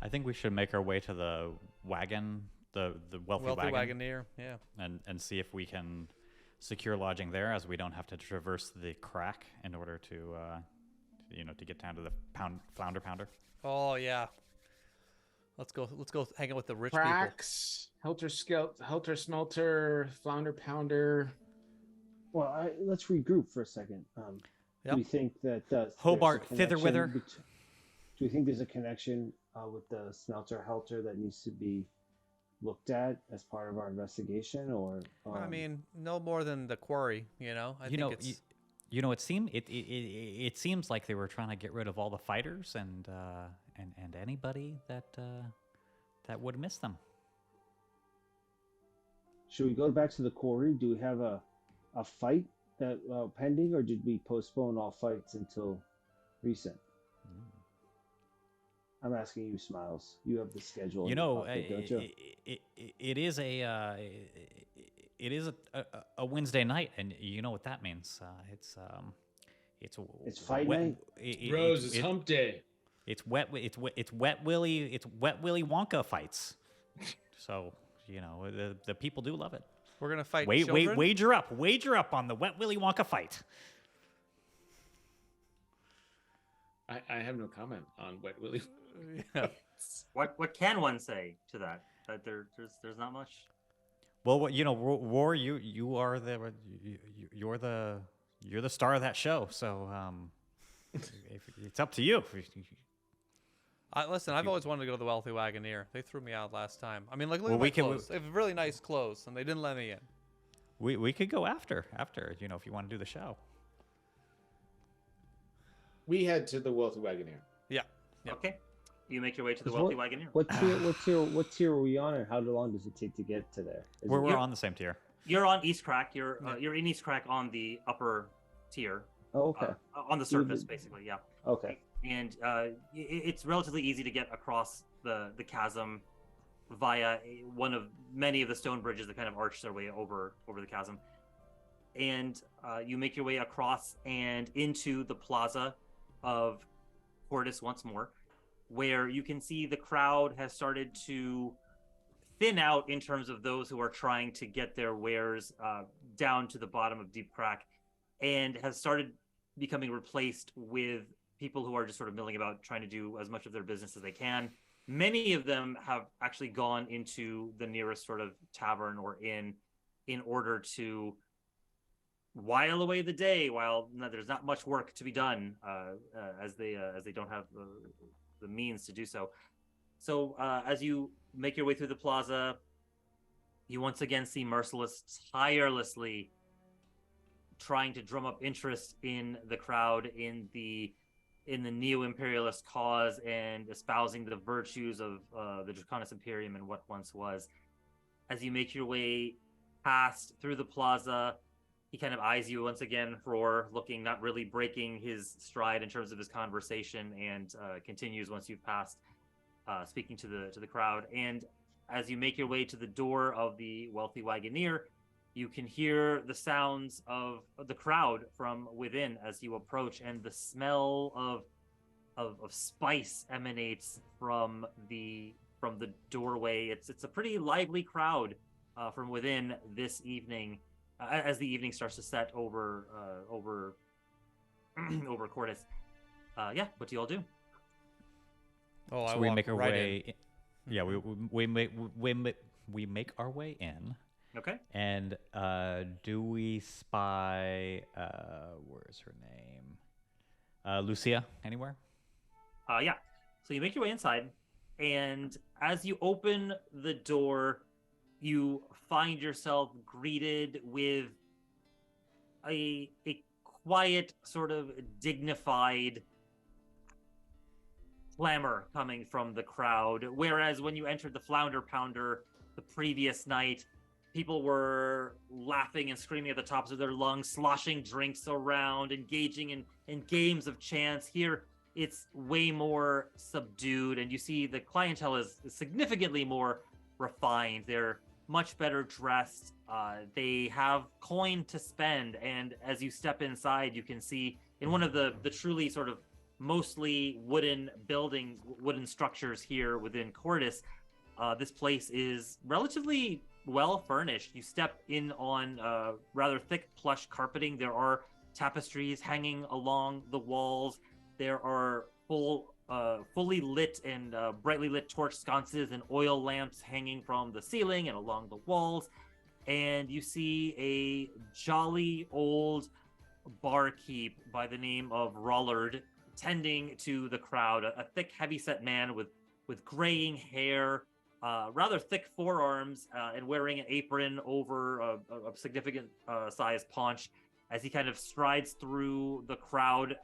I think we should make our way to the wagon, the wealthy wagon, wagoneer. Yeah. and see if we can secure lodging there, as we don't have to traverse the crack in order to, to get down to the flounder pounder. Oh yeah. Let's go hang out with the rich people. Cracks, helter flounder pounder. Well, let's regroup for a second. Yep. Do we think that Hobart, there's a thither whither. connection do we think there's a connection with the smelter helter that needs to be looked at as part of our investigation, or? I mean, no more than the quarry. I think it's. It seems like they were trying to get rid of all the fighters and anybody that would miss them. Should we go back to the quarry? Do we have a fight that pending, or did we postpone all fights until recent? I'm asking you, Smiles. You have the schedule. Don't you? It is a Wednesday night, and you know what that means. It's fight wet, night. Rose, it's hump day. It's wet Willy Wonka fights. So the people do love it. We're gonna fight. Wager up on the Wet Willy Wonka fight. I have no comment on Wet Willy. Yeah. What can one say to that? That there's not much. Well, Roar, you are you're the star of that show, so it's up to you. Listen, I've always wanted to go to the Wealthy Wagoneer. They threw me out last time. I mean, look Well, at my we can- clothes. They have really nice clothes, and they didn't let me in. We could go after if you want to do the show. We head to the Wealthy Wagoneer. Yeah. Yep. Okay. You make your way to the Wealthy Wagoneer. What tier are we on, and how long does it take to get to there? We're on the same tier. You're on East Crack. You're in East Crack on the upper tier. Oh, okay. On the surface, basically. Yeah. Okay. And it's relatively easy to get across the chasm via one of many of the stone bridges that kind of arch their way over the chasm. And you make your way across and into the plaza of Cordis once more, where you can see the crowd has started to thin out in terms of those who are trying to get their wares down to the bottom of Deep Crack, and has started becoming replaced with people who are just sort of milling about, trying to do as much of their business as they can. Many of them have actually gone into the nearest sort of tavern or inn in order to while away the day while there's not much work to be done, as they don't have the means to do so. So as you make your way through the plaza, you once again see Merciless tirelessly trying to drum up interest in the crowd in the neo-imperialist cause, and espousing the virtues of the Draconis Imperium and what once was. As you make your way past through the plaza, he kind of eyes you once again, Roar, looking, not really breaking his stride in terms of his conversation, and continues once you've passed, speaking to the crowd. And as you make your way to the door of the Wealthy Wagoneer, you can hear the sounds of the crowd from within as you approach, and the smell of spice emanates from the doorway. It's a pretty lively crowd from within this evening, as the evening starts to set over Cordis. What do you all do? Oh, So we make our way. Yeah, we make our way in. Okay. And do we spy? Where's her name? Lucia anywhere? Yeah. So you make your way inside, and as you open the door, you find yourself greeted with a quiet, sort of dignified clamor coming from the crowd. Whereas when you entered the Flounder Pounder the previous night, people were laughing and screaming at the tops of their lungs, sloshing drinks around, engaging in games of chance. Here, it's way more subdued, and you see the clientele is significantly more refined. They're much better dressed. They have coin to spend, and as you step inside, you can see in one of the truly sort of mostly wooden structures here within Cordis. This place is relatively well furnished. You step in on rather thick plush carpeting. There are tapestries hanging along the walls. There are fully lit and brightly lit torch sconces and oil lamps hanging from the ceiling and along the walls. And you see a jolly old barkeep by the name of Rollard tending to the crowd, a thick, heavy-set man with graying hair, rather thick forearms, and wearing an apron over a significant sized paunch as he kind of strides through the crowd,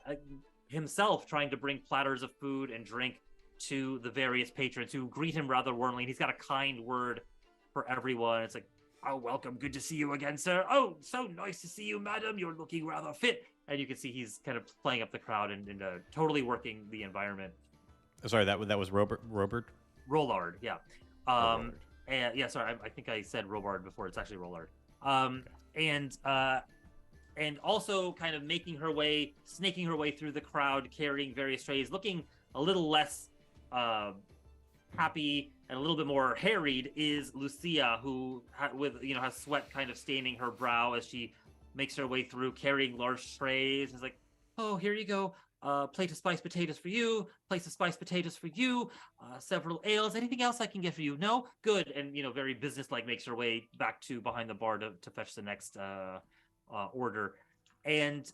himself trying to bring platters of food and drink to the various patrons who greet him rather warmly. And he's got a kind word for everyone. It's like, "Oh, welcome. Good to see you again, sir. Oh, so nice to see you, madam. You're looking rather fit." And you can see he's kind of playing up the crowd and totally working the environment. Sorry, that was Robert. Rollard, yeah. Rollard. And yeah, sorry, I think I said Robard before. It's actually Rollard. And also kind of snaking her way through the crowd, carrying various trays, looking a little less happy and a little bit more harried, is Lucia, who has sweat kind of staining her brow as she makes her way through, carrying large trays. It's like, "Oh, here you go. Plate of spiced potatoes for you. Plate of spiced potatoes for you. Several ales. Anything else I can get for you? No? Good." And very businesslike makes her way back to behind the bar to fetch the next order. And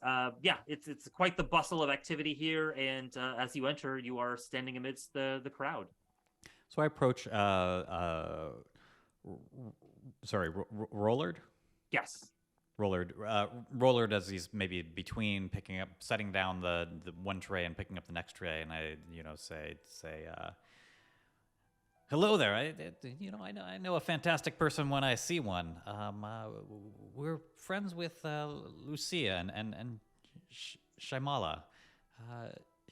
it's quite the bustle of activity here. And as you enter, you are standing amidst the crowd. So I approach. Rollard. Yes. Rollard, as he's maybe between setting down the one tray and picking up the next tray, and I say, "Hello there. I know a fantastic person when I see one. We're friends with Lucia and Shaimala.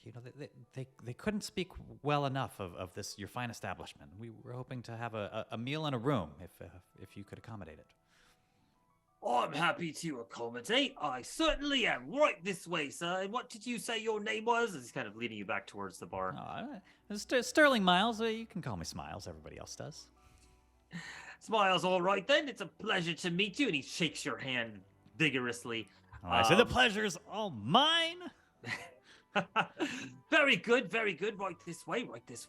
They couldn't speak well enough of this your fine establishment. We were hoping to have a meal in a room if you could accommodate it." I'm happy to accommodate. I certainly am. Right this way, sir. And what did you say your name was? He's kind of leading you back towards the bar. Sterling Miles. You can call me Smiles. Everybody else does. Smiles, all right then. It's a pleasure to meet you. And he shakes your hand vigorously. I say the pleasure's all mine. Very good, very good. Right this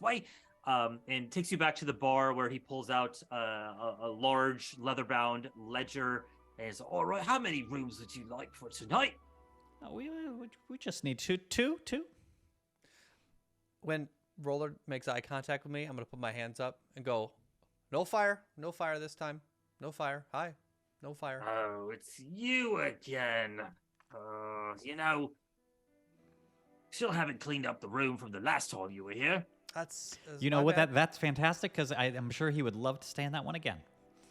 way. And takes you back to the bar where he pulls out a large leather-bound ledger. And it's all right. How many rooms would you like for tonight? We just need two. When Roller makes eye contact with me, I'm gonna put my hands up and go, "No fire this time. No fire. Hi, no fire." Oh, it's you again. Still haven't cleaned up the room from the last time you were here. That's That's fantastic, because I'm sure he would love to stay in that one again.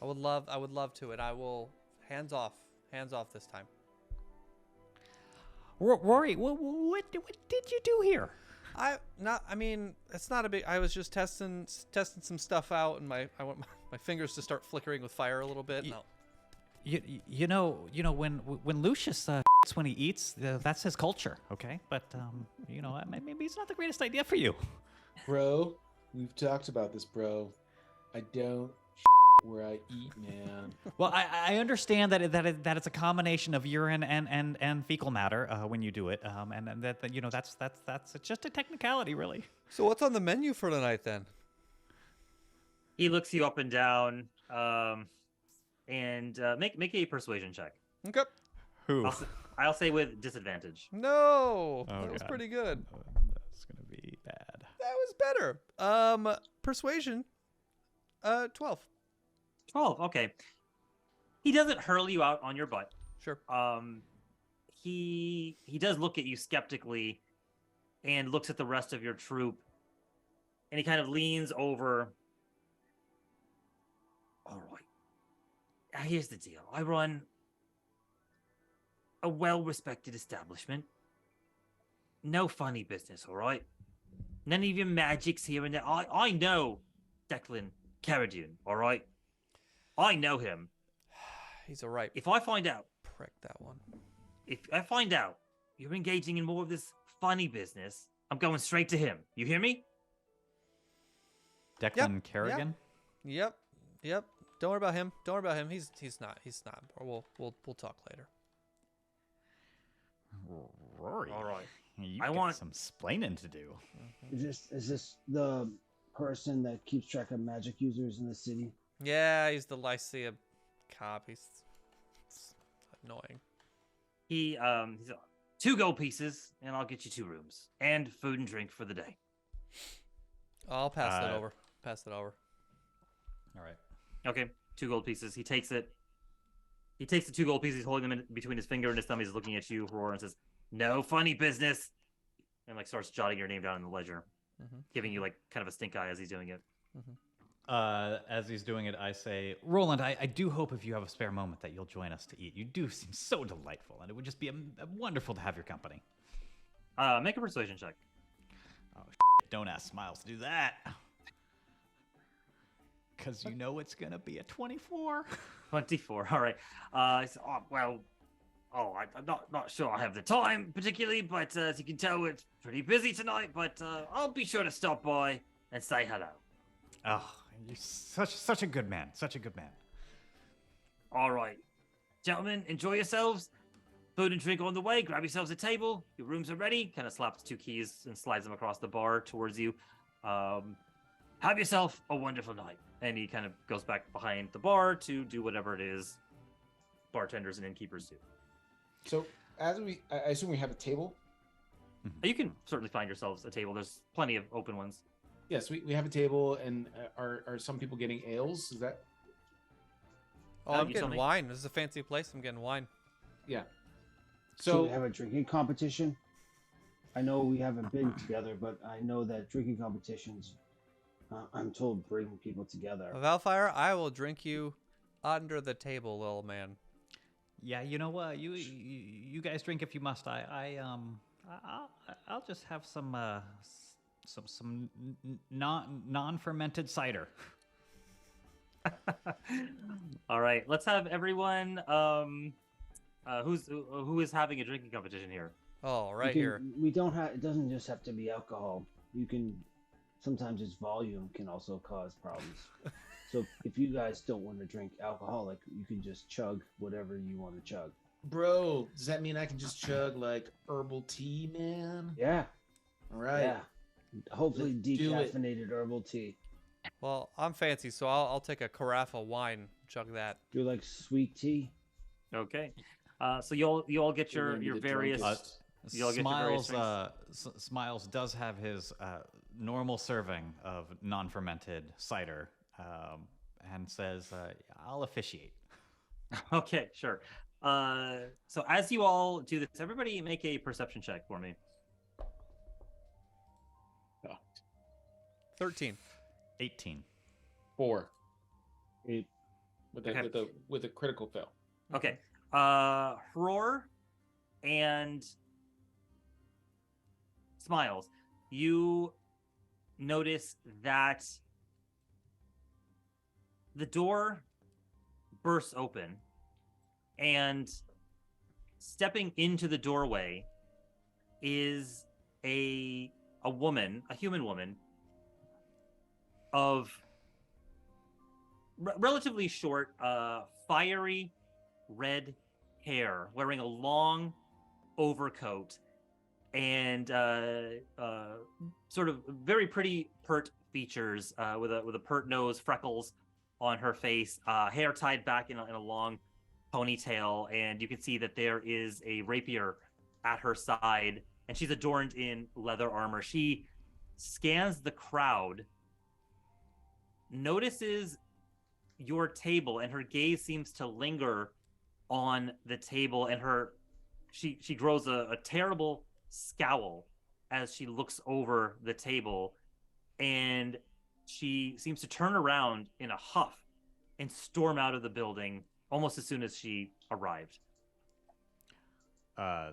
I would love to, and I will hands off this time. Rory, what did you do here? It's not a big. I was just testing some stuff out, and I want my fingers to start flickering with fire a little bit. When Lucius when he eats, that's his culture, okay? But maybe it's not the greatest idea for you. Bro, we've talked about this, bro. I don't where I eat, man. Well, I understand that it's a combination of urine and fecal matter when you do it, and that's just a technicality, really. So what's on the menu for tonight then? He looks you up and down, and make a persuasion check. Okay. Who? I'll say with disadvantage. No, that was pretty good. That's gonna be bad. That was better. Persuasion. 12. 12. Okay. He doesn't hurl you out on your butt. Sure. He does look at you skeptically, and looks at the rest of your troop, and he kind of leans over. All right. Now here's the deal. I run a well-respected establishment. No funny business, all right? None of your magics here and there. I know Declan Carradine, all right? I know him. He's a right If I find out, prick, that one. if I find out you're engaging in more of this funny business, I'm going straight to him. You hear me? Declan Kerrigan. Yep. Don't worry about him. He's not. We'll talk later. Rory. All right. You I got want- some splaining to do. Is this the person that keeps track of magic users in the city? Yeah, he's the Lyceum cop. It's annoying. He's 2 gold pieces, and I'll get you 2 rooms and food and drink for the day. I'll pass it over. All right. Okay, 2 gold pieces. He takes it. He takes the 2 gold pieces, holding them in between his finger and his thumb. He's looking at you, Roar, and says, "No funny business," and like starts jotting your name down in the ledger, giving you like kind of a stink eye as he's doing it. As he's doing it, I say, Roland, I do hope if you have a spare moment that you'll join us to eat. You do seem so delightful, and it would just be wonderful to have your company. Make a persuasion check. Oh, don't ask Smiles to do that. Because you know it's going to be a 24. 24. All right. He said, I'm not sure I have the time particularly, but as you can tell, it's pretty busy tonight. But I'll be sure to stop by and say hello. Oh, you're such a good man. Such a good man. All right, gentlemen, enjoy yourselves. Food and drink on the way. Grab yourselves a table. Your rooms are ready. Kind of slaps 2 keys and slides them across the bar towards you. Have yourself a wonderful night. And he kind of goes back behind the bar to do whatever it is bartenders and innkeepers do. So I assume we have a table. You can certainly find yourselves a table. There's plenty of open ones. Yes, we have a table, and are some people getting ales? Is that? Oh, You I'm tell getting me. wine. This is a fancy place. I'm getting wine. Yeah. So we So have a drinking competition. I know we haven't been together, but I know that drinking competitions, I'm told, bring people together. Valfire, I will drink you under the table, little man. Yeah, you know what? You guys drink if you must. I'll just have some non-fermented cider. All right, let's have everyone. Who is having a drinking competition here? Oh, right You here. can- We don't have. It doesn't just have to be alcohol. You can. Sometimes its volume can also cause problems. So if you guys don't want to drink alcoholic, you can just chug whatever you want to chug. bro, does that mean I can just chug like herbal tea, man? Yeah. All right. Yeah. Hopefully Let's do it. decaffeinated herbal tea. Well, I'm fancy, so I'll take a carafe of wine, chug that. Do you like sweet tea? Okay. So you all get We're your gonna be the various. drunkest. You all get your various Smiles, drinks? Smiles does have his normal serving of non-fermented cider, and says, "I'll officiate." Okay, sure. So as you all do this, everybody make a perception check for me. 13. 18. 4 It, with a critical fail. Okay. Roar and Smiles, you notice that the door bursts open, and stepping into the doorway is a woman, a human woman of relatively short, fiery red hair, wearing a long overcoat and sort of very pretty pert features, with a pert nose, freckles on her face, hair tied back in a long ponytail, and you can see that there is a rapier at her side, and she's adorned in leather armor. She scans the crowd, notices your table, and her gaze seems to linger on the table, and she grows a terrible scowl as she looks over the table, and she seems to turn around in a huff and storm out of the building almost as soon as she arrived.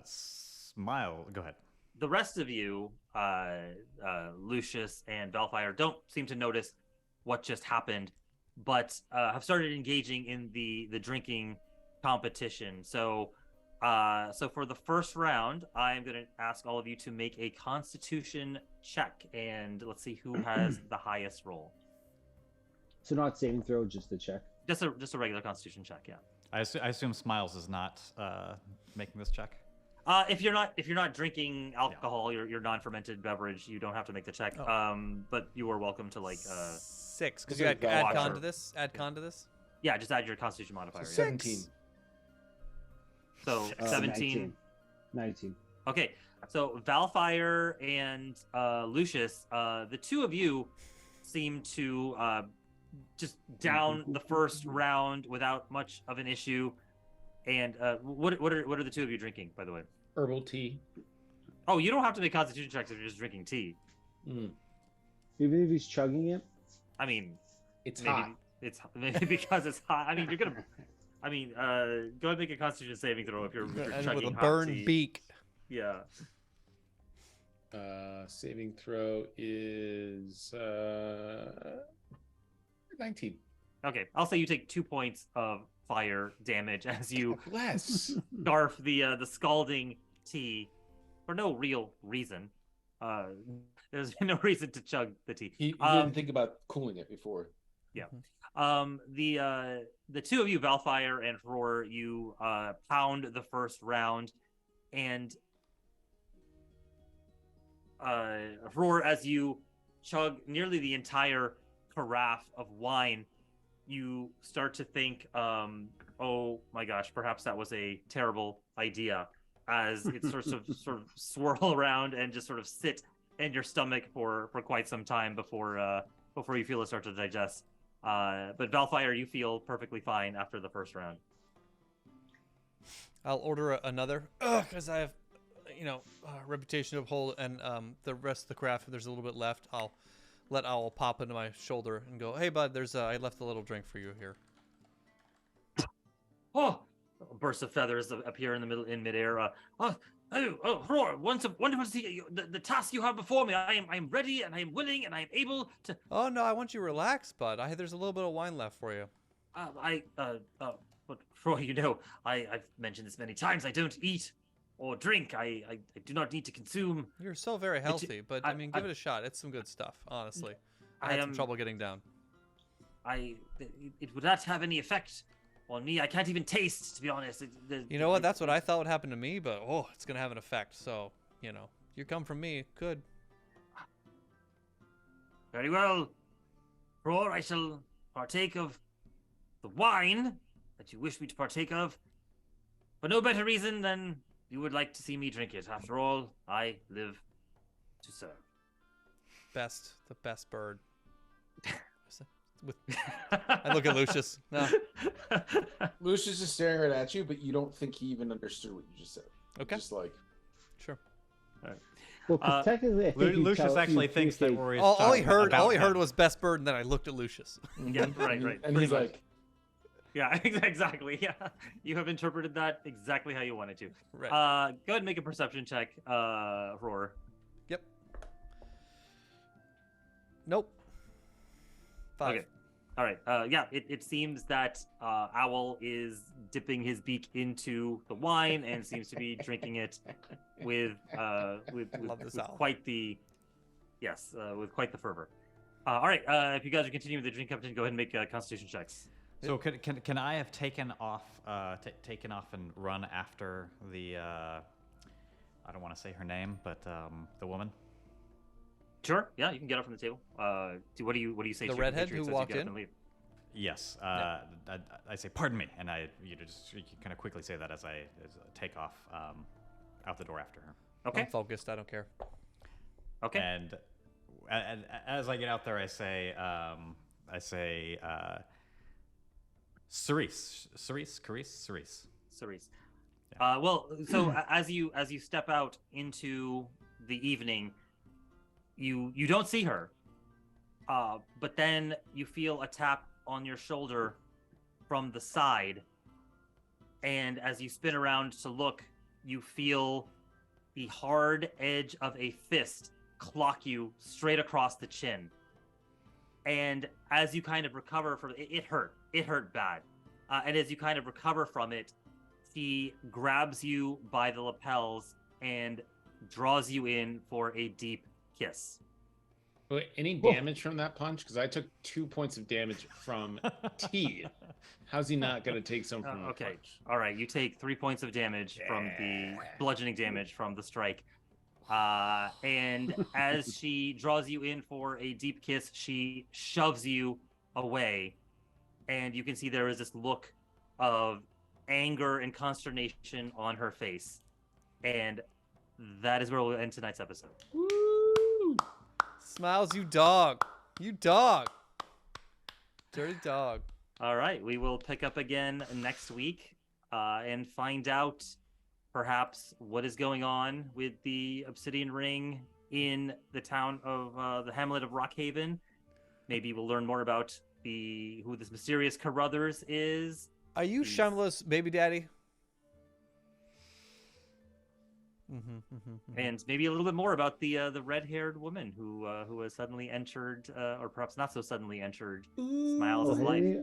Smile. Go ahead. The rest of you, Lucius and Valfire, don't seem to notice what just happened, but have started engaging in the drinking competition. So So for the first round, I'm going to ask all of you to make a Constitution check, and let's see who has the highest roll. So not saving throw, just the check. Just a regular Constitution check, yeah. I assume Smiles is not making this check. If you're not drinking alcohol, your non-fermented beverage, you don't have to make the check. Oh. But you are welcome to 6. Because Is you it add Valor? con to this. Add con to this. Yeah, just add your Constitution modifier. So yeah. 17. So 17. 19. Okay, so Valfire and Lucius, the two of you seem to just down the first round without much of an issue. And what are the two of you drinking, by the way? Herbal tea. Oh, you don't have to make Constitution checks if you're just drinking tea. Mm. Even if he's chugging it. I mean, It's maybe hot. it's maybe because it's hot. I mean, you're gonna. I mean, go ahead and make a Constitution saving throw if you're And chugging with a hot burned tea. beak. Yeah. Saving throw is 19. Okay, I'll say you take 2 points of fire damage as you Less. scarf the scalding tea for no real reason. There's no reason to chug the tea. He didn't think about cooling it before. The two of you, Valfire and Roar, you pound the first round, and Roar, as you chug nearly the entire carafe of wine, you start to think, oh my gosh, perhaps that was a terrible idea, as it sort of swirl around and just sort of sit in your stomach for quite some time before you feel it start to digest. But Valfire, you feel perfectly fine after the first round. I'll order another because I have, reputation to uphold, and the rest of the craft, if there's a little bit left, I'll let Owl pop into my shoulder and go, "Hey, bud, I left a little drink for you here." Oh, a burst of feathers appear in midair. Roar, wonderful to see the task you have before me. I am ready, and I am willing, and I am able to. Oh no, I want you to relax, bud. There's a little bit of wine left for you. But for all I've mentioned this many times. I don't eat or drink. I do not need to consume. You're so very healthy, but give it a shot. It's some good stuff, honestly. I had some trouble getting down. It would not have any effect on me. I can't even taste, to be honest. You know what? That's what I thought would happen to me, but it's gonna have an effect. So you come from me, good. Very well. Roar, I shall partake of the wine that you wish me to partake of, for no better reason than you would like to see me drink it. After all, I live to serve. The best bird. I look at Lucius. No. Lucius is staring right at you, but you don't think he even understood what you just said. Okay. Just like, Sure. Well, 'cause technically, I think Lucius actually thinks that Rory's All he heard about was best bird, and then I looked at Lucius. Yeah, right. and he's Pretty much. like, Yeah, exactly. Yeah, you have interpreted that exactly how you wanted to. Right. Go ahead and make a perception check, Roar. Yep. Nope. 5. Okay. All right. Yeah, it seems that Owl is dipping his beak into the wine and seems to be drinking it with Love this owl. quite the with quite the fervor. All right. If you guys are continuing with the drink competition, go ahead and make Constitution checks. So can I have taken off and run after the I don't want to say her name, but the woman? Sure. Yeah, you can get up from the table. What do you say? The to your redhead compatriots who as you walked get up in? and leave? Yes. I say pardon me, and you kind of quickly say that as I take off out the door after her. Okay. I'm focused. I don't care. Okay. And as I get out there, I say Cerise. Cerise. Well, so as you step out into the evening, you don't see her, but then you feel a tap on your shoulder from the side, and as you spin around to look, you feel the hard edge of a fist clock you straight across the chin. And as you kind of recover from it, it hurt bad. And as you kind of recover from it, she grabs you by the lapels and draws you in for a deep kiss. Wait, any damage from that punch? Because I took 2 points of damage from teeth. How's he not going to take some from the Okay. punch? All right. You take 3 points of damage from the bludgeoning damage from the strike. And as she draws you in for a deep kiss, she shoves you away. And you can see there is this look of anger and consternation on her face. And that is where we'll end tonight's episode. Woo! Smiles, you dog. You dog. Dirty dog. All right. We will pick up again next week and find out perhaps what is going on with the Obsidian Ring in the town of the hamlet of Rockhaven. Maybe we'll learn more about who this mysterious Carruthers is. Are you Shemla's baby daddy? And maybe a little bit more about the red-haired woman who has suddenly entered, or perhaps not so suddenly entered, Smiles' life.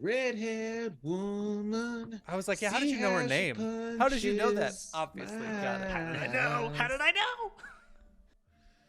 Red-haired woman. I was like, yeah, how did you know her name? How did you know that? Obviously, got it. How did I know? How did I know?